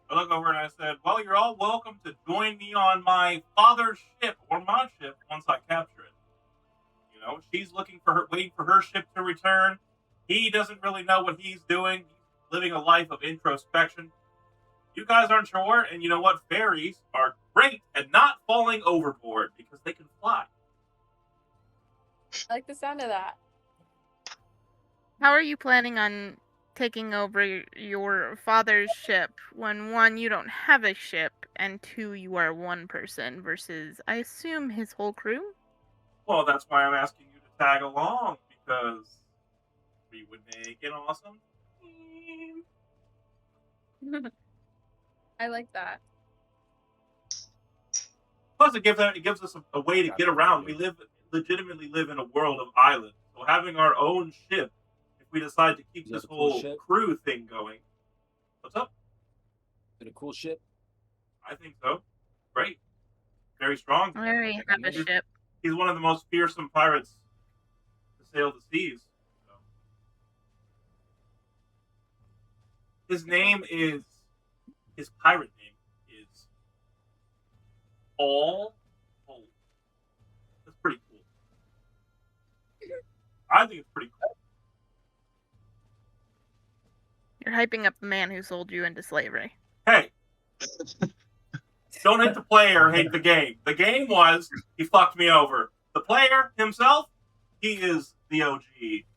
I look over and I said, well, you're all welcome to join me on my father's ship or my ship once I capture it. You know, she's waiting for her ship to return. He doesn't really know what he's doing. He's living a life of introspection. You guys aren't sure, and you know what? Fairies are great at not falling overboard because they can fly. I like the sound of that. How are you planning on taking over your father's ship when, one, you don't have a ship, and two, you are one person versus, I assume, his whole crew? Well, that's why I'm asking you to tag along, because we would make an awesome team. I like that. Plus, it gives us a way to get around. We legitimately live in a world of islands, so having our own ship, if we decide to keep this whole crew thing going. What's up? Is it a cool ship? I think so. Great. Very strong. I already have a ship. He's one of the most fearsome pirates to sail the seas. So. His pirate name is All Holy. That's pretty cool. I think it's pretty cool. You're hyping up the man who sold you into slavery. Hey, don't hate the player, hate the game. The game was, he fucked me over. The player himself, he is the OG.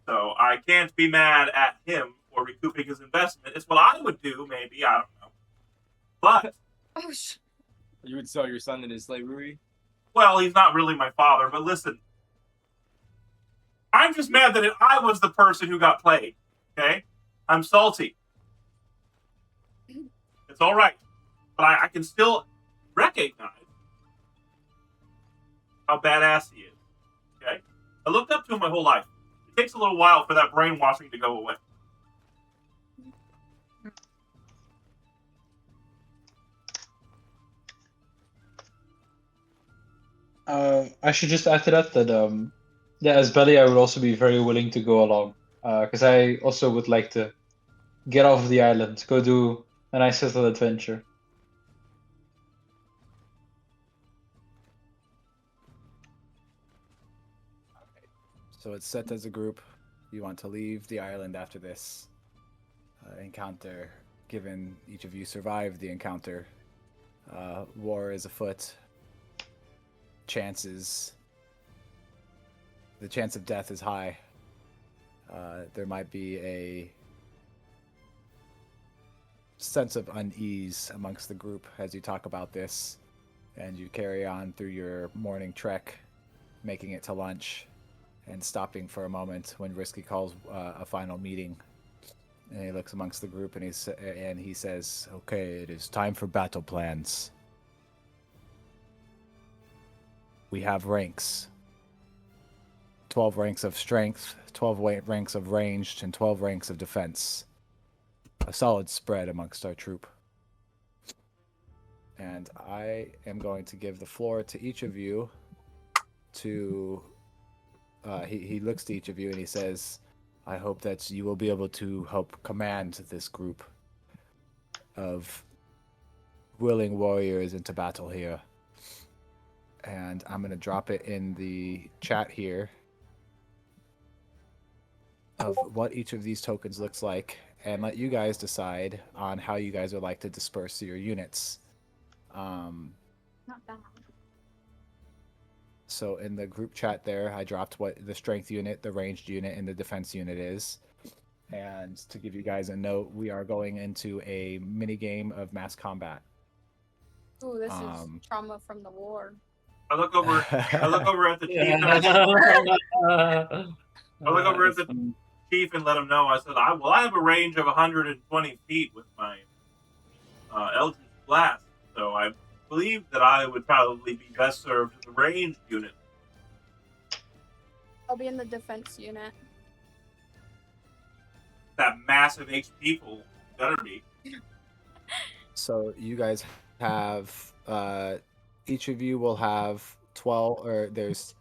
So I can't be mad at him for recouping his investment. It's what I would do, maybe. I don't know. But Oh, You would sell your son into slavery? well, he's not really my father, but listen. I'm just mad that I was the person who got played. Okay? I'm salty. It's all right. But I can still recognize how badass he is. Okay? I looked up to him my whole life. It takes a little while for that brainwashing to go away. I should just add to that yeah, as Belly, I would also be very willing to go along, because I also would like to get off the island, go do a nice little adventure. So it's set as a group. You want to leave the island after this encounter. Given each of you survived the encounter, war is afoot. The chance of death is high. There might be a sense of unease amongst the group as you talk about this, and you carry on through your morning trek, making it to lunch, and stopping for a moment when Risky calls a final meeting. And he looks amongst the group and he says, "Okay, it is time for battle plans. We have ranks. 12 ranks of strength, 12 ranks of ranged, and 12 ranks of defense. A solid spread amongst our troop. And I am going to give the floor to each of you to... he looks to each of you and he says, I hope that you will be able to help command this group of willing warriors into battle here. And I'm going to drop it in the chat here of what each of these tokens looks like and let you guys decide on how you guys would like to disperse your units. Not bad. So in the group chat there, I dropped what the strength unit, the ranged unit, and the defense unit is. And to give you guys a note, we are going into a mini game of mass combat. Ooh, this is trauma from the war. I look over at the chief and I look over at the chief and let him know. I said, I have a range of 120 feet with my Eldritch Blast, so I believe that I would probably be best served in the ranged unit. I'll be in the defense unit. That massive HP pool better be. So you guys have each of you will have 12, or there's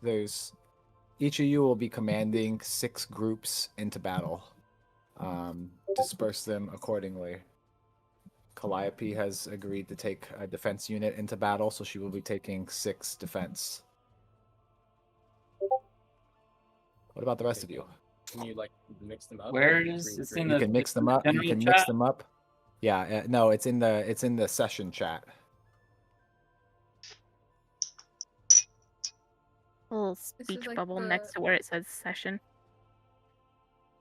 each of you will be commanding 6 groups into battle. Disperse them accordingly. Calliope has agreed to take a defense unit into battle, so she will be taking 6 defense. What about the rest of you? Can you like mix them up? Where is it's in You the can mix them up. You general can mix chat? them up. Yeah, no, it's in the session chat. Little is speech like bubble the- next to where it says session.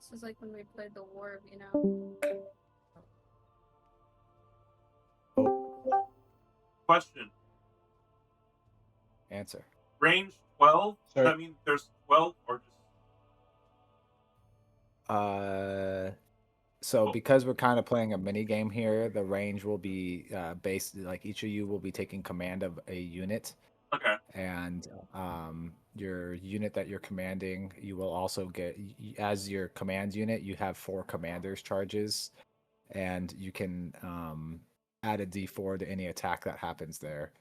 This is like when we played the war, you know. Question. Answer. Range 12? Does Sorry. that mean there's 12 or just... So because we're kind of playing a mini game here, the range will be based, like each of you will be taking command of a unit. Okay. And your unit that you're commanding, you will also get, as your command unit, you have 4 commander's charges, and you can add a d4 to any attack that happens there.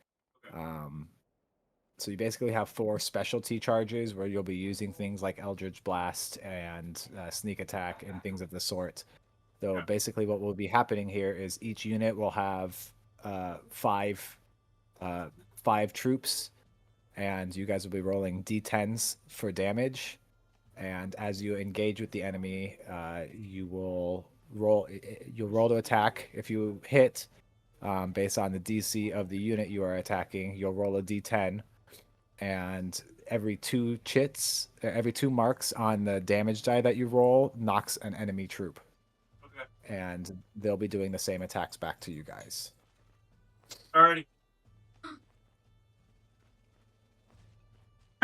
So you basically have 4 specialty charges where you'll be using things like Eldritch Blast and Sneak Attack and things of the sort. So basically what will be happening here is each unit will have 5 troops, and you guys will be rolling d10s for damage. And as you engage with the enemy, you'll roll to attack. If you hit, based on the DC of the unit you are attacking, you'll roll a d10, and every 2 marks on the damage die that you roll knocks an enemy troop. Okay. And they'll be doing the same attacks back to you guys. Alrighty.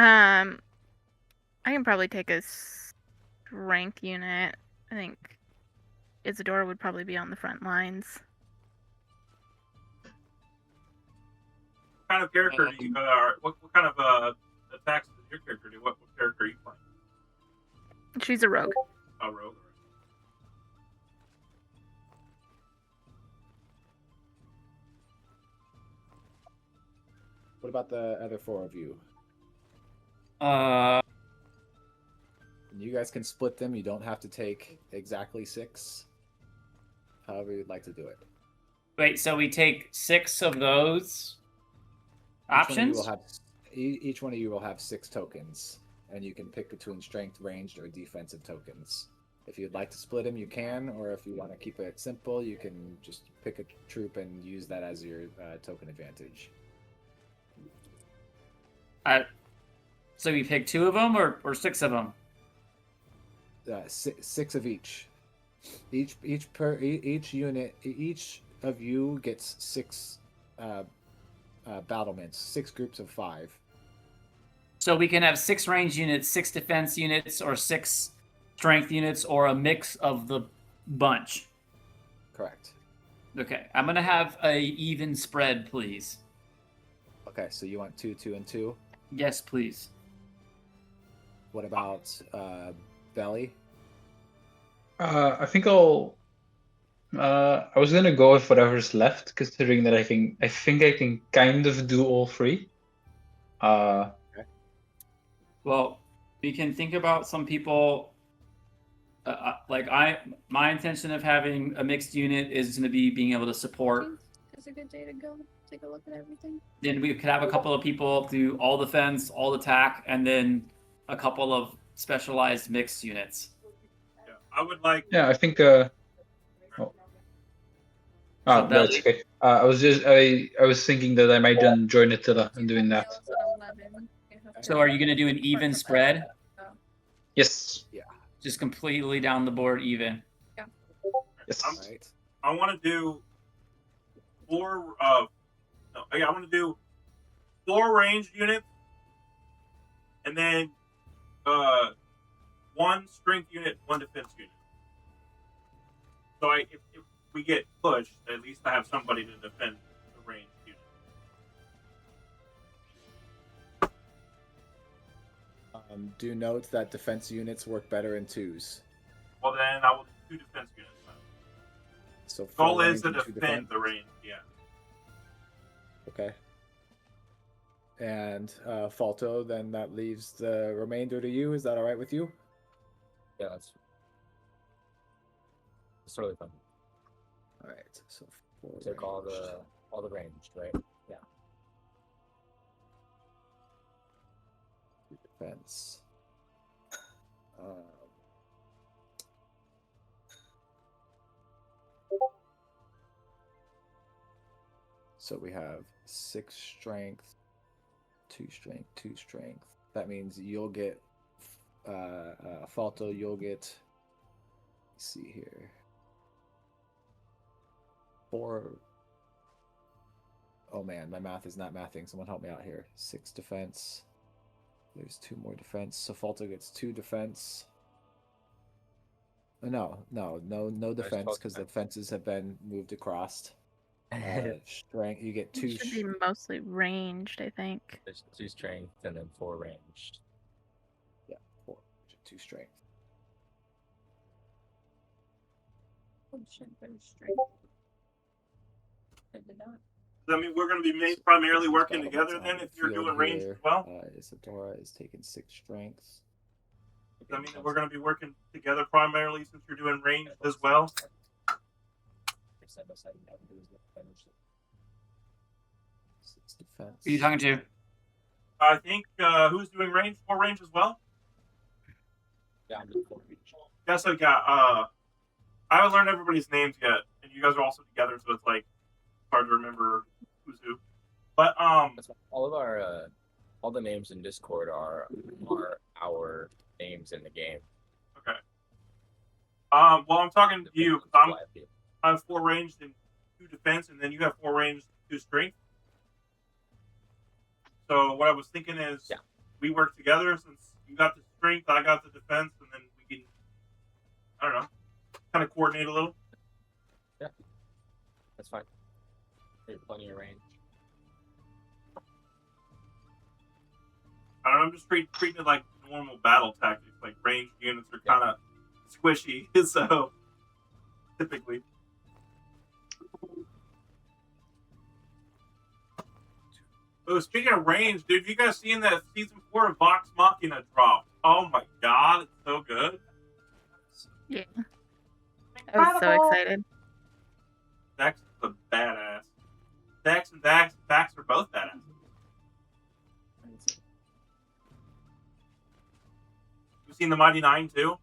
I can probably take a strength unit. I think Isadora would probably be on the front lines. What kind of character do you what kind of attacks does your character do? What character are you playing? She's a rogue. A rogue. What about the other 4 of you? You guys can split them. You don't have to take exactly 6. However you'd like to do it. Wait, so we take 6 of those options? Each one of you will have 6 tokens, and you can pick between strength, ranged, or defensive tokens. If you'd like to split them, you can, or if you want to keep it simple, you can just pick a troop and use that as your token advantage. So we pick 2 of them or 6 of them? 6 of each. Each unit, each of you gets 6 battlements, 6 groups of 5. So we can have 6 range units, 6 defense units, or 6 strength units, or a mix of the bunch. Correct. Okay, I'm gonna have a even spread, please. Okay, so you want 2, 2, and 2? Yes, please. What about Belly? I think I'll. I was gonna go with whatever's left, considering that I think I can kind of do all 3. Well, we can think about some people. My intention of having a mixed unit is going to be being able to support. It's a good day to go take a look at everything. Then we could have a couple of people do all defense, all attack, and then a couple of specialized mixed units. Yeah, I would like. Yeah, I think. Oh, So that's okay. I was thinking that I might then join Attila in doing that. Fails at 11. So are you gonna do an even spread? Yes. Just completely down the board even. Yes. All right. I want to do 4. No, yeah, I want to do 4 ranged units, and then 1 strength unit, 1 defense unit. So if we get pushed, at least I have somebody to defend the ranged unit. Do note that defense units work better in twos. Well, then I will do 2 defense units. So Goal 4 is range to and 2 defend defense. the range. Yeah. Okay. And Falto, then that leaves the remainder to you. Is that all right with you? Yeah, that's totally fun. All right. So 4 Take all ranged. the ranged, right? Yeah. 2 defense. So we have 6 strength, 2 strength, 2 strength. That means you'll get Falto, you'll get, let's see here, 4. Oh man, my math is not mathing. Someone help me out here. 6 defense. There's 2 more defense. So Falto gets 2 defense. No defense because the fences have been moved across. Strength, you get 2. It should be mostly ranged, I think. There's 2 strength and then 4 ranged. Yeah, 4, 2 strength. I mean, we're going to be primarily working Goblins together on then the if you're field doing ranged here. as well. Isadora is taking 6 strength. Does that mean that we're going to be working together primarily since you're doing ranged as well? 6 defense. Who are you talking to? I think who's doing range? 4 range as well? Yeah, I'm doing 4 ranged. Yes, I got. I haven't learned everybody's names yet, and you guys are also together, so it's like hard to remember who's who. But That's fine. All of our all the names in Discord are our names in the game. okay. Well, I'm talking to you because I have 4 ranged and 2 defense, and then you have 4 ranged, 2 strength. So what I was thinking is, we work together since you got the strength, I got the defense, and then we can, I don't know, kind of coordinate a little. Yeah, that's fine. There's plenty of range. I don't know, I'm just treating it like normal battle tactics. Like ranged units are kind of squishy, so typically. Oh, speaking of range, dude, you guys seen that season 4 of Vox Machina drop? Oh my god, it's so good. Yeah. I was so excited. Dax is a badass. Dax and Dax are both badass. You seen the Mighty Nine too?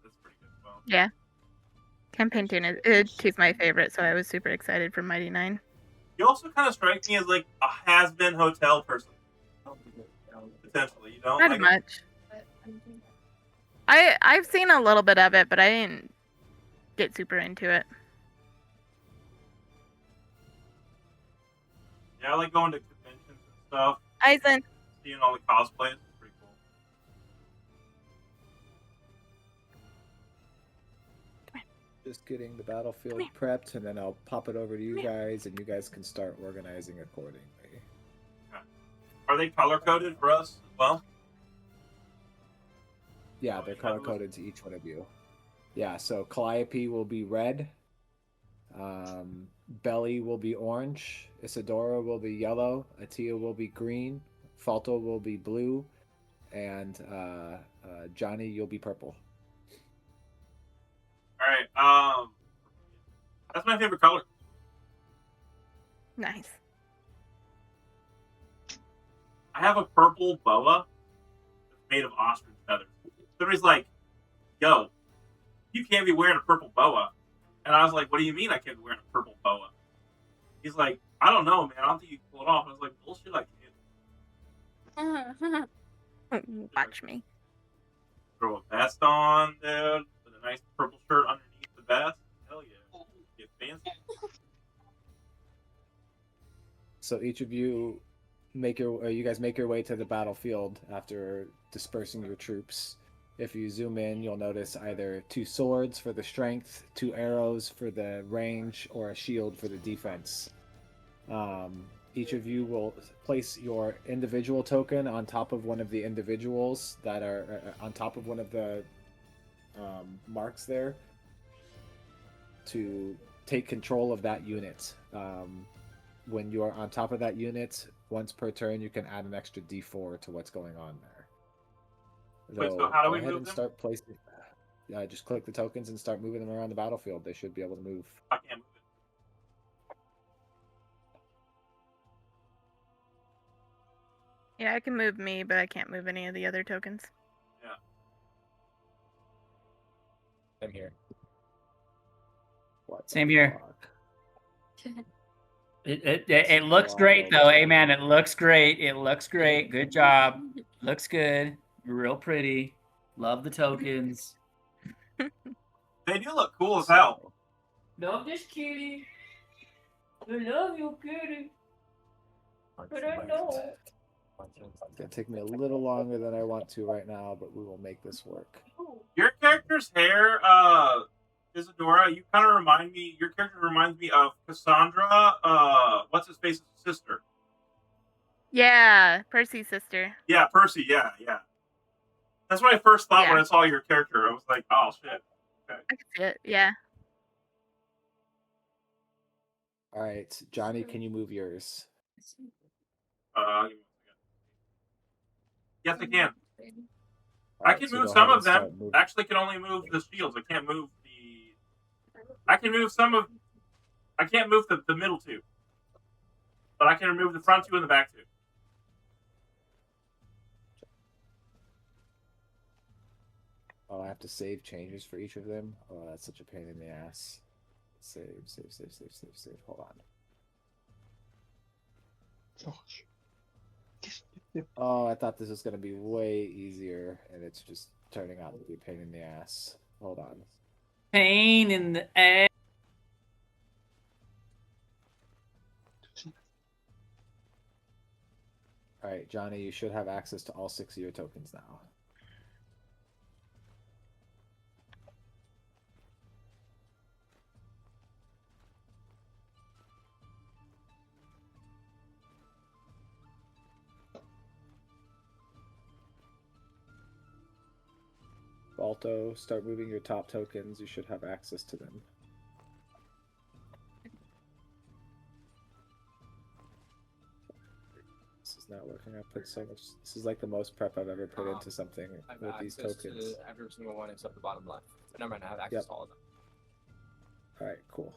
That's pretty good as well. Yeah. Campaign 2 is my favorite, so I was super excited for Mighty 9. You also kind of strike me as like a has-been hotel person. Potentially, you know? Not like, much. I've seen a little bit of it, but I didn't get super into it. Yeah, I like going to conventions and stuff, Eisen. seeing all the cosplays. It's pretty cool. Just getting the battlefield prepped, and then I'll pop it over to you guys, and you guys can start organizing accordingly. Are they color-coded for us as well? Yeah, they're color-coded to each one of you. Yeah, so Calliope will be red. Belly will be orange. Isadora will be yellow. Atia will be green. Falto will be blue. And Johnny, you'll be purple. Alright, that's my favorite color. Nice. I have a purple boa that's made of ostrich feathers. Somebody's like, yo, you can't be wearing a purple boa. And I was like, what do you mean I can't be wearing a purple boa? He's like, I don't know, man. I don't think you can pull it off. I was like, bullshit, I can't. Watch me. Throw a vest on, dude, with a nice purple shirt underneath the vest. Hell yeah. Get fancy. So each of you you guys make your way to the battlefield after dispersing your troops. If you zoom in, you'll notice either 2 swords for the strength, 2 arrows for the range, or a shield for the defense. Each of you will place your individual token on top of one of the individuals that are on top of one of the marks there to take control of that unit. When you're on top of that unit, once per turn, you can add an extra d4 to what's going on there. Wait, so how do we go ahead move and them? start placing. Just click the tokens and start moving them around the battlefield. They should be able to move. I can't move it. Yeah, I can move me, but I can't move any of the other tokens. Yeah. I'm here. What Same the here. fuck? It looks Wow. great though. Hey man, it looks great. It looks great. Good job. Looks good. Real pretty. Love the tokens. They do look cool as hell. Love this kitty. I love you, kitty. But I know. It's gonna take me a little longer than I want to right now, but we will make this work. Your character's hair, Isadora, you kind of remind me. Your character reminds me of Cassandra. What's his face's sister? Yeah, Percy's sister. Yeah, Percy. Yeah. That's what I first thought when Yeah. I saw your character. I was like, oh shit. Okay. I can see it. Yeah. All right, Johnny, can you move yours? Yes, I can. All I right, can so move go some ahead of and start them. moving. Actually, can only move the shields. I can't move the. I can move some of. I can't move the middle 2, but I can remove the front 2 and the back 2. Oh, I have to save changes for each of them. Oh, that's such a pain in the ass. Save. Hold on. Oh, I thought this was gonna be way easier, and it's just turning out to be a pain in the ass. Hold on. Pain in the ass. All right, Johnny, you should have access to all 6 of your tokens now. Balto, start moving your top tokens. You should have access to them. This is not working. I put so much. This is like the most prep I've ever put into something I have with these access tokens. to every single one except the bottom left. Never mind, I have access to all of them. All right, cool.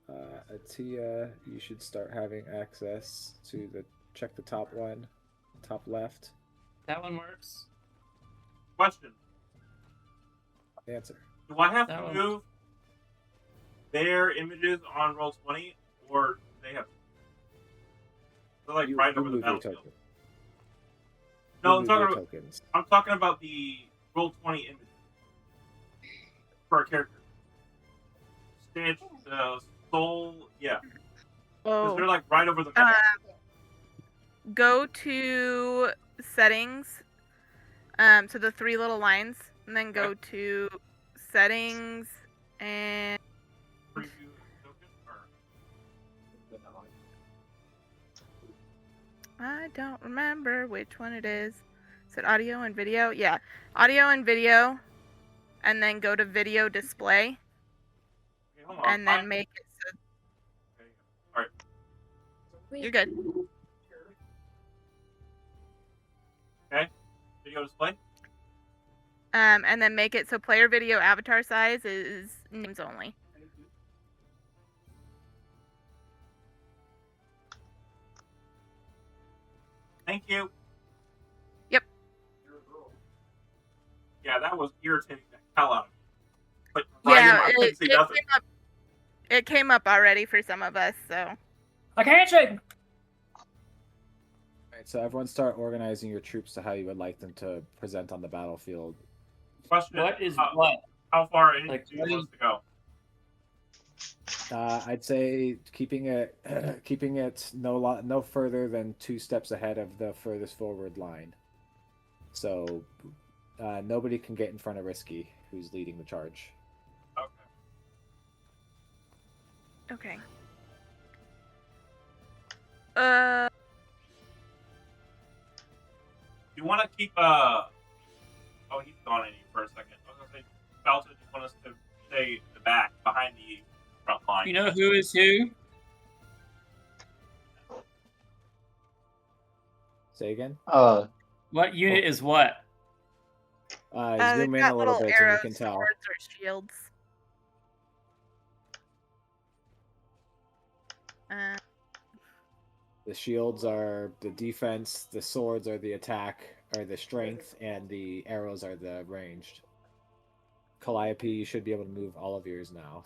Atia, you should start having access to the. Check the top one, top left. That one works. Question: Answer. do I have That to one. move their images on Roll20, or do they have? They're like You- right you over the move your battlefield. token. No, You I'm move talking your about. tokens. I'm talking about the Roll20 images for a character. Stitch, Soul, yeah, because they're Oh. like right over the map. Go to settings. So the 3 little lines, and then go to settings and Preview token, or I don't remember which one it is. Is it audio and video? Yeah, audio and video, and then go to video display, okay, hold on. and then make it so Okay. All right. you're good. Okay. Video display. And then make it so player video avatar size is names only. Thank you. Yep. Yeah, that was irritating the hell out of me. Like, right Yeah, in I couldn't see nothing. It came up already for some of us, so. Like handshake. Alright, so everyone start organizing your troops to how you would like them to present on the battlefield. Question: What is what? How far in Like, do you want us to go? I'd say keeping it no further than 2 steps ahead of the furthest forward line. So nobody can get in front of Risky, who's leading the charge. Okay. Okay. You want to keep Oh, he's gone in here for a second. I was gonna say, Belton, you want us to stay in the back behind the front line? You know who is who? Say again. What unit is what? they've Zoom in got a little little bit so you arrows, can tell. swords, or shields. The shields are the defense, the swords are the attack, or the strength, and the arrows are the ranged. Calliope, you should be able to move all of yours now.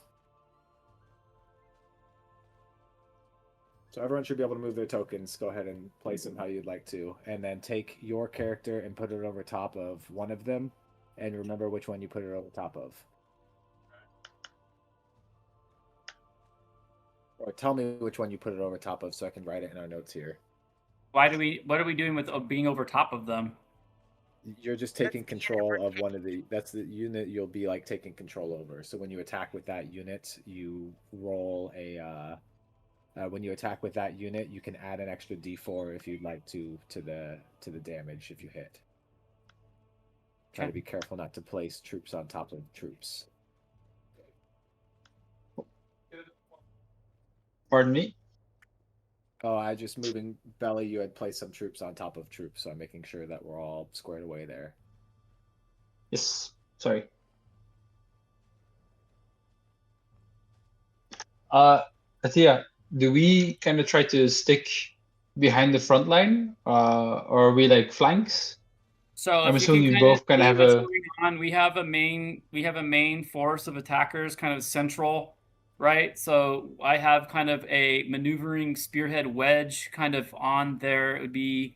So everyone should be able to move their tokens. Go ahead and place them how you'd like to. And then take your character and put it over top of one of them. And remember which one you put it over top of. Or tell me which one you put it over top of so I can write it in our notes here. What are we doing with being over top of them? You're just taking control of one of the... That's the unit you'll be like taking control over. So when you attack with that unit, you roll a... when you attack with that unit, you can add an extra D4 if you'd like to the damage if you hit. Try to be careful not to place troops on top of troops. Pardon me? Oh, I just moving Belly. You had placed some troops on top of troops, so I'm making sure that we're all squared away there. Yes. Sorry. Atia, do we kind of try to stick behind the front line, or are we like flanks? So I'm if assuming you you can both kind of have what's a. going on, we have a main force of attackers kind of central, right? So I have kind of a maneuvering spearhead wedge kind of on there. It would be,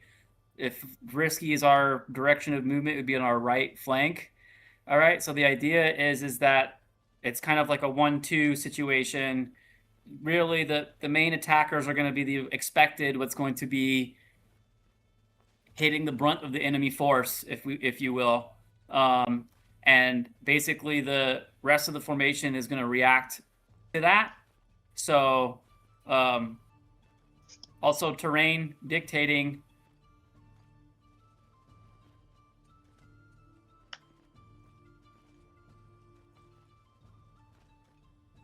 if Risky is our direction of movement, it would be on our right flank. All right. So the idea is that it's kind of like a 1-2 situation. Really, the main attackers are going to be the expected, what's going to be hitting the brunt of the enemy force, if you will, and basically the rest of the formation is going to react to that. So, also terrain dictating.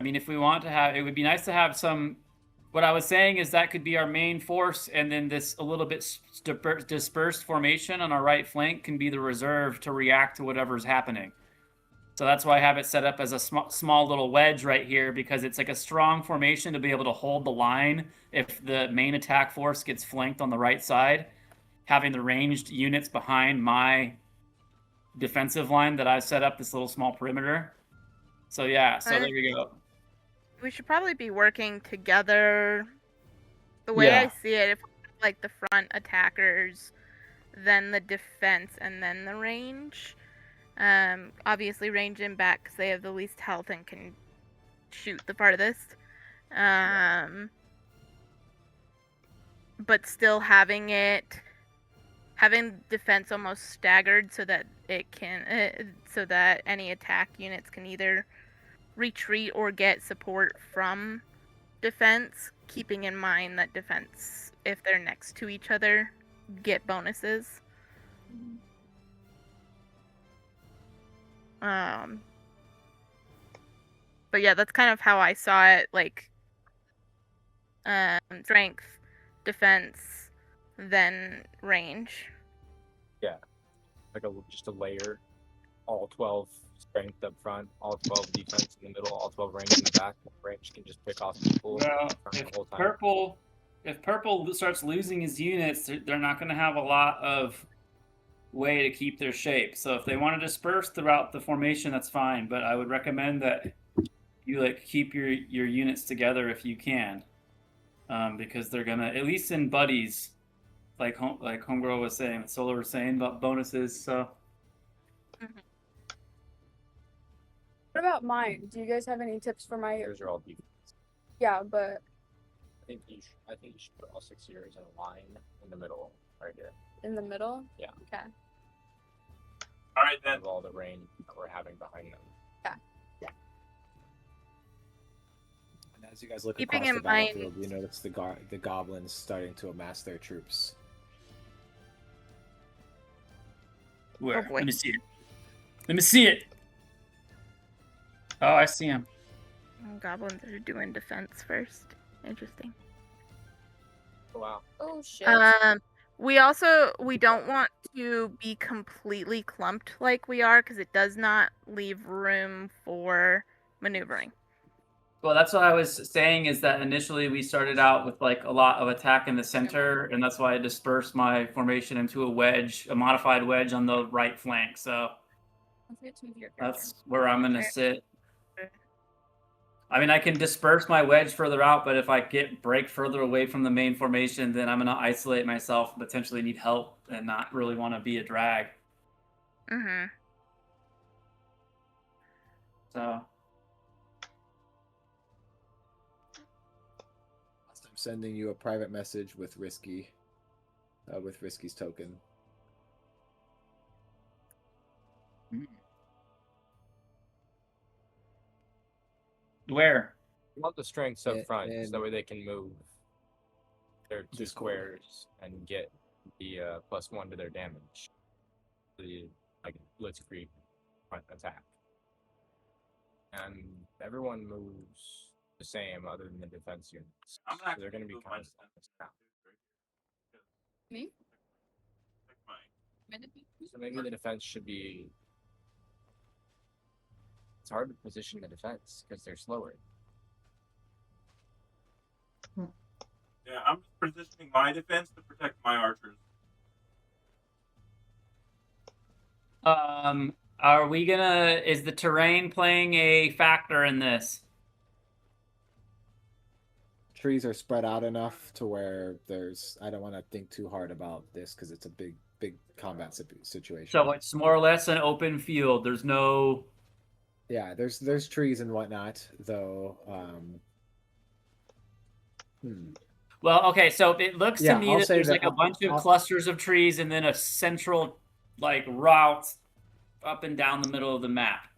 I mean, if we want to have, it would be nice to have some. What I was saying is that could be our main force, and then this a little bit dispersed formation on our right flank can be the reserve to react to whatever's happening. So that's why I have it set up as a small little wedge right here, because it's like a strong formation to be able to hold the line if the main attack force gets flanked on the right side, having the ranged units behind my defensive line that I set up this little small perimeter. So yeah, so there we go. We should probably be working together. The way I see it, if like the front attackers, then the defense, and then the range. Obviously range in back because they have the least health and can shoot the farthest. But still having defense almost staggered so that it can, so that any attack units can either retreat or get support from defense, keeping in mind that defense, if they're next to each other, get bonuses. But yeah, that's kind of how I saw it, like strength, defense, then range. Yeah, like just a layer, all 12 strength up front, all 12 defense in the middle, all 12 range in the back. Range can just pick off people Well, the if whole time. purple starts losing his units, they're not going to have a lot of way to keep their shape. So if they want to disperse throughout the formation, that's fine. But I would recommend that you like keep your units together if you can, because they're gonna, at least in buddies, like Homegirl was saying, Solar was saying about bonuses. So What about mine? Do you guys have any tips for my? Yours are all defense. Yeah, but I think you should put all 6 years in a line in the middle, right here. in the middle. Yeah. Okay. All right then. Of all the rain that we're having behind them. And as you guys look Keeping across the in mind- battlefield, you notice the goblins starting to amass their troops. where? boy. Let me see it. Let me see it. Oh, I see him. Goblins are doing defense first. Interesting. Oh, wow. Oh shit. We don't want to be completely clumped like we are because it does not leave room for maneuvering. Well, that's what I was saying, is that initially we started out with like a lot of attack in the center, and that's why I dispersed my formation into a modified wedge on the right flank. So Don't forget to move your character. that's where I'm gonna sit. I mean, I can disperse my wedge further out, but if I break further away from the main formation, then I'm gonna isolate myself, potentially need help, and not really want to be a drag. Mm-hmm. So I'm sending you a private message with Risky's token. where? You want the strengths up And- front, so and- that way they can move their 2 Discord. squares and get the +1 to their damage. The blitzkrieg front attack. And everyone moves the same other than the defense units. I'm So not they're going to be move kind my of defense. Me? Check mine. So maybe the defense should be. It's hard to position the defense because they're slower. Yeah, I'm just positioning my defense to protect my archers. Are we gonna? Is the terrain playing a factor in this? Trees are spread out enough to where I don't want to think too hard about this because it's a big combat situation. So it's more or less an open field. There's no. Yeah, there's trees and whatnot, though. Well, okay, so it looks Yeah, to me I'll that say there's that like a bunch of I'll- clusters of trees and then a central like route up and down the middle of the map.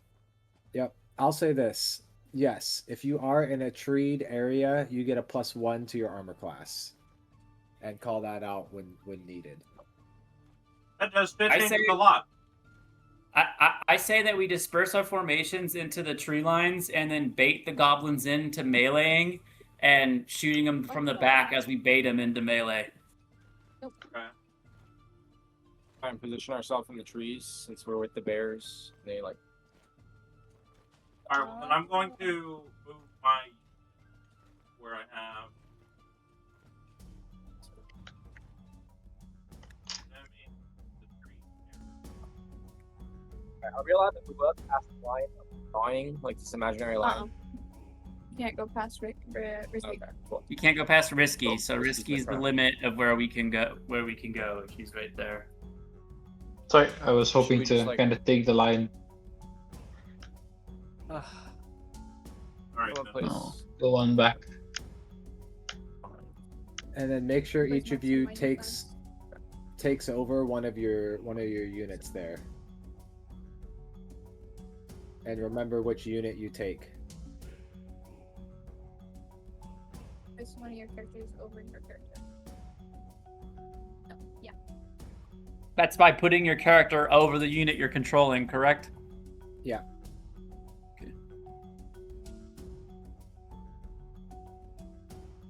Yep. I'll say this. Yes, if you are in a treed area, you get a +1 to your armor class, and call that out when needed. That does fit I in say- a lot. I say that we disperse our formations into the tree lines and then bait the goblins into meleeing and shooting them from the back as we bait them into melee. Okay. Try and position ourselves in the trees since we're with the bears. They like. All right, well, then I'm going to move my where I have them in the tree here. Are we allowed to move up past the line of drawing, like this imaginary line? Uh-uh. Can't go past Risky. Okay, cool. You can't go past Risky, Oh, so Risky's Risky is the different. limit of where we can go. If he's right there. Sorry, I was hoping we to just, like- kind of take the line. All right, One then. place. Oh, go on back. And then make sure Where's each of my- you my takes over one of your units there. And remember which unit you take. Is one of your characters over your character? No. Yeah. That's by putting your character over the unit you're controlling, correct? Yeah. Okay.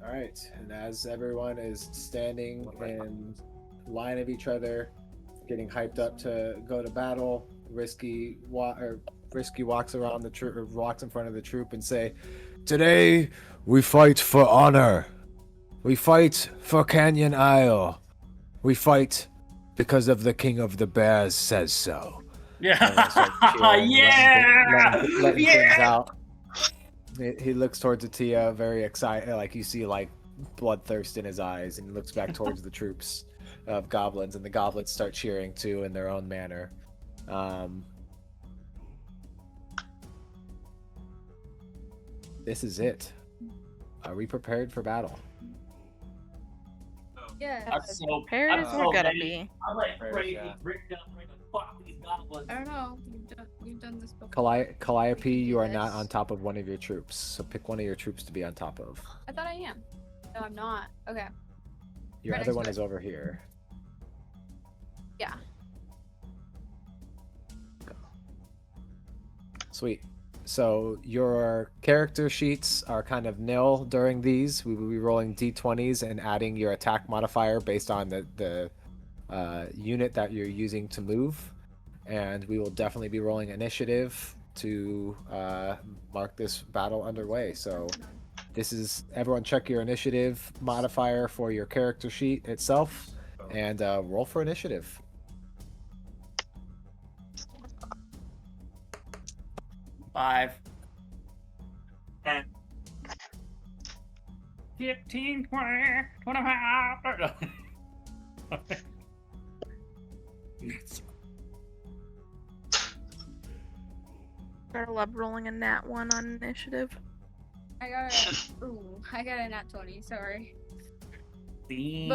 All right, and as everyone is standing in line of each other, getting hyped up to go to battle, Risky walks around the troop, or walks in front of the troop, and say, "Today we fight for honor. We fight for Canyon Isle. We fight because of the King of the Bears says so." Yeah. And I start cheering, Yeah. letting things out. He looks towards Atia, very excited. Like you see, like bloodthirst in his eyes, and he looks back towards the troops of goblins, and the goblins start cheering too in their own manner. This is it. Are we prepared for battle? Yeah. I'm so Prepared I'm as so we're gonna ready. be. I'm like Prepared, ready yeah. to break down fuck these goblins. I don't know. We've done this before. Calliope, We can you do are not this. on top of one of your troops, so pick one of your troops to be on top of. I thought I am. No, I'm not. Okay. Your Right other next one to is over here. Yeah. Sweet. So your character sheets are kind of nil during these. We will be rolling d20s and adding your attack modifier based on the unit that you're using to move. And we will definitely be rolling initiative to mark this battle underway. So this is, everyone check your initiative modifier for your character sheet itself and roll for initiative. Five. 10. 15, 20, 25. I love rolling a nat 1 on initiative. I got a nat 20. Sorry. But,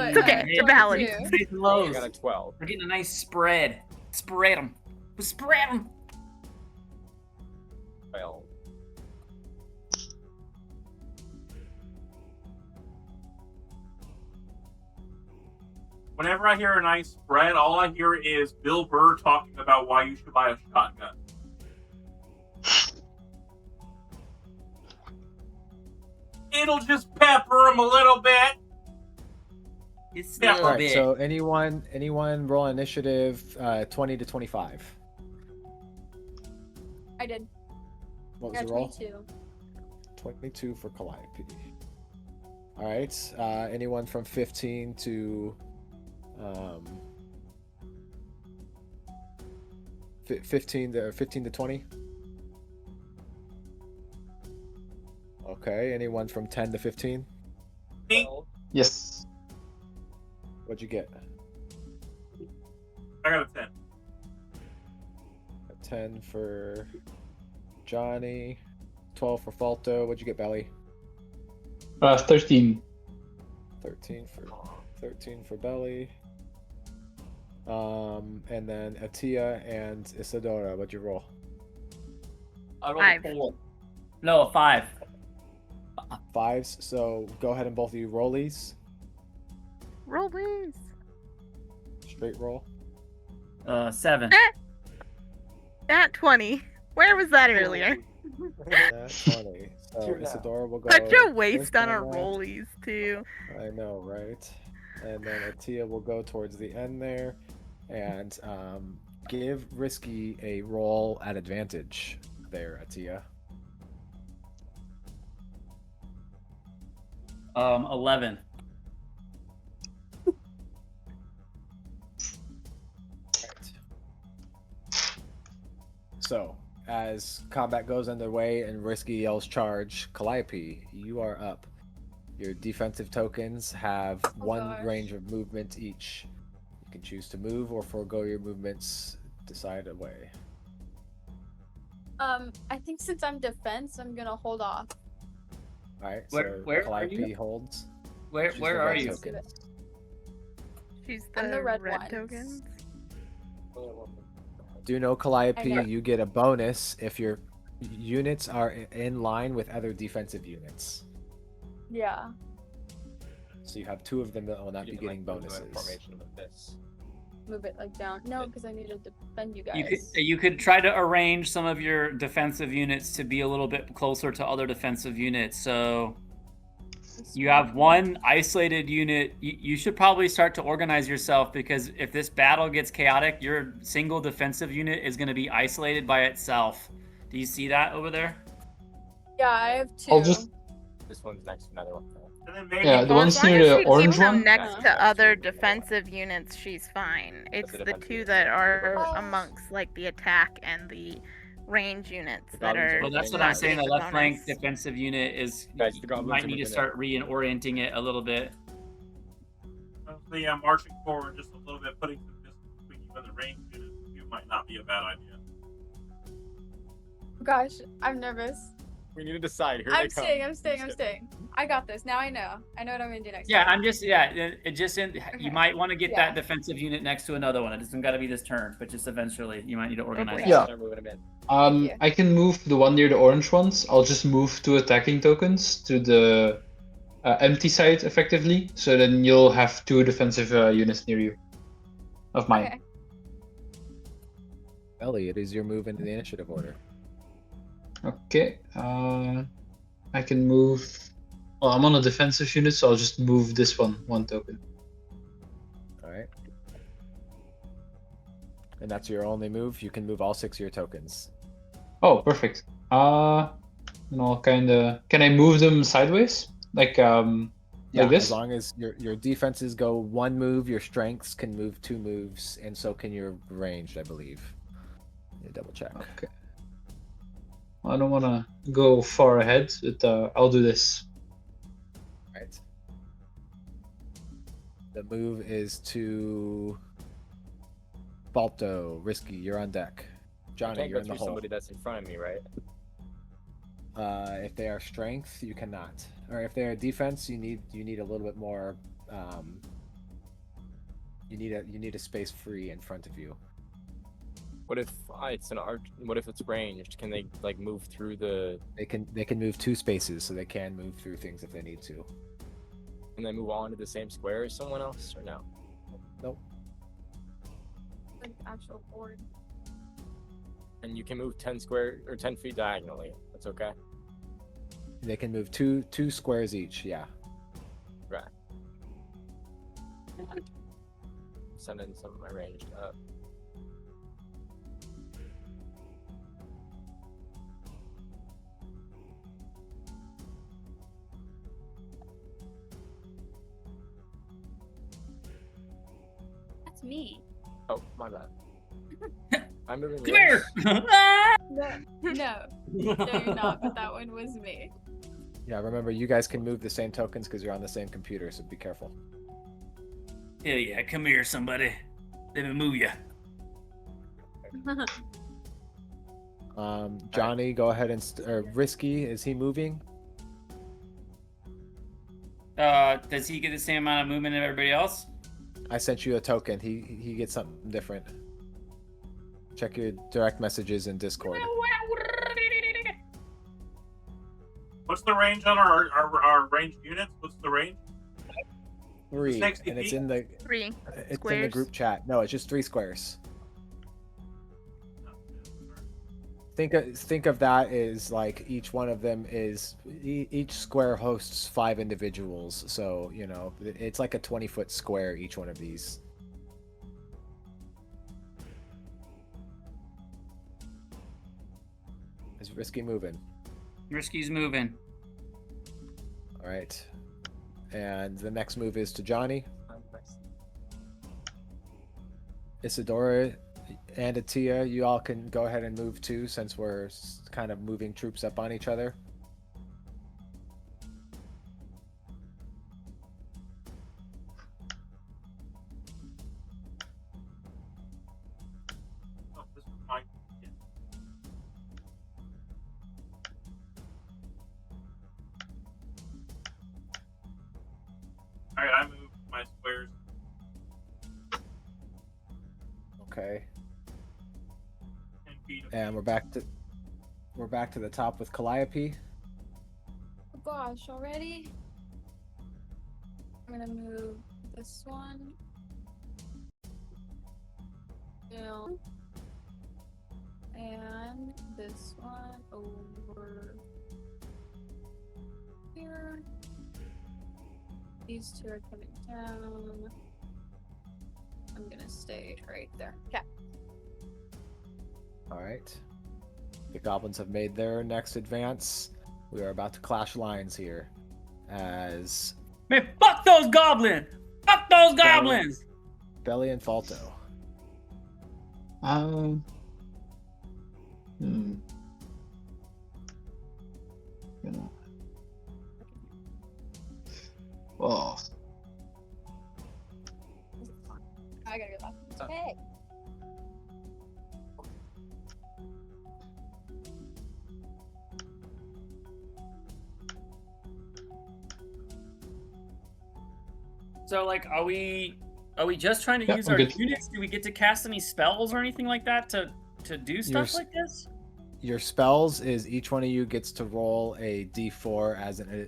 It's okay, it's a balance. too. I Lows. got a 12. We're getting a nice spread. Spread them. Spread them. 12. Whenever I hear a nice spread, all I hear is Bill Burr talking about why you should buy a shotgun. It'll just pepper him a little bit. Just Yeah. a little All right, bit. so anyone roll initiative 20 to 25. I did. What was I the got roll? 22. 22 for Calliope. All right. Anyone from 15 to 15 to 20? Okay. Anyone from 10 to 15? Me, Yes. What'd you get? I got a 10. A 10 for Johnny. 12 for Falto. What'd you get, Belly? 13. 13 for Belly. And then Atia and Isadora, what'd you roll? I rolled Five. a 4. No, a 5. 5s. So go ahead and both of you roll these. Roll these. Straight roll. 7. Nat 20. Where was that earlier? That's funny. So Two now. Isadora will go. Such a first waste on that. our rollies, too. I know, right? And then Atia will go towards the end there, and give Risky a roll at advantage. There, Atia. 11. So, as combat goes underway and Risky yells charge, Calliope, you are up. Your defensive tokens have one gosh. range of movement each. You can choose to move or forego your movements. Decide a way. I think since I'm defense, I'm gonna hold off. Alright, Where- so where are Calliope you? holds. Where Choose where the are red you? tokens. She's I'm the red ones. tokens. Do know, Calliope, I know. you get a bonus if your units are in line with other defensive units. Yeah. So you have 2 of them that will not be You can, getting like, move in bonuses. formation with this. Move it like down. No, because I need to defend you guys. You could try to arrange some of your defensive units to be a little bit closer to other defensive units. So you have one isolated unit. You should probably start to organize yourself, because if this battle gets chaotic, your single defensive unit is going to be isolated by itself. Do you see that over there? Yeah, I have 2. I'll just- This one's next to another one. And then maybe Yeah, the Well, ones as long near as the she orange keeps them one? next Yeah. to other defensive units, she's fine. It's the the defensive 2 units. that are Oh. amongst like the attack and the range units The that goblins are. are Well, that's what not I'm saying. The getting left flank bonus. defensive unit is. Guys, the You goblins might are need to moving start reorienting it a little bit. So yeah, marching forward just a little bit, putting some distance between you and the range units too might not be a bad idea. Gosh, I'm nervous. We need to decide. Here I'm they come. staying. I got this. Now I know. I know what I'm gonna do next Yeah, time. I'm just It just you Okay. might want to get Yeah. that defensive unit next to another one. It doesn't got to be this turn, but just eventually you might need to organize. boy. it. Yeah. Start moving them in. Thank you. I can move the one near the orange ones. I'll just move 2 attacking tokens to the empty side, effectively. So then you'll have 2 defensive units near you. Of mine. Okay. Ellie, it is your move into the initiative order. Okay. I can move. Well, I'm on a defensive unit, so I'll just move this one token. All right. And that's your only move. You can move all 6 of your tokens. Oh, perfect. And I'll kind of. Can I move them sideways? Like Yeah, this? as long as your defenses go 1 move, your strengths can move 2 moves, and so can your ranged, I believe. Let me double check. Okay. I don't want to go far ahead, but I'll do this. Right. The move is to Balto. Risky, you're on deck. I Johnny, can't you're go in the through hole. somebody that's in front of me, right? If they are strength, you cannot. Or if they are defense, you need a little bit more. You need a space free in front of you. What if it's an arch? What if it's ranged? Can they like move through the? They can move 2 spaces, so they can move through things if they need to. Can they move on to the same square as someone else, or no? Nope. Like actual board. And you can move 10 feet diagonally. That's okay. They can move two squares each. Yeah. Right. Send in some of my ranged up. That's me. Oh, my bad. I'm moving. Come here. No, you're not. But that one was me. Yeah. Remember, you guys can move the same tokens because you're on the same computer, so be careful. Hell yeah, come here, somebody. Let me move you. Johnny, go ahead and Risky. Is he moving? Does he get the same amount of movement as everybody else? I sent you a token. He gets something different. Check your direct messages in Discord. What's the range on our ranged units? What's the range? 3, 60 and it's feet? in the 3 it's in the squares. group chat. No, it's just 3 squares. Think of that as like each one of them is each square hosts 5 individuals. So it's like a 20-foot square each one of these. Is Risky moving? Risky's moving. All right. And the next move is to Johnny. Isadora and Atia, you all can go ahead and move too, since we're kind of moving troops up on each other. Oh, this is my. Yeah. All right, I moved my squares. Okay. 10 feet. And we're back to the top with Calliope. Oh gosh, already? I'm gonna move this one. Down. And this one over here. These 2 are coming down. I'm gonna stay right there. Okay. All right. The goblins have made their next advance. We are about to clash lines here, as Man, fuck those goblins! Fuck those goblins! Belly and Falto. Hmm. You know. Oh. I gotta go back. Oh. Hey. So like, are we just trying to Yeah, use I'm our good. units? Do we get to cast any spells or anything like that to do stuff s- like this? Your spells is each one of you gets to roll a d4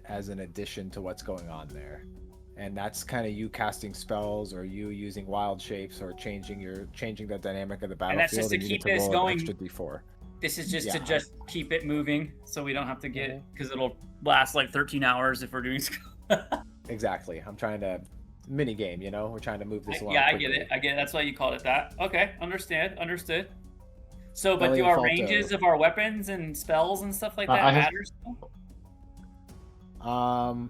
as an addition to what's going on there, and that's kind of you casting spells or you using wild shapes or changing the dynamic of the And that's just battlefield, to and you keep get to this roll going. an extra d4. This is just to Yeah. just keep it moving, so we don't have to get Mhm. because it'll last like 13 hours if we're doing. Exactly. I'm trying to mini game. We're trying to move this along. Yeah, I quickly. get it. I get it. That's why you called it that. Okay, understood. So, but Belly do and our Falto. ranges of our weapons and spells and stuff like that I have- matter still?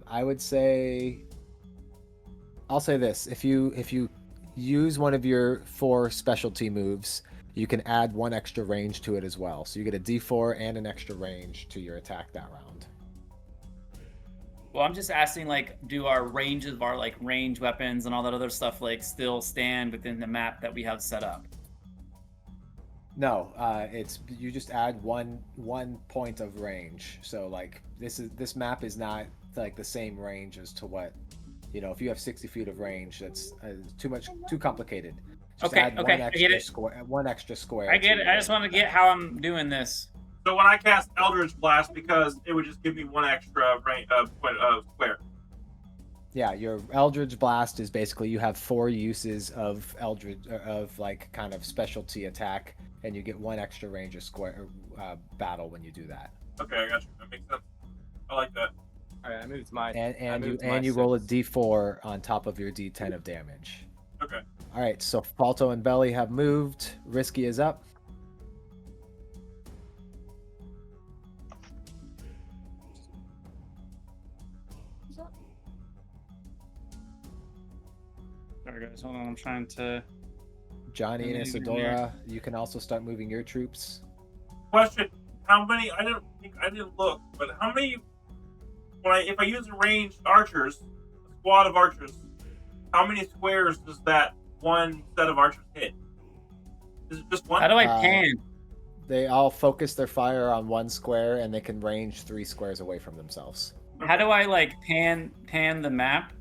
I would say. I'll say this: if you use one of your 4 specialty moves, you can add 1 extra range to it as well. So you get a d4 and an extra range to your attack that round. Well, I'm just asking, like, do our ranges of our like range weapons and all that other stuff like still stand within the map that we have set up? No, it's you just add one point of range. So like this map is not like the same range as to what if you have 60 feet of range, that's too complicated. Just Okay, add okay, one I extra get it. square, one extra square. I get to it. your I just want to get attack. how I'm doing this. So when I cast Eldritch Blast, because it would just give me 1 extra square. Yeah, your Eldritch Blast is basically you have 4 uses of Eldritch of like kind of specialty attack, and you get 1 extra range of square battle when you do that. Okay, I got you. That makes sense. I like that. All right, I moved my. And you roll a d4 on top of your d10 of damage. Okay. All right, so Falto and Belly have moved. Risky is up. Sorry guys, hold on. I'm trying to. Johnny and Moving Isadora, you can also start moving your troops. Question: how many? I didn't look, but how many? If I use ranged archers, a squad of archers, how many squares does that one set of archers hit? Is it just one? How do I Uh, pan? They all focus their fire on 1 square, and they can range 3 squares away from themselves. How do I like pan the map?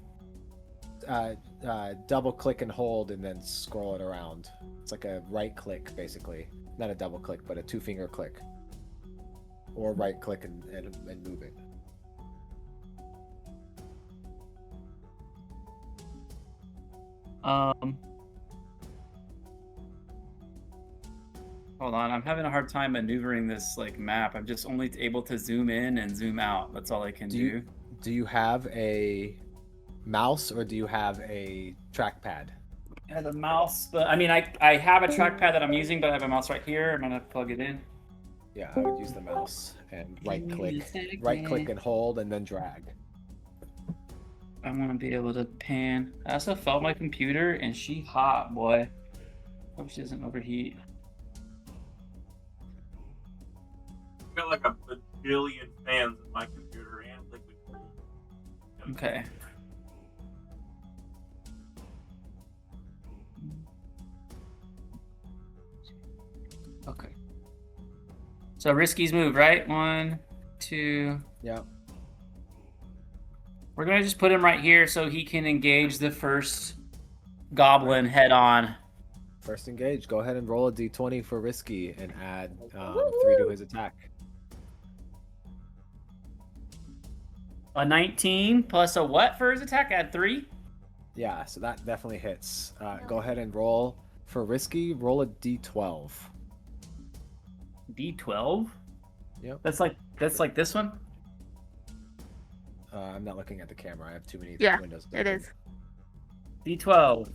Double click and hold, and then scroll it around. It's like a right click, basically. Not a double click, but a 2-finger click. Or right click and move it. Hold on, I'm having a hard time maneuvering this like map. I'm just only able to zoom in and zoom out. That's all I can do. Do you have a mouse or do you have a trackpad? I have a mouse, but I mean, I have a trackpad that I'm using, but I have a mouse right here. I'm gonna plug it in. Yeah, I would use the mouse and right click and hold, and then drag. I want to be able to pan. I also felt my computer, and she hot, boy. Hope she doesn't overheat. I've got like a bajillion fans in my computer and liquid cooled. Okay. Okay. So Risky's move, right? 1, 2. Yeah. We're gonna just put him right here so he can engage the first goblin head on. First engage. Go ahead and roll a d20 for Risky and add 3 to his attack. A 19 plus a what for his attack? Add 3? Yeah, so that definitely hits. Go ahead and roll for Risky. Roll a d12. D12? Yep. That's like this one? I'm not looking at the camera. I have too many Yeah, windows. it is. D12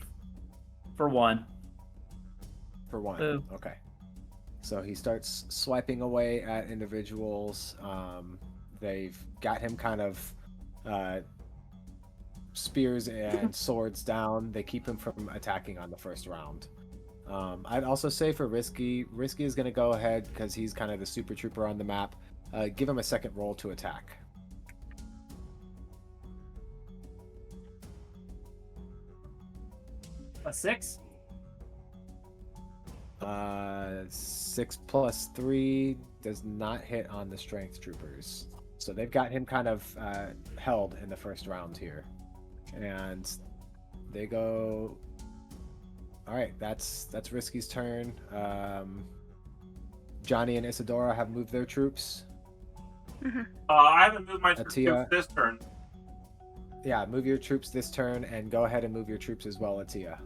for 1. For 1. Ooh. Okay. So he starts swiping away at individuals. They've got him kind of spears and swords down. They keep him from attacking on the first round. I'd also say for Risky is going to go ahead because he's kind of the super trooper on the map. Give him a second roll to attack. A 6? 6 plus 3 does not hit on the strength troopers. So they've got him kind of held in the first round here. And they go... All right, that's Risky's turn. Johnny and Isadora have moved their troops. I haven't moved my troops Atia. this turn. Yeah, move your troops this turn, and go ahead and move your troops as well, Atia.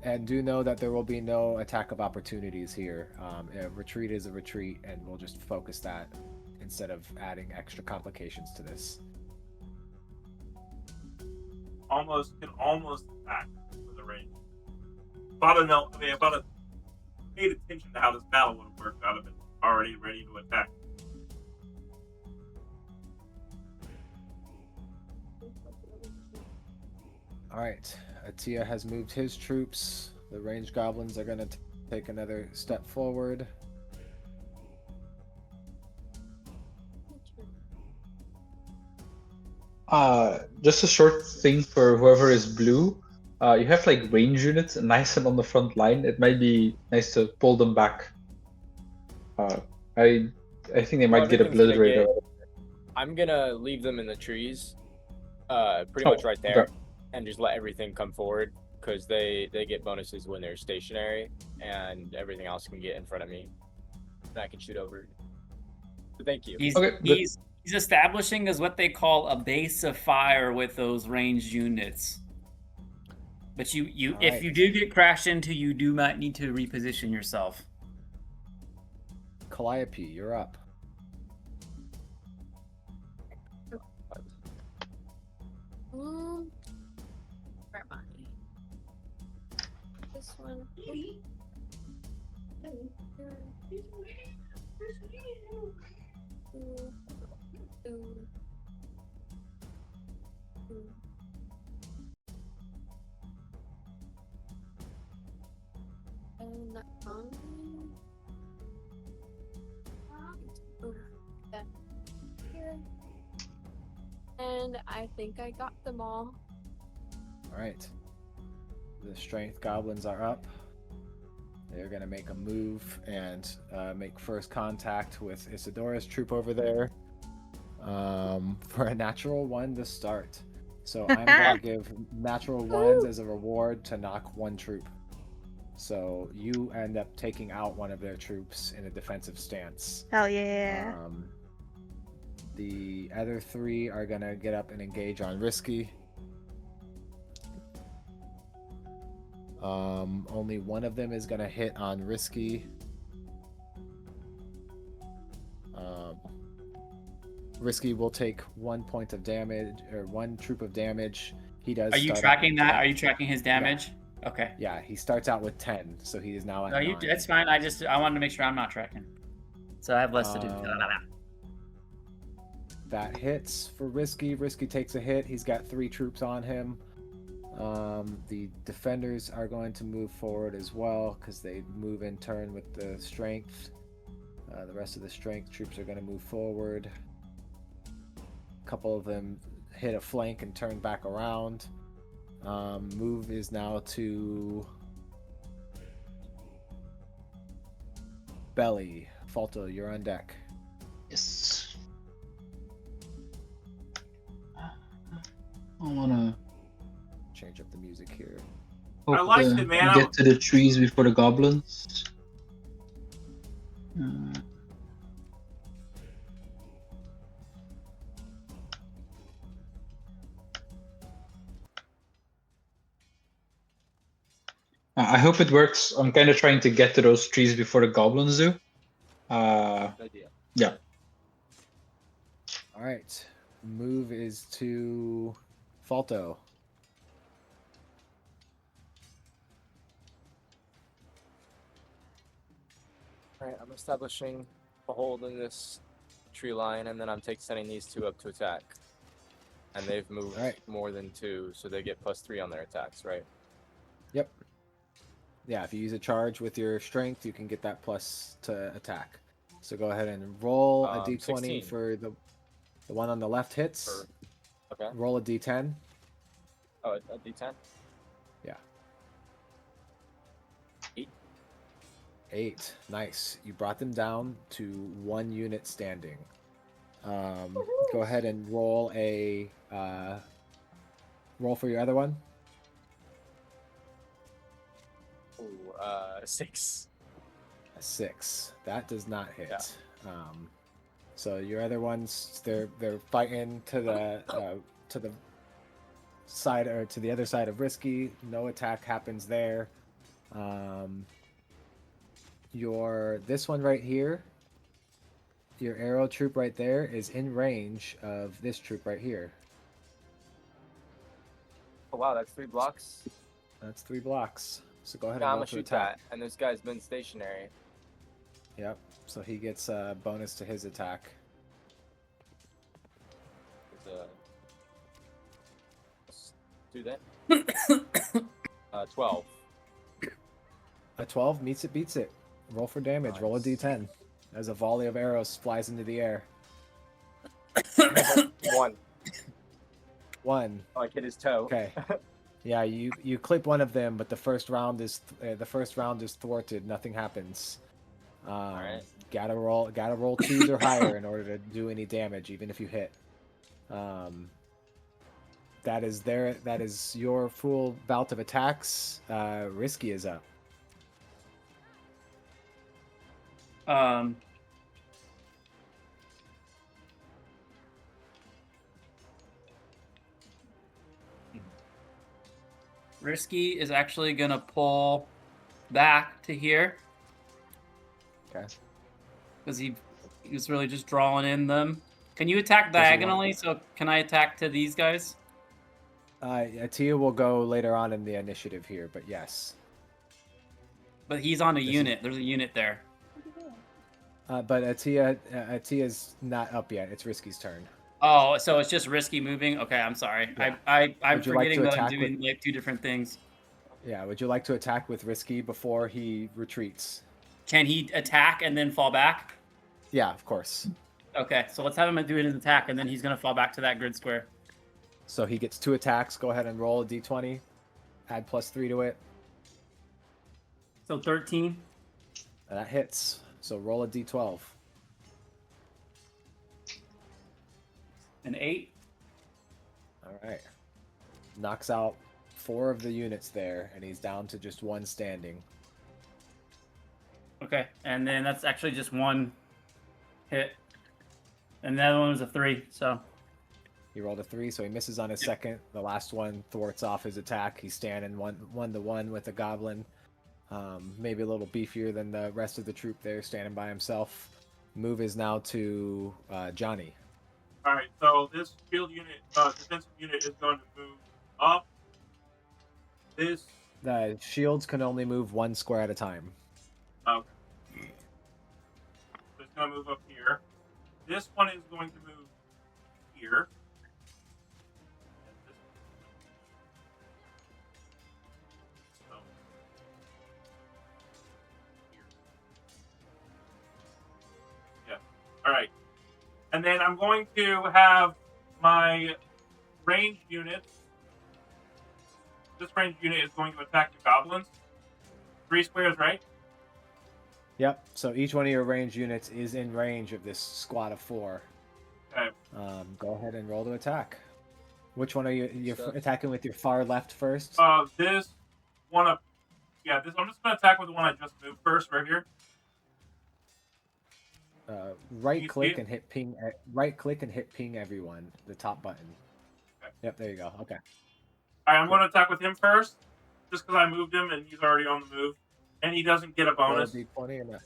And do know that there will be no attack of opportunities here. A retreat is a retreat, and we'll just focus that instead of adding extra complications to this. Can almost attack with the range. If I'd have paid attention to how this battle would have worked, I'd have been already ready to attack. All right, Atia has moved his troops. The ranged goblins are going to take another step forward. Just a short thing for whoever is blue. You have like range units nice and on the front line. It might be nice to pull them back. I think they might get obliterated. I'm gonna leave them in the trees, pretty much right there, okay. and just let everything come forward because they get bonuses when they're stationary, and everything else can get in front of me, and I can shoot over. So thank you. He's establishing as what they call a base of fire with those ranged units. But if you do get crashed into, you do not need to reposition yourself. Calliope, you're up. Where am I? This one. And that here. And I think I got them all. All right. The strength goblins are up. They're going to make a move and make first contact with Isadora's troop over there for a natural 1 to start. So I'm going to give natural 1s as a reward to knock 1 troop. So you end up taking out one of their troops in a defensive stance. Hell yeah. The other 3 are going to get up and engage on Risky. Only one of them is going to hit on Risky. Risky will take 1 point of damage, or 1 troop of damage. He does. Are you tracking that? Are you tracking his damage? Yeah. Okay. Yeah, he starts out with 10, so he is now at 9. That's fine. I wanted to make sure I'm not tracking. So I have less to do. That hits for Risky. Risky takes a hit. He's got 3 troops on him. The defenders are going to move forward as well because they move in turn with the strength. The rest of the strength troops are going to move forward. A couple of them hit a flank and turn back around. Move is now to Belly. Falto, you're on deck. Yes. I wanna change up the music here. Hope I liked it, man. Get to the trees before the goblins. I hope it works. I'm kind of trying to get to those trees before the goblins do. Yeah. All right. Move is to Falto. All right, I'm establishing a hold in this tree line, and then I'm sending these two up to attack. And they've moved Alright. more than 2, so they get +3 on their attacks, right? Yep. Yeah, if you use a charge with your strength, you can get that plus to attack. So go ahead and roll a d20 16. for the one on the left hits. Okay. Roll a d10. Oh, a d10? Yeah. 8. 8. Nice. You brought them down to 1 unit standing. Go ahead and roll a roll for your other one. Ooh, 6. A 6. That does not hit. Yeah. So your other ones, they're fighting to the side or to the other side of Risky. No attack happens there. This one right here, your arrow troop right there is in range of this troop right here. Oh wow, that's 3 blocks. That's 3 blocks. So go ahead Yeah, and I'm roll gonna to shoot attack. that, and this guy's been stationary. Yep. So he gets a bonus to his attack. Let's do that. 12. A 12 meets it, beats it. Roll for damage. Roll a Nice. d10 as a volley of arrows flies into the air. 1. 1. Oh, I hit his toe. Okay. Yeah, you clip one of them, but the first round is thwarted. Nothing happens. Alright. Gotta roll 2s or higher in order to do any damage, even if you hit. That is your full bout of attacks. Risky is up. Risky is actually gonna pull back to here Okay. because he was really just drawing in them. Can you attack Does he want- diagonally? So can I attack to these guys? Atia will go later on in the initiative here, but yes. But he's on a This is- unit. There's a unit there. But Atia's not up yet. It's Risky's turn. Oh, so it's just Risky moving? Okay, I'm sorry. Yeah. I'm Would you like forgetting to that I'm attack doing like 2 different things. Yeah, would you like to attack with Risky before he retreats? Can he attack and then fall back? Yeah, of course. Okay, so let's have him do his attack, and then he's gonna fall back to that grid square. So he gets 2 attacks. Go ahead and roll a d20. Add +3 to it. So 13. And that hits. So roll a d12. An 8. All right. Knocks out 4 of the units there, and he's down to just 1 standing. Okay, and then that's actually just 1 hit. And the other one was a 3, so. He rolled a 3, so he misses on his second. The last one thwarts off his attack. He's standing 1-to-1 with a goblin. Maybe a little beefier than the rest of the troop there, standing by himself. Move is now to Johnny. All right, so this field unit, defensive unit, is going to move up. This. The shields can only move 1 square at a time. Okay. So it's going to move up here. This one is going to move here. So, here. Yeah. All right. And then I'm going to have my ranged units. This ranged unit is going to attack the goblins. 3 squares, right? Yep. So each one of your ranged units is in range of this squad of 4. Okay. Go ahead and roll to attack. Which one are you? You're So- attacking with your far left first. This one up. Yeah, this. I'm just gonna attack with the one I just moved first, right here. Right click it? and hit ping. Right click and hit ping everyone. The top button. Okay. Yep. There you go. Okay. All right, I'm gonna attack with him first, just because I moved him and he's already on the move, and he doesn't get a Roll a bonus. d20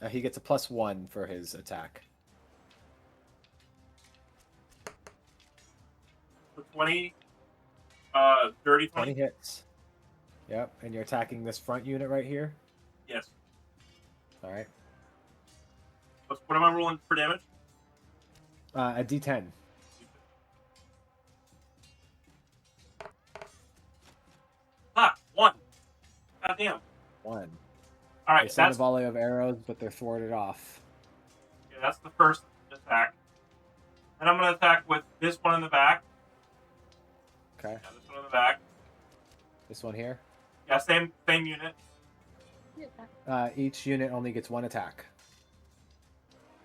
and he gets a +1 for his attack. So 20, dirty 20 20. hits. Yep. And you're attacking this front unit right here. Yes. All right. What am I rolling for damage? A D10. Ah, 1. Goddamn. 1. All They right, send a that's volley of arrows, but they're thwarted off. yeah, that's the first attack. And I'm gonna attack with this one in the back. Okay. Yeah, this one in the back. This one here. Yeah, same unit. Each unit only gets 1 attack.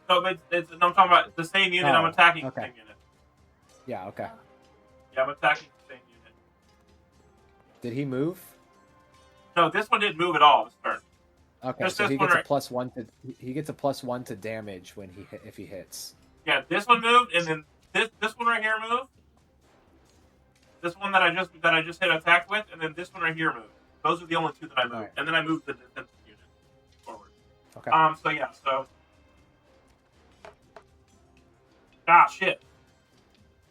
No, but I'm talking about the same unit. I'm Oh, attacking okay. the same unit. Yeah, okay. Yeah, I'm attacking the same unit. Did he move? No, this one didn't move at all this turn. Okay, Just so this he one gets a right- +1 to he gets a +1 to damage when if he hits. Yeah, this one moved, and then this one right here moved. This one that I just hit attack with, and then this one right here moved. Those are the only 2 that I moved, Alright. and then I moved the defensive unit forward. Okay. So yeah, so shit.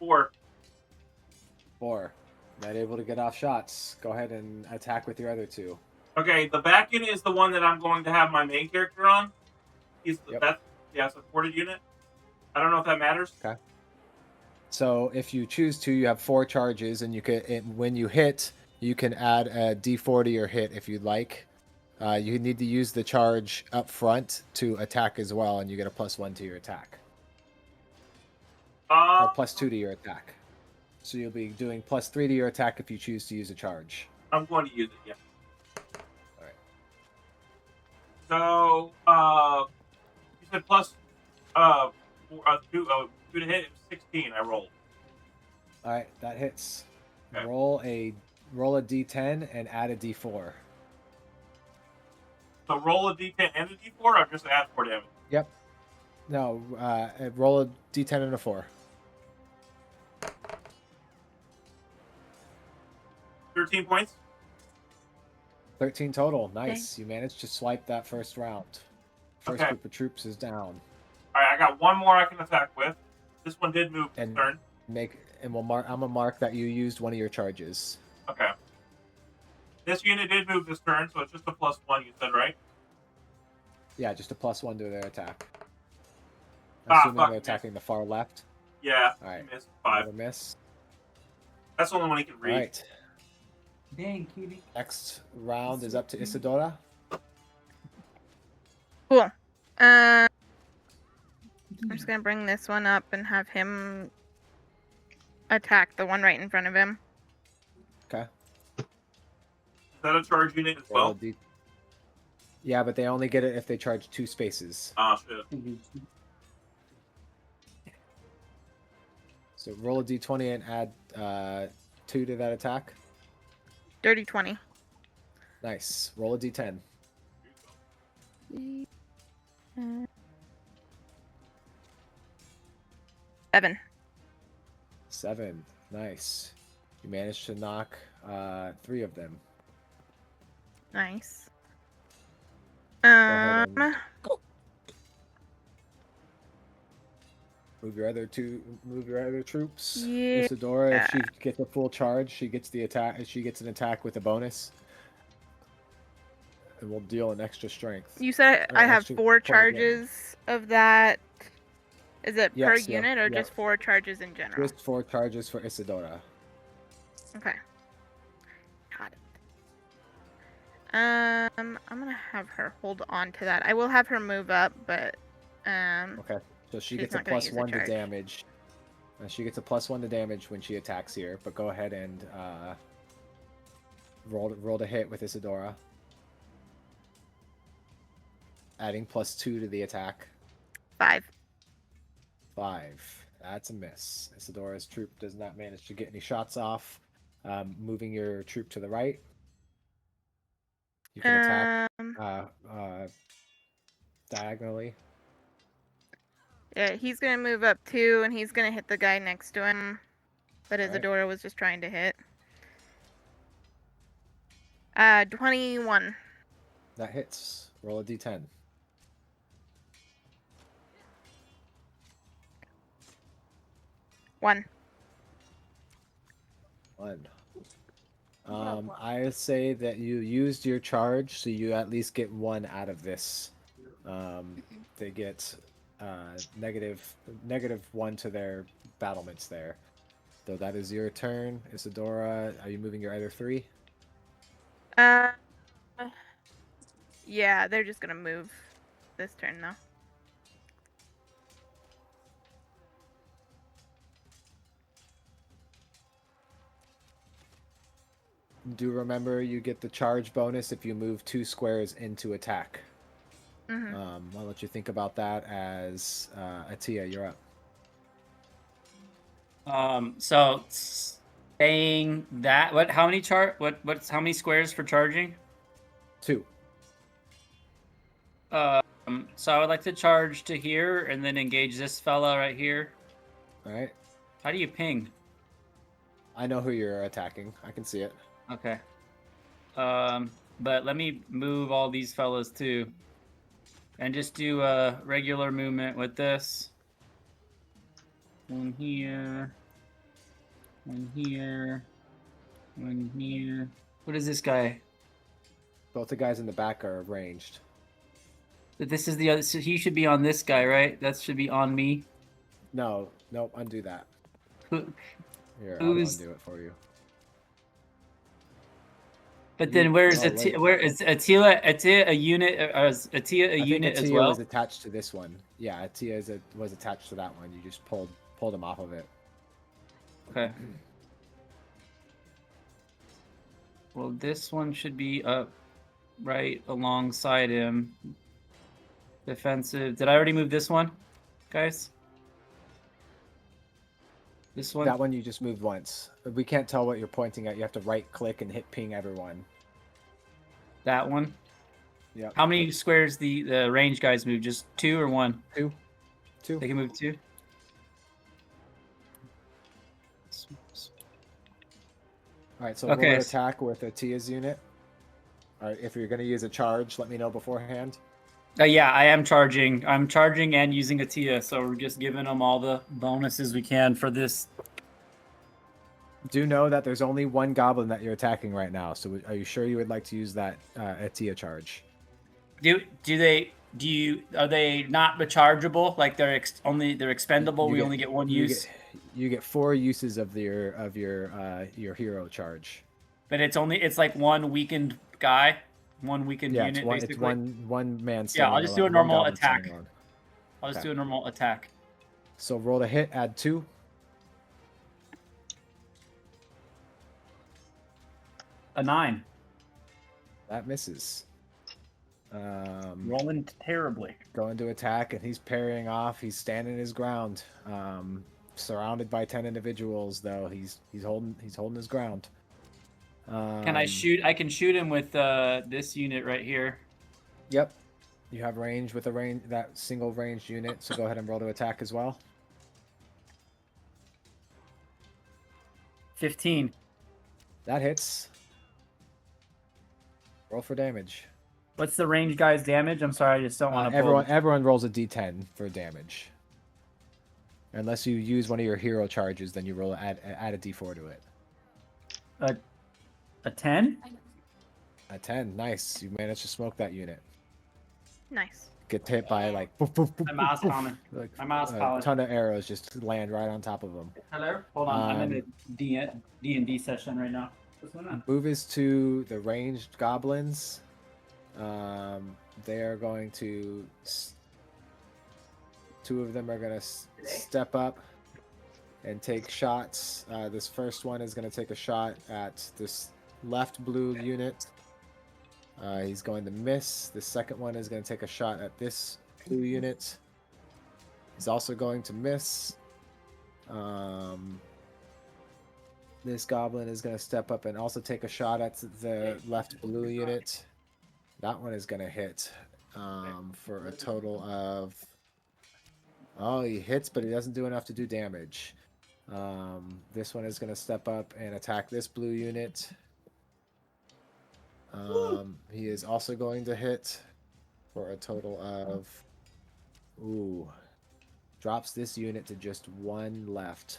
4. 4. Not able to get off shots. Go ahead and attack with your other 2. Okay, the back unit is the one that I'm going to have my main character on. It's a supported unit. I don't know if that matters. Okay. So if you choose to, you have 4 charges, and you can when you hit, you can add a D4 to your hit if you'd like. You need to use the charge up front to attack as well, and you get a +1 to your attack, or +2 to your attack. So you'll be doing +3 to your attack if you choose to use a charge. I'm going to use it. Yeah. All right. So you said plus 2 to hit. It was 16. I rolled. All right, that hits. Okay. Roll a D10 and add a D4. So roll a d10 and a d4, or just add 4 damage? Yep. No, roll a D10 and a 4. 13 points. 13 total. Nice. You managed to swipe that first round. First Okay. group of troops is down. All right, I got 1 more I can attack with. This one did move this And turn. we'll mark. I'm gonna mark that you used one of your charges. Okay. This unit did move this turn, so it's just a +1. You said, right? Yeah, just a +1 to their attack. Ah, Assuming fuck, they're attacking the far left. Yeah. All right. He missed 5. Another miss. That's the only one he can All read. right. Dang, cutie. Next round is up to Isadora. Cool. I'm just gonna bring this one up and have him attack the one right in front of him. Okay. Is that a charge unit as Roll a well? D- Yeah, but they only get it if they charge 2 spaces. Ah, shit. So roll a D20 and add 2 to that attack. Dirty 20. Nice. Roll a D10. Uh, 7. 7. Nice. You managed to knock 3 of them. Nice. ahead and- Move your other troops. Yeah. Isadora, if she gets a full charge, she gets the attack. She gets an attack with a bonus, and we'll deal an extra strength. You said Or I have actually, 4 point of charges of that. Is it per Yes, yeah, unit or yeah. just 4 charges in general? Just 4 charges for Isadora. Okay. Got it. I'm gonna have her hold on to that. I will have her move up, but Okay, so she She's gets a not gonna use a +1 to charge. damage. She gets a +1 to damage when she attacks here. But go ahead and roll to hit with Isadora, adding +2 to the attack. 5. 5. That's a miss. Isadora's troop does not manage to get any shots off. Moving your troop to the right. You can attack diagonally. Yeah, he's gonna move up too, and he's gonna hit the guy next to him that Alright. Isadora was just trying to hit. 21. That hits. Roll a d10. 1. 1. I say that you used your charge, so you at least get 1 out of this. They get -1 to their battlements there. So that is your turn, Isadora. Are you moving your other 3? Yeah, they're just gonna move this turn though. Do remember you get the charge bonus if you move 2 squares into attack. Mm-hmm. I'll let you think about that as Atia, you're up. So saying that, what? How many What's how many squares for charging? 2. So I would like to charge to here and then engage this fella right here. All right. How do you ping? I know who you're attacking. I can see it. Okay. But let me move all these fellas too, and just do a regular movement with this. One here. One here. One here. What is this guy? Both the guys in the back are ranged. But this is the other. So he should be on this guy, right? That should be on me. No, nope, undo that. Who- Here, I'll Who's- undo it for you. But then where's oh, Attila? wait. Where is Attila? Attila a unit? Is Attila a I think unit as Atia well? was attached to this one. Yeah, Atia was attached to that one. You just pulled him off of it. Okay. Well, this one should be up right alongside him. Defensive. Did I already move this one, guys? This one? That one you just moved once. We can't tell what you're pointing at. You have to right click and hit ping everyone. That one? Yeah. How many squares the range guys move? Just 2 or 1? 2. They can move 2? All right, so Okay. roll an attack with Atia's unit. All right, if you're going to use a charge, let me know beforehand. Yeah, I am charging. I'm charging and using a Tia, so we're just giving them all the bonuses we can for this. Do know that there's only one goblin that you're attacking right now. So are you sure you would like to use that Atia charge? Are they not rechargeable? Like they're expendable. We only get one use. You get 4 uses of your hero charge. But it's like one weakened guy, one weakened Yeah, unit it's basically. one man. Yeah, I'll just do a one normal goblin attack. standing alone. I'll just Okay. do a normal attack. So roll to hit, add 2. A 9. That misses. Rolling terribly. Going to attack, and he's parrying off. He's standing his ground. Surrounded by 10 individuals, though. He's holding his ground. Can I shoot? I can shoot him with this unit right here. Yep. You have range with that single ranged unit, so go ahead and roll to attack as well. 15. That hits. Roll for damage. What's the range guy's damage? I'm sorry, I just don't want to. Everyone rolls a d10 for damage. Unless you use one of your hero charges, then you roll add a d4 to it. A 10? A 10, nice. You managed to smoke that unit. Nice. Get hit by like poof, poof, poof, My mouse poof, coming. like My mouse a calling. ton of arrows just land right on top of them. Hello? Hold on, I'm in a D&D session right now. What's going on? Move is to the ranged goblins. They are going to. 2 of them are going to step up and take shots. This first one is going to take a shot at this left blue unit. He's going to miss. The second one is going to take a shot at this blue unit. He's also going to miss. This goblin is going to step up and also take a shot at the left blue unit. That one is going to hit for a total of... Oh, he hits, but he doesn't do enough to do damage. This one is going to step up and attack this blue unit. He is also going to hit for a total of... Ooh. Drops this unit to just 1 left.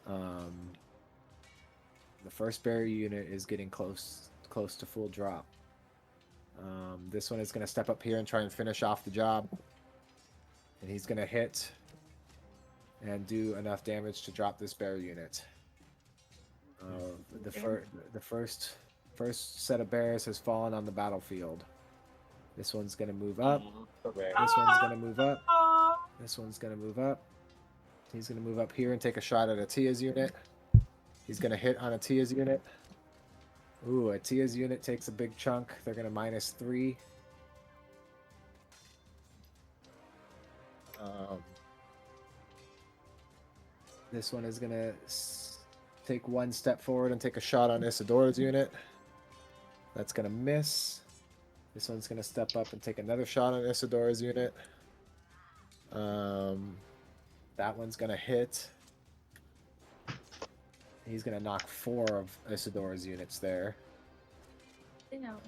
The first barrier unit is getting close to full drop. This one is going to step up here and try and finish off the job. and he's gonna hit and do enough damage to drop this bear unit. The first set of bears has fallen on the battlefield. This one's gonna move up. This one's gonna move up. This one's gonna move up. He's gonna move up here and take a shot at Atia's unit. He's gonna hit on Atia's unit. Ooh, Atia's unit takes a big chunk. They're gonna -3. This one is gonna take one step forward and take a shot on Isidora's unit. That's gonna miss. This one's gonna step up and take another shot on Isidora's unit. That one's gonna hit. He's gonna knock 4 of Isidora's units there. You know.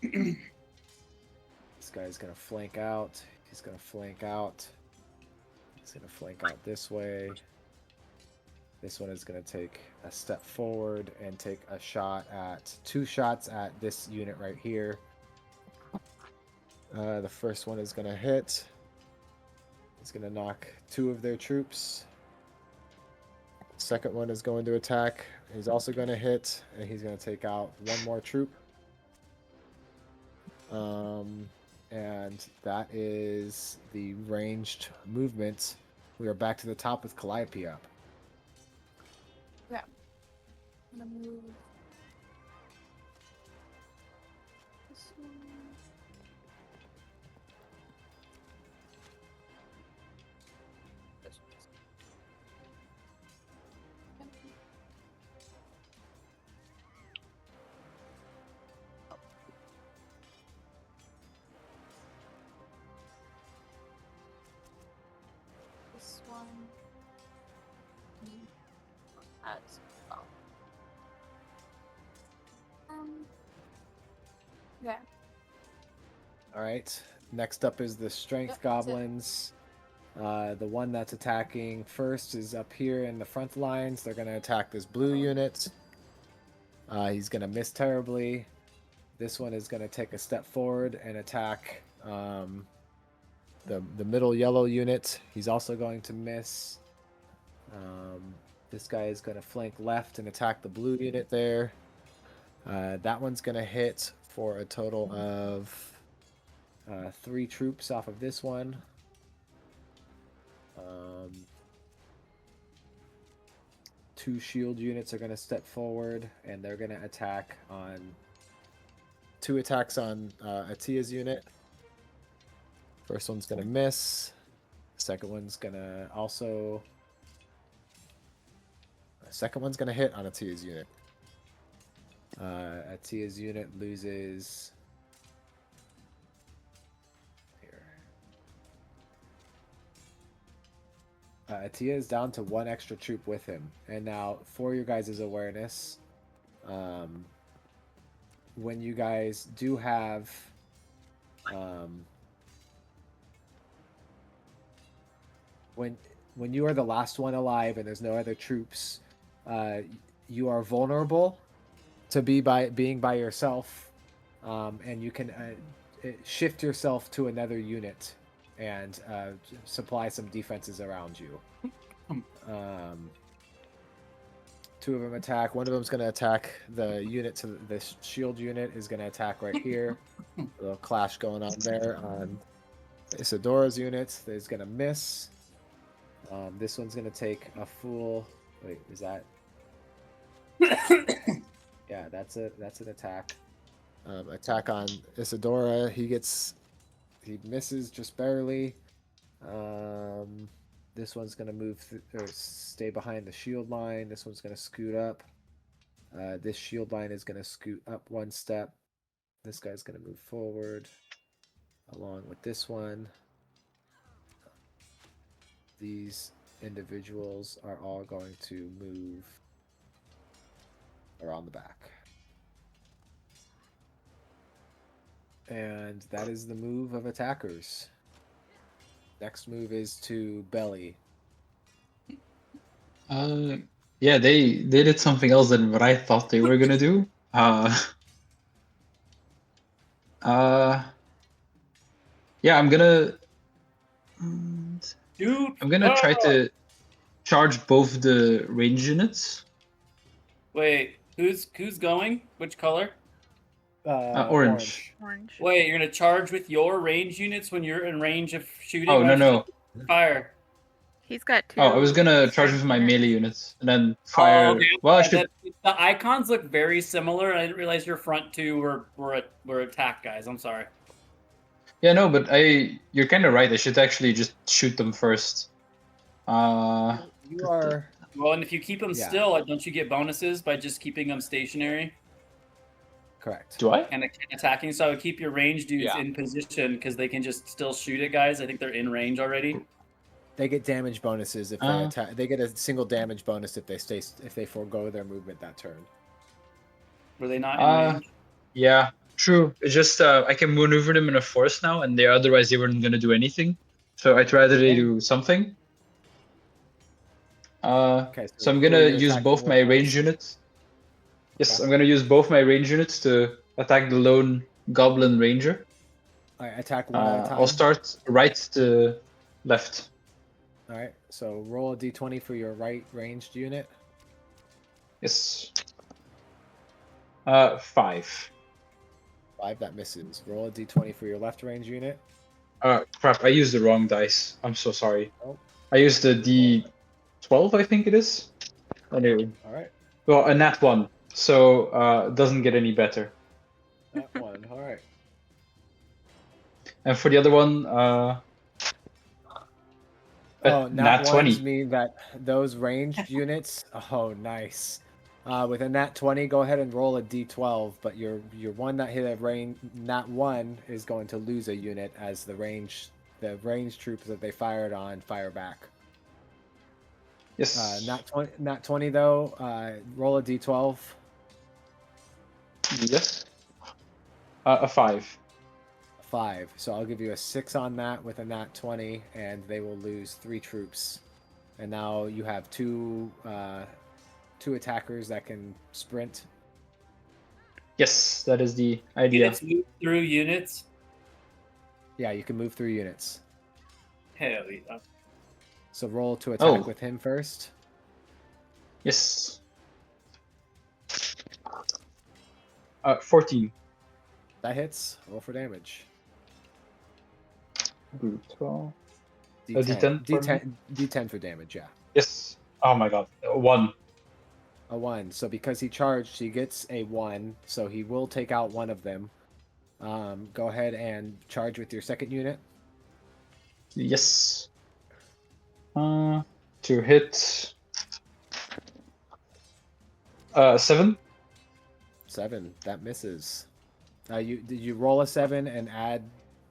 This guy's gonna flank out. He's gonna flank out. He's gonna flank out this way. This one is gonna take a step forward and take a shot at 2 shots at this unit right here. The first one is gonna hit. He's gonna knock 2 of their troops. Second one is going to attack. He's also going to hit, and he's going to take out 1 more troop. And that is the ranged movement. We are back to the top with Calliope up. Yeah. I'm gonna move. This one. This one. This one. As well. Yeah. All right. Next up is the strength Yep, that's it. goblins. The one that's attacking first is up here in the front lines. They're going to attack this blue unit. He's going to miss terribly. This one is going to take a step forward and attack the middle yellow unit. He's also going to miss. This guy is going to flank left and attack the blue unit there. That one's going to hit for a total of 3 troops off of this one. 2 shield units are going to step forward, and they're going to attack on 2 attacks on Atia's unit. First one's going to miss. Second one's going to also... Second one's going to hit on Atia's unit. Atia's unit loses... Here. Atia is down to 1 extra troop with him. And now, for your guys' awareness, when you guys do have... when you are the last one alive and there's no other troops, you are vulnerable to being by yourself, and you can shift yourself to another unit and supply some defenses around you. 2 of them attack. One of them's going to attack the unit to the shield unit is going to attack right here. A little clash going on there on Isidora's unit. There's going to miss. This one's going to take a full... Wait, is that... Yeah, that's an attack. Attack on Isidora. He misses just barely. This one's gonna move or stay behind the shield line. This one's gonna scoot up. This shield line is gonna scoot up 1 step. This guy's gonna move forward along with this one. These individuals are all going to move around the back. And that is the move of attackers. Next move is to belly. Yeah, they did something else than what I thought they were gonna do. Yeah, I'm gonna And Dude, I'm gonna try to charge both the range units. Wait, who's going? Which color? Orange. Orange. Wait, you're gonna charge with your range units when you're in range of shooting? Oh, Why no, don't you no. just fire? He's got two. Oh, I was gonna charge strength with my units. melee units and then fire. Oh, okay. Well, I Yeah, should. the icons look very similar. I didn't realize your front two were attack guys. I'm sorry. Yeah, no, but you're kind of right. I should actually just shoot them first. You are. Well, and if you keep them Yeah. still, don't you get bonuses by just keeping them stationary Correct. Do I? and attacking? So I would keep your range dudes Yeah. in position because they can just still shoot at guys. I think they're in range already. They get damage bonuses if they attack. They get a single damage bonus if they forego their movement that turn. Were they not in range? Yeah, true. It's just I can maneuver them in a force now, and otherwise they weren't gonna do anything. So I'd rather they do something. Okay, So I'm who are gonna you use attacking both with my first? range units. Yes, Okay. I'm gonna use both my range units to attack the lone goblin ranger. All right, attack one at a time. I'll start right to left. All right, so roll a d20 for your right ranged unit. Yes. 5. 5, that misses. Roll a d20 for your left range unit. Crap! I used the wrong dice. I'm so sorry. Oh. I used the D12, I think it is. Anyway. All right, Well, a nat 1, so it doesn't get any better. that one. All right. And for the other one, Oh, nat 20. mean that those ranged units. Oh, nice. With a nat 20, go ahead and roll a d12. But your one that hit a nat 1 is going to lose a unit as the range troops that they fired on fire back. Yes. Nat 20 though. Roll a d12. Yes. A 5. 5. So I'll give you a 6 on that with a nat 20, and they will lose 3 troops. And now you have two attackers that can sprint. Yes, that is the idea. Units move through units. Yeah, you can move through units. Hell yeah. So roll to attack Oh. with him first. Yes. 14. That hits. Roll for damage. 12. D10. D10 for D10 for damage, yeah. Yes. Oh my god. 1. A 1. So because he charged, he gets a 1. So he will take out one of them. Go ahead and charge with your second unit. Yes. To hit. 7. 7. That misses. Did you roll a 7 and add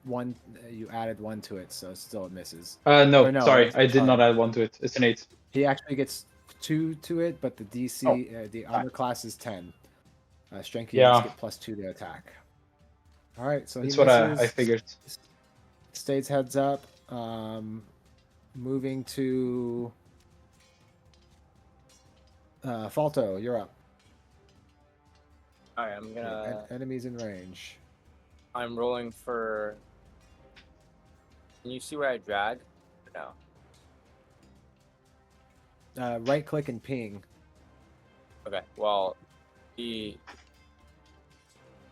1? You added 1 to it, so still it misses. No, Or no, sorry. it's I did not charge. add 1 to it. It's an 8. He actually gets 2 to it, but the DC, the armor class is 10. Strength units get +2 to attack. All right, so That's he what misses. I figured. Stays heads up. Moving to Falto, you're up. Alright, I'm gonna. Enemies in range. I'm rolling for. Can you see where I drag? No. Right click and ping. Okay. Well,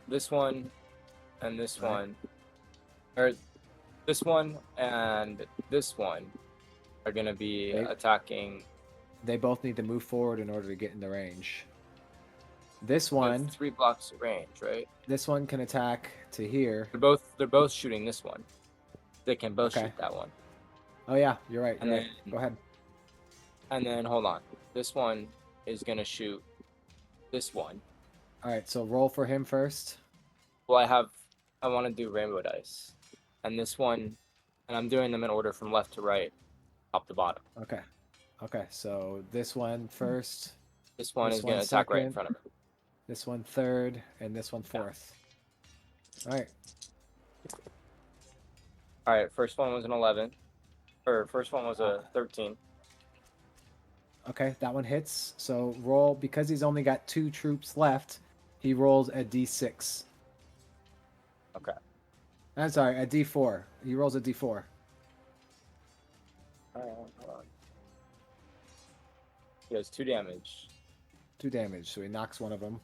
this one and this Right. one, or this one and this one, are gonna be Okay. attacking. They both need to move forward in order to get in the range. This With one, 3 blocks of range, right? this one can attack to here. They're both shooting this one. They can both Okay. shoot that one. Oh yeah, you're right. And You're right. then- Go ahead. And then hold on. This one is gonna shoot this one. All right, so roll for him first. Well, I want to do rainbow dice, and this one, and I'm doing them in order from left to right, top to bottom. Okay. Okay, so this one first, This one This is gonna one attack right in second. front of me. this one third, and this one fourth. All right. All right, first one was an 11, or first one was a 13. Okay, that one hits. So roll, because he's only got 2 troops left, he rolls a d6. Okay. I'm sorry, a d4. He rolls a d4. Hold on. He does 2 damage. 2 damage, so he knocks one of them.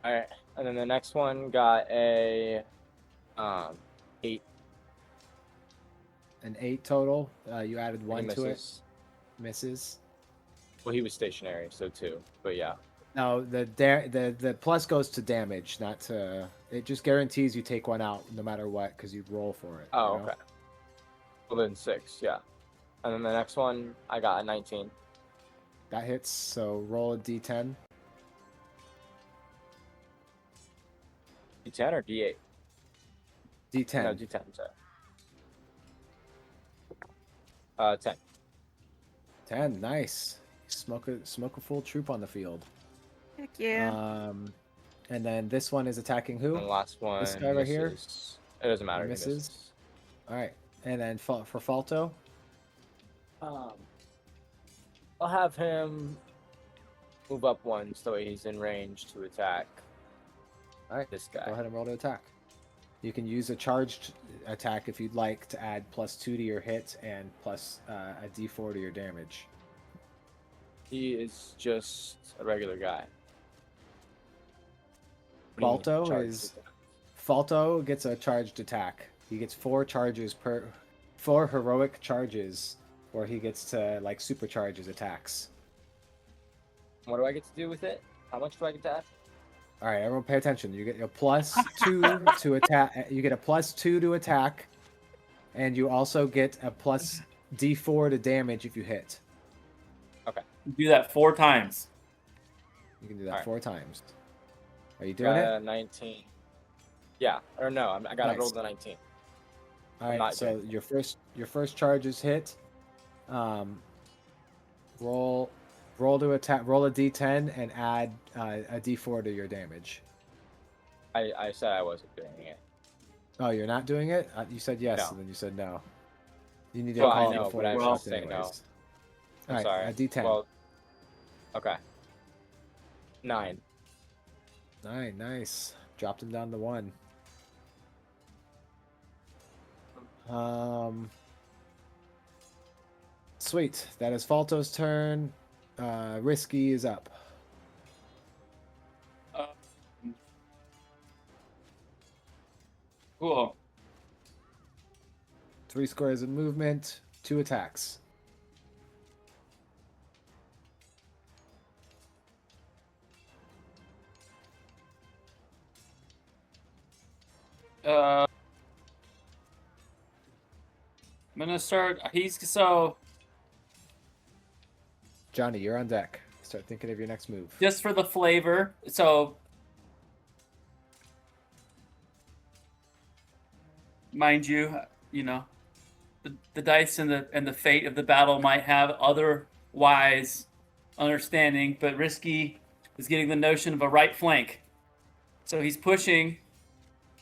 All right, and then the next one got a 8. An 8 total. You added He 1 to it. misses. Misses. Well, he was stationary, so 2. But yeah. No, the plus goes to damage, not to. It just guarantees you take one out no matter what because you roll for it. Oh, you know? okay. Well, then 6, yeah. And then the next one, I got a 19. That hits. So roll a d10. D10 or D8? D10. No, D10, sorry. 10. 10. Nice. Smoke a full troop on the field. Heck yeah. And then this one is attacking who? And the last one This guy right here? misses. It doesn't matter. He He misses? All right. And then for Falto. I'll have him move up 1 so he's in range to attack All right. this guy. Go ahead and roll to attack. You can use a charged attack if you'd like to add +2 to your hit and plus a d4 to your damage. He is just a regular guy. Falto gets a charged attack. He gets 4 charges 4 heroic charges, where he gets to like supercharge his attacks. What do I get to do with it? How much do I get to add? All right, everyone, pay attention. You get a +2 to attack. You get a +2 to attack, and you also get a plus d4 to damage if you hit. Do that 4 times. You can do that All right. 4 times. Are you doing Got it? a 19. Yeah, or no, I got to Nice. roll the 19. All I'm right, not so doing your first charge is hit. Roll to attack. Roll a d10 and add a d4 to your damage. I said I wasn't doing it. Oh, you're not doing it? You said yes, No. and then you said no. You need to Well, call I it know, before but I you was accept saying no. anyways. I'm All right, sorry. a d10. Well, okay. 9. 9, nice. Dropped him down to 1. Sweet. That is Falto's turn. Risky is up. Cool. 3 squares of movement, 2 attacks. I'm gonna start. Johnny, you're on deck. Start thinking of your next move. Just for the flavor. So, mind you, the dice and the fate of the battle might have otherwise understanding, but Risky is getting the notion of a right flank. So he's pushing.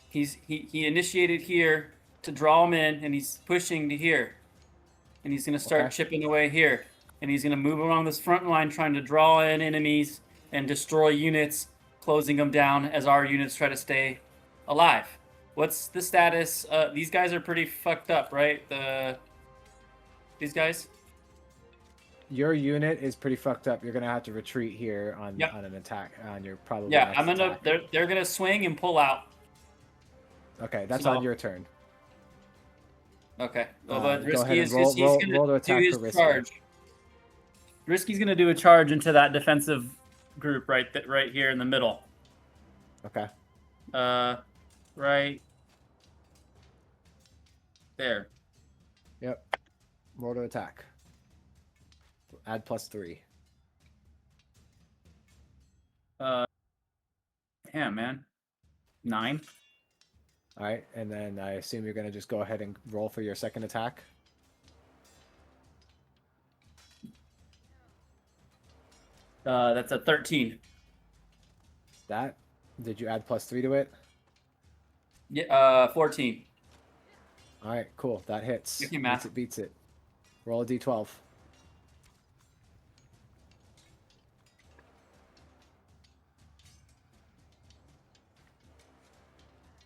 He initiated here to draw him in, and he's pushing to here, and he's gonna start chipping away here. And he's going to move along this front line, trying to draw in enemies and destroy units, closing them down as our units try to stay alive. What's the status? These guys are pretty fucked up, right? These guys? Your unit is pretty fucked up. You're going to have to retreat here on an attack. On your probably next attack. They're going to swing and pull out. Okay, that's on your turn. Okay. Well, but Risky is roll going to to do his charge. Risky's going to do a charge into that defensive group right here in the middle. Okay. Right there. Yep. Roll to attack. Add +3. Damn, man. 9. All right, and then I assume you're going to just go ahead and roll for your second attack. That's a 13. Did you add +3 to it? Yeah, 14. All right, cool. That hits. Thank you, Matt. Beats it. Roll a d12.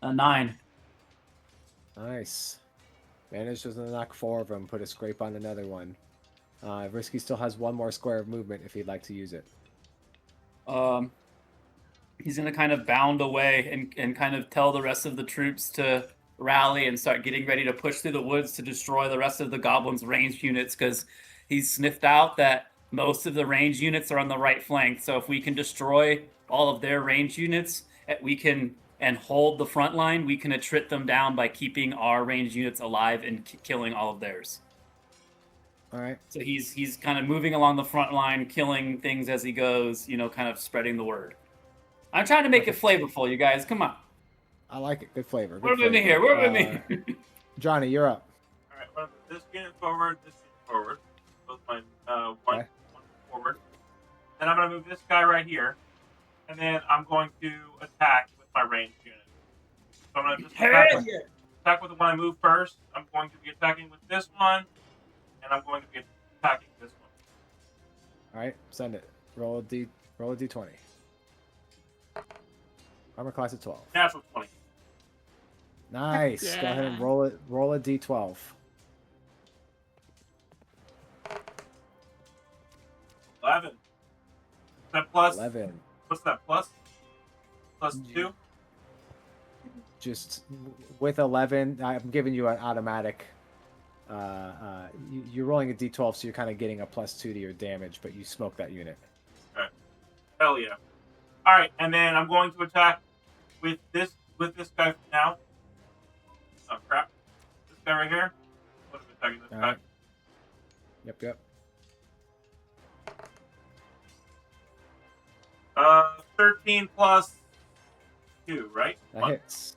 A 9. Nice. Manages to knock 4 of them, put a scrape on another one. Risky still has 1 more square of movement if he'd like to use it. He's going to kind of bound away and kind of tell the rest of the troops to rally and start getting ready to push through the woods to destroy the rest of the goblins' ranged units, because he's sniffed out that most of the ranged units are on the right flank. So if we can destroy all of their ranged units, we can and hold the front line, we can attrit them down by keeping our ranged units alive and killing all of theirs. All right. So he's kind of moving along the front line, killing things as he goes, kind of spreading the word. I'm trying to make it flavorful, you guys. Come on. I like it. Good flavor. Work with me here. Work with me. Johnny, you're up. All right, well, this unit forward, this unit forward. Both my one forward. Then I'm going to move this guy right here. And then I'm going to attack with my ranged unit. So I'm going to just attack with the one I move first. I'm going to be attacking with this one. And I'm going to be attacking this one. All right, send it. Roll a d20. Armor class of 12. Natural 20. Nice. Yeah. Go ahead and roll it. Roll a d12. 11. Is that plus? 11. What's that? Plus? Plus 2? Just with 11, I'm giving you an automatic. You're rolling a d12, so you're kind of getting a +2 to your damage, but you smoke that unit. Okay. Hell yeah. Alright, and then I'm going to attack with this guy now. Oh crap. This guy right here. What am I attacking this All guy? right. Yep. 13 plus 2, right? That One. hits.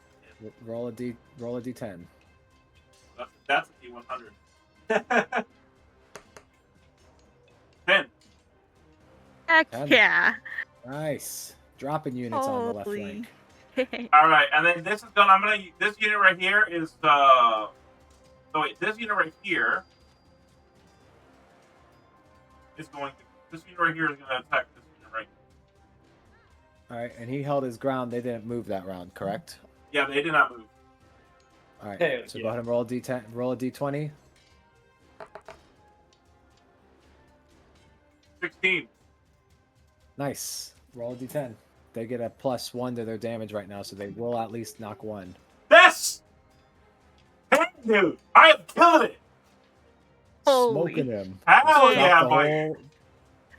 Roll a d10. That's a D100. 10. Heck 10. yeah. Nice. Dropping units on the left Holy. flank. All right, and then this unit right here is this unit right here is going to attack this unit right. All right, and he held his ground. They didn't move that round, correct? Yeah, they did not move. All right. Hell So yeah. go ahead and roll a d10. Roll a d20. 16. Nice. Roll a d10. They get a +1 to their damage right now, so they will at least knock 1. This! Hey, dude, I have killed it! Holy. Smoking him. Hell Drop yeah, the boy! whole-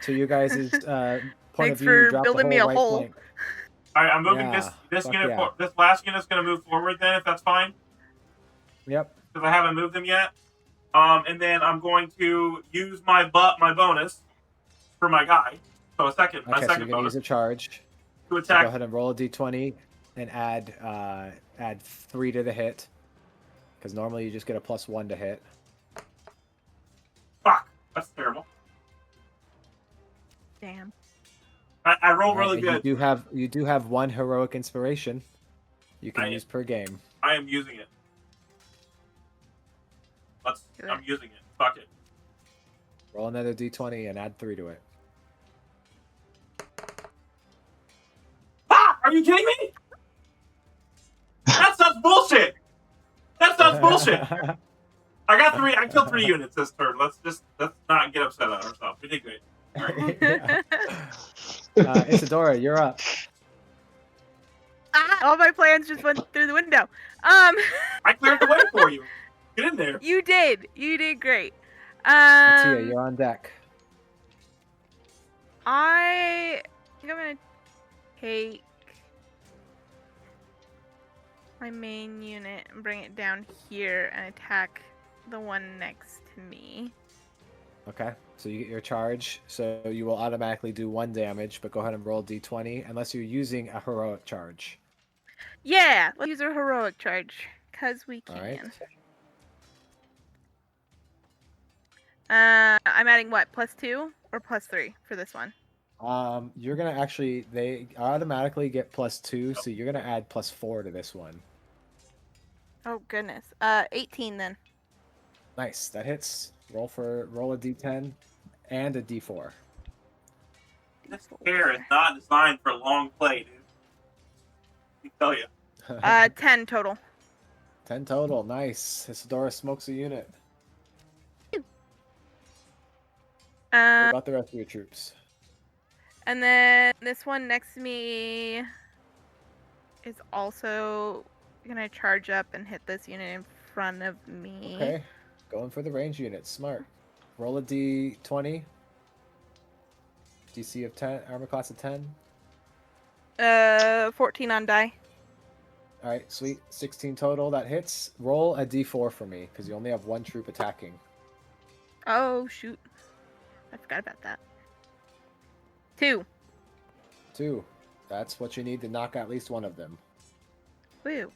to you guys' point Thanks of view, you for drop building the me whole a right hole. flank. All right, I'm moving Yeah, this fuck unit. yeah. This last unit's gonna move forward then, if that's fine, Yep. because I haven't moved them yet. And then I'm going to use my bonus for my guy. So my Okay, so second you're gonna bonus use a charge. to So go attack. ahead and roll a d20 and add 3 to the hit, because normally you just get a +1 to hit. Fuck, that's terrible. Damn. I roll All right, really and good. You do have 1 heroic inspiration. You can I- use per game. I am using it. Do I'm it. using it. Fuck it. Roll another d20 and add 3 to it. Ah! Are you kidding me? That's bullshit. That's bullshit. I killed 3 units this turn. Let's not get upset at ourselves. We did great. Isadora, you're up. All my plans just went through the window. I cleared the way for you. Get in there. You did great. Tia, you're on deck. I think I'm gonna take my main unit and bring it down here and attack the one next to me. Okay, so you get your charge, so you will automatically do 1 damage, but go ahead and roll d20 unless you're using a heroic charge. Yeah, let's use a heroic charge, cause we can. All right. I'm adding what, +2 or +3 for this one? You're gonna actually, they automatically get +2, so you're gonna add +4 to this one. Oh goodness. 18 then. Nice, that hits. Roll a d10 and a d4. This hair is not designed for long play, dude. I tell you. 10 total. 10 total. Nice. Isadora smokes a unit. What about the rest of your troops? And then this one next to me is also gonna charge up and hit this unit in front of me. Okay. Going for the range unit. Smart. Roll a d20. DC of 10. Armor class of 10. 14 on die. All right, sweet. 16 total. That hits. Roll a d4 for me, because you only have one troop attacking. Oh, shoot. I forgot about that. 2. 2. That's what you need to knock at least one of them. Woo.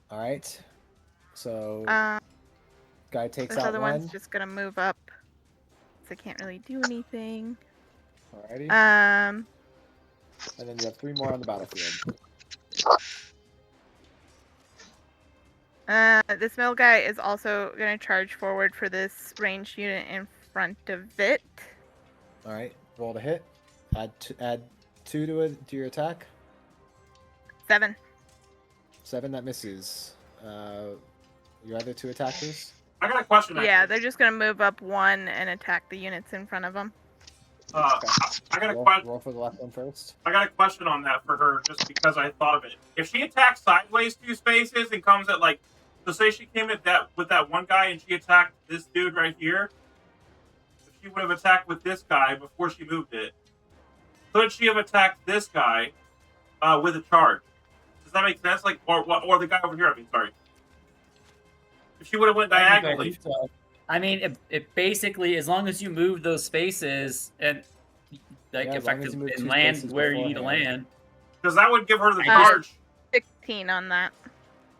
All right. So, Um, guy takes this out other one. one's just gonna move up. So I can't really do anything. Alrighty. Um, And then you have 3 more on the battlefield. this middle guy is also gonna charge forward for this ranged unit in front of it. All right. Roll to hit. Add 2 to your attack. 7. 7, that misses. Your other 2 attackers. I got a question. Yeah, actually. they're just gonna move up 1 and attack the units in front of them. I got a question. Roll for the left one first. I got a question on that for her, just because I thought of it. If she attacks sideways 2 spaces and comes at like, so say she came at that with that one guy and she attacked this dude right here. If she would have attacked with this guy before she moved it, could she have attacked this guy with a charge? Does that make sense? Like, or the guy over here? I mean, sorry. If she would have went diagonally. I mean, it basically, as long as you move those spaces and like Yeah, as long as you effectively move and 2 land spaces where you need to beforehand. land. Because that would give her the I charge. 16 on that.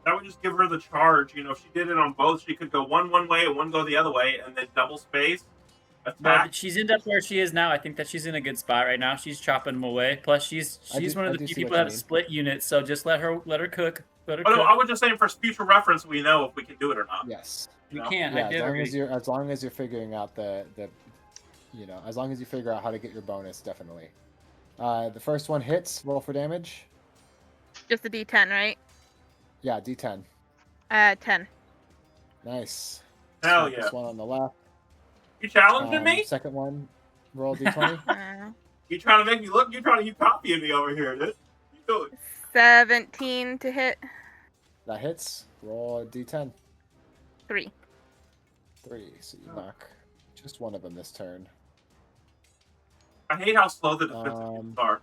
That would just give her the charge. You know, if she did it on both, she could go one way and one go the other way, and then double space. Attack. But she's ended up where she is now. I think that she's in a good spot right now. She's chopping them away. Plus, she's one of the do few see what people you that have mean. split units. So just let her cook. Let her Oh, no, cook. I was just saying for future reference, we know if we can do it or not. Yes. We No. can. Yeah, I did already. as long as you're figuring out the as long as you figure out how to get your bonus, definitely. The first one hits. Roll for damage. Just a D10, right? Yeah, D10. 10. Nice. Hell Smack yeah. This one on the left. You challenging me? Second one, roll D20. You trying to make me look? You copying me over here, dude. You do it. 17 to hit. That hits. Roll a D10. 3. 3. So you knock just one of them this turn. I hate how slow the defensive units are.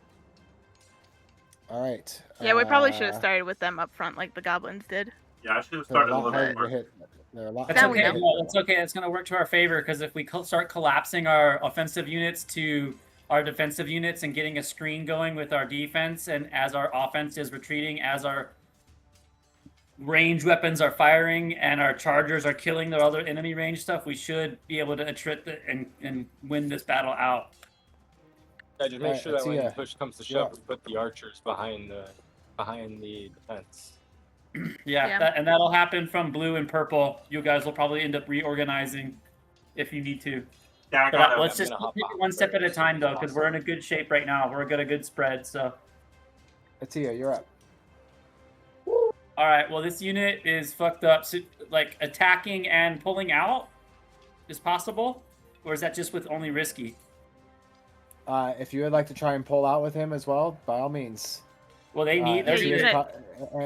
All right. Yeah, we probably should have started with them up front like the Goblins did. Yeah, I should have They're a started a lot little harder bit to more. hit. They're a lot That's Now we harder to okay. know. hit. That's okay. It's going to work to our favor because if we start collapsing our offensive units to our defensive units and getting a screen going with our defense, and as our offense is retreating, as our range weapons are firing and our chargers are killing the other enemy range stuff, we should be able to attrit and win this battle out. Yeah, just make Alright, sure that when Atia, push comes to you're shove, we put the archers behind the defense. Yeah. And that'll happen from blue and purple. You guys will probably end up reorganizing if you need to. Yeah, I But got it. let's I'm just gonna hop take off it one step at a first. time, though, because we're in a good shape right now. We're got a good spread. So, Atia, you're up. all right. Well, this unit is fucked up. So, like attacking and pulling out is possible, or is that just with only risky? If you would like to try and pull out with him as well, by all means. Well, they need. Yeah, They're you either- can-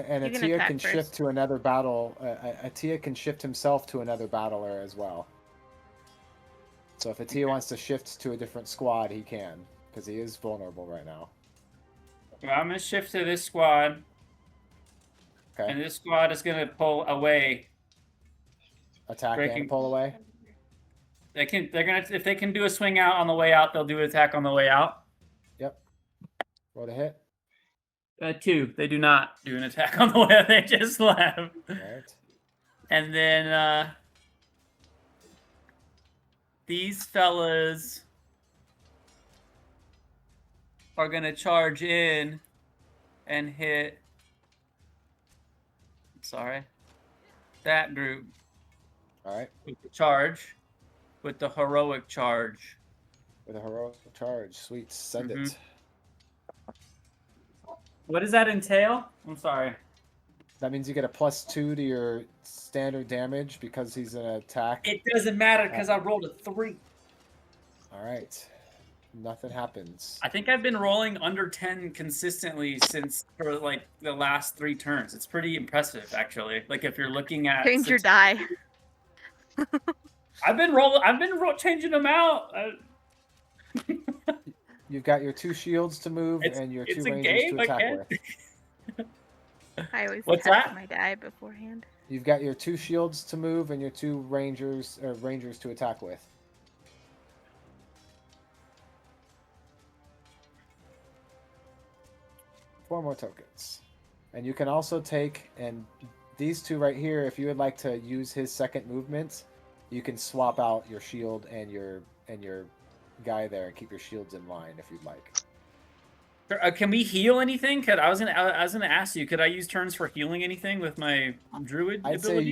And you can Atia attack can first. shift to another battle. Atia can shift himself to another battler as well. So if Atia wants to shift to a different squad, he can, because he is vulnerable right now. Well, I'm gonna shift to this squad, Okay. and this squad is gonna pull away. Attack breaking- and pull away. They're gonna if they can do a swing out on the way out, they'll do an attack on the way out. Yep. Roll to hit. 2. They do not do an attack on the way out. They just left. All right. And then these fellas are gonna charge in and hit. Sorry, that group All right. with the charge, with the heroic charge. With a heroic charge. Sweet. Send it. What does that entail? I'm sorry. That means you get a +2 to your standard damage because he's an attack. It doesn't matter because I rolled a 3. All right. Nothing happens. I think I've been rolling under 10 consistently since for like the last 3 turns. It's pretty impressive, actually. Like if you're looking at Change your die. I've been changing them out. You've got your 2 shields to move and your 2 it's a rangers game, to attack I with. I always What's test that? my die beforehand. You've got your 2 shields to move and your 2 rangers to attack with. Four more tokens. And you can also take, and these 2 right here, if you would like to use his second movement, you can swap out your shield and your guy there and keep your shields in line if you'd like. Can we heal anything? I was gonna ask you. Could I use turns for healing anything with my druid I'd ability? say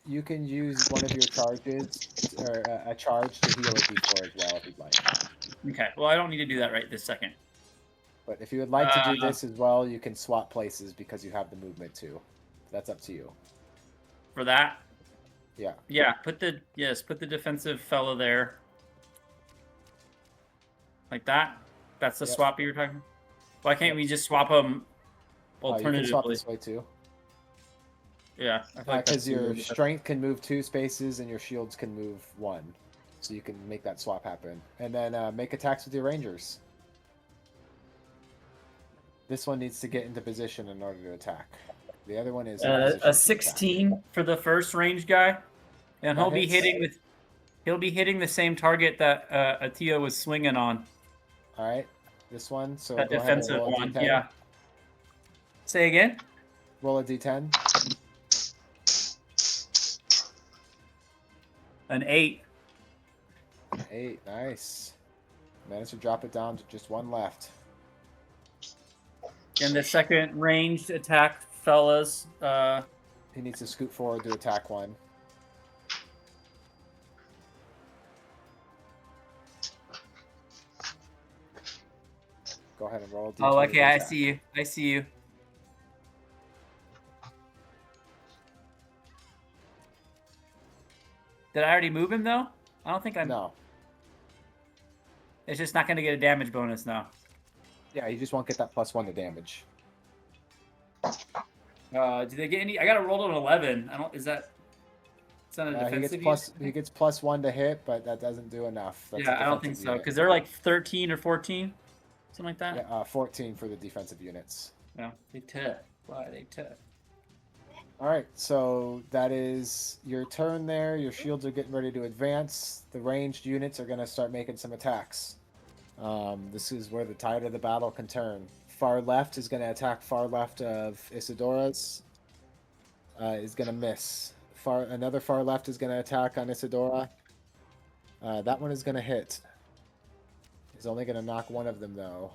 you can use one of your charges or a charge to heal a d4 as well if you'd like. Okay. Well, I don't need to do that right this second. But if you would like to do this as well, you can swap places because you have the movement too. That's up to you. For that. Yeah. Yeah. Put the defensive fellow there. Like that. That's the swap you were talking. Why can't we just swap them alternatively? You can swap this way too. Yeah, I feel like because your strength can move 2 spaces and your shields can move 1, so you can make that swap happen. And then make attacks with your rangers. This one needs to get into position in order to attack. The other one is a 16 for the first range guy, and he'll be hitting the same target that Atia was swinging on. All right, this one. So that go ahead and defensive roll a one, D10. yeah. Say again. Roll a d10. An 8. 8, nice. Managed to drop it down to just 1 left. And the second ranged attack, fellas. He needs to scoot forward to attack 1. Go ahead and roll a d20. Oh, okay, I attack. see you. I see you. Did I already move him though? I don't think I'm. No. It's just not going to get a damage bonus now. Yeah, you just won't get that +1 to damage. Do they get any? I got to roll an 11. I don't. Is that? It's not a defensive. He gets +1 to hit, but that doesn't do enough. That's yeah, I don't think so because they're like 13 or 14, something like that. Yeah, 14 for the defensive units. Yeah, they tough. Why they tough? All right, so that is your turn there. Your shields are getting ready to advance. The ranged units are going to start making some attacks. This is where the tide of the battle can turn. Far left is going to attack far left of Isidora's. Is going to miss. Another far left is going to attack on Isidora. That one is going to hit. He's only going to knock one of them, though.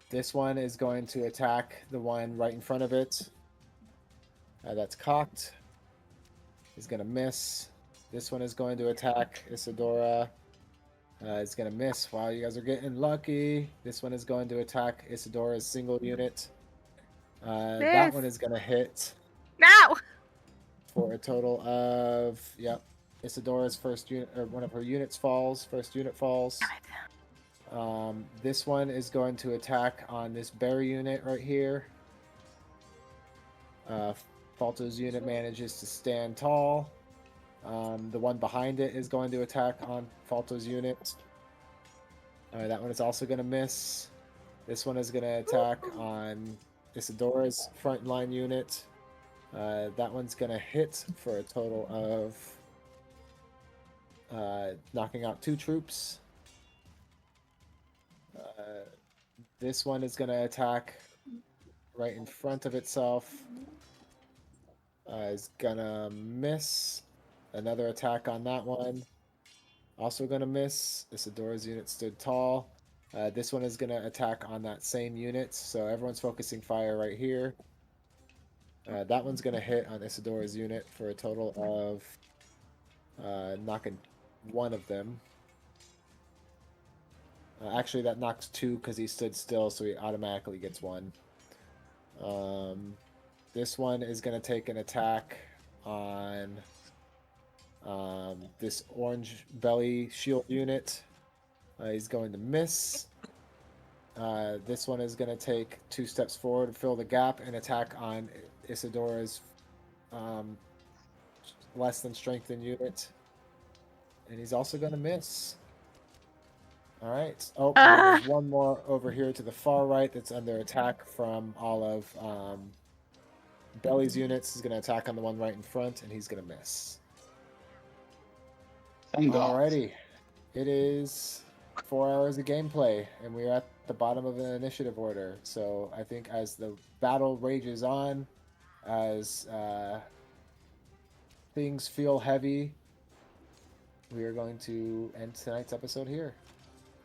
This one is going to attack the one right in front of it. That's cocked. He's going to miss. This one is going to attack Isidora. It's going to miss. Wow, you guys are getting lucky. This one is going to attack Isidora's single unit. That one is going to hit. No! For a total of, Isidora's first unit, or one of her units falls. First unit falls. This one is going to attack on this bear unit right here. Falto's unit manages to stand tall. The one behind it is going to attack on Falto's unit. That one is also going to miss. This one is going to attack on Isidora's frontline unit. That one's going to hit for a total of knocking out 2 troops. This one is going to attack right in front of itself. Is going to miss. Another attack on that one. Also going to miss. Isidora's unit stood tall. This one is going to attack on that same unit. So everyone's focusing fire right here. That one's going to hit on Isidora's unit for a total of knocking 1 of them. Actually, that knocks 2 because he stood still, so he automatically gets 1. This one is going to take an attack on this orange belly shield unit. He's going to miss. This one is going to take 2 steps forward, fill the gap, and attack on Isidora's less than strengthened unit. And he's also going to miss. All right. Oh, and then there's one more over here to the far right that's under attack from all of Belly's units. He's going to attack on the one right in front, and he's going to miss. Thank God. Alrighty. It is 4 hours of gameplay, and we're at the bottom of an initiative order. So I think as the battle rages on, as things feel heavy, we are going to end tonight's episode here.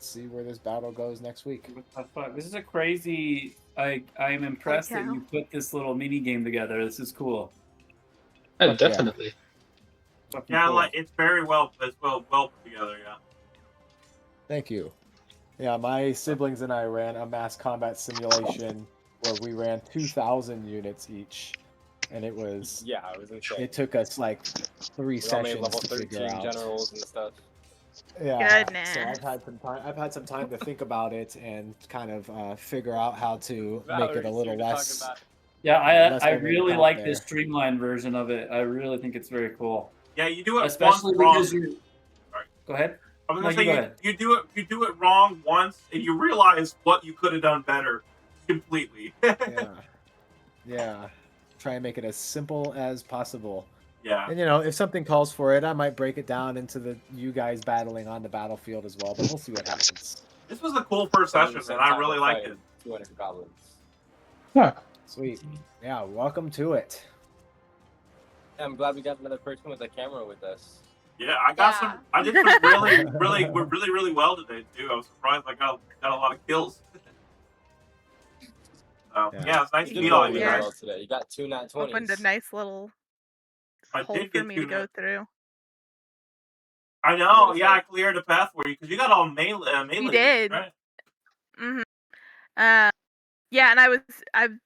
See where this battle goes next week. What the fuck? This is a crazy. I'm impressed that you put this little mini game together. This is cool. Yeah, definitely. Fucking Yeah, cool. like it's very well put together. Yeah. Thank you. Yeah, my siblings and I ran a mass combat simulation where we ran 2,000 units each, and it was Yeah, it was insane. it took us like 3 We all made sessions level to 13 figure out. generals and stuff. Yeah, Goodness. so I've had some time to think about it and kind of figure out how to make it a Valerie's little here to talk less. about- Yeah, less I over the really top like there. the streamlined version of it. I really think it's very cool. Yeah, you do it Especially once wrong. because you're. Sorry. Go ahead. I was No, gonna you go say ahead. you do it wrong once, and you realize what you could have done better completely. Yeah. Try and make it as simple as possible. Yeah. And if something calls for it, I might break it down into you guys battling on the battlefield as well. But we'll see what happens. This was a cool first session, and I really liked it. 200 goblins. Yeah. Sweet. Yeah. Welcome to it. Yeah, I'm glad we got another person with a camera with us. Yeah, I got Yeah. some. I did some really well today too. I was surprised I got a lot of kills. So yeah, it's nice You to did meet all really you Yeah. guys. well today. You got 2 nat 20s. Opened a nice little I hole did for get me to 2 go nat. through. I know. What is Yeah, that? I cleared a path for you because you got all melee. You did. Right? hmm Yeah, and I've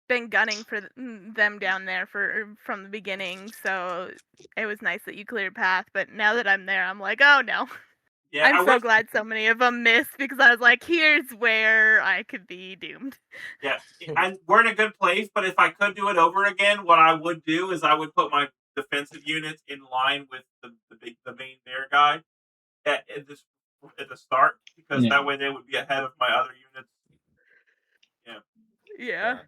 been gunning for them down there from the beginning, so it was nice that you cleared path. But now that I'm there, I'm like, oh no. Yeah, I'm so glad so many of them missed because I was like, here's where I could be doomed. Yeah, and we're in a good place. But if I could do it over again, what I would do is I would put my defensive units in line with the main bear guy at the start, because Yeah. that way they would be ahead of my other units. Yeah.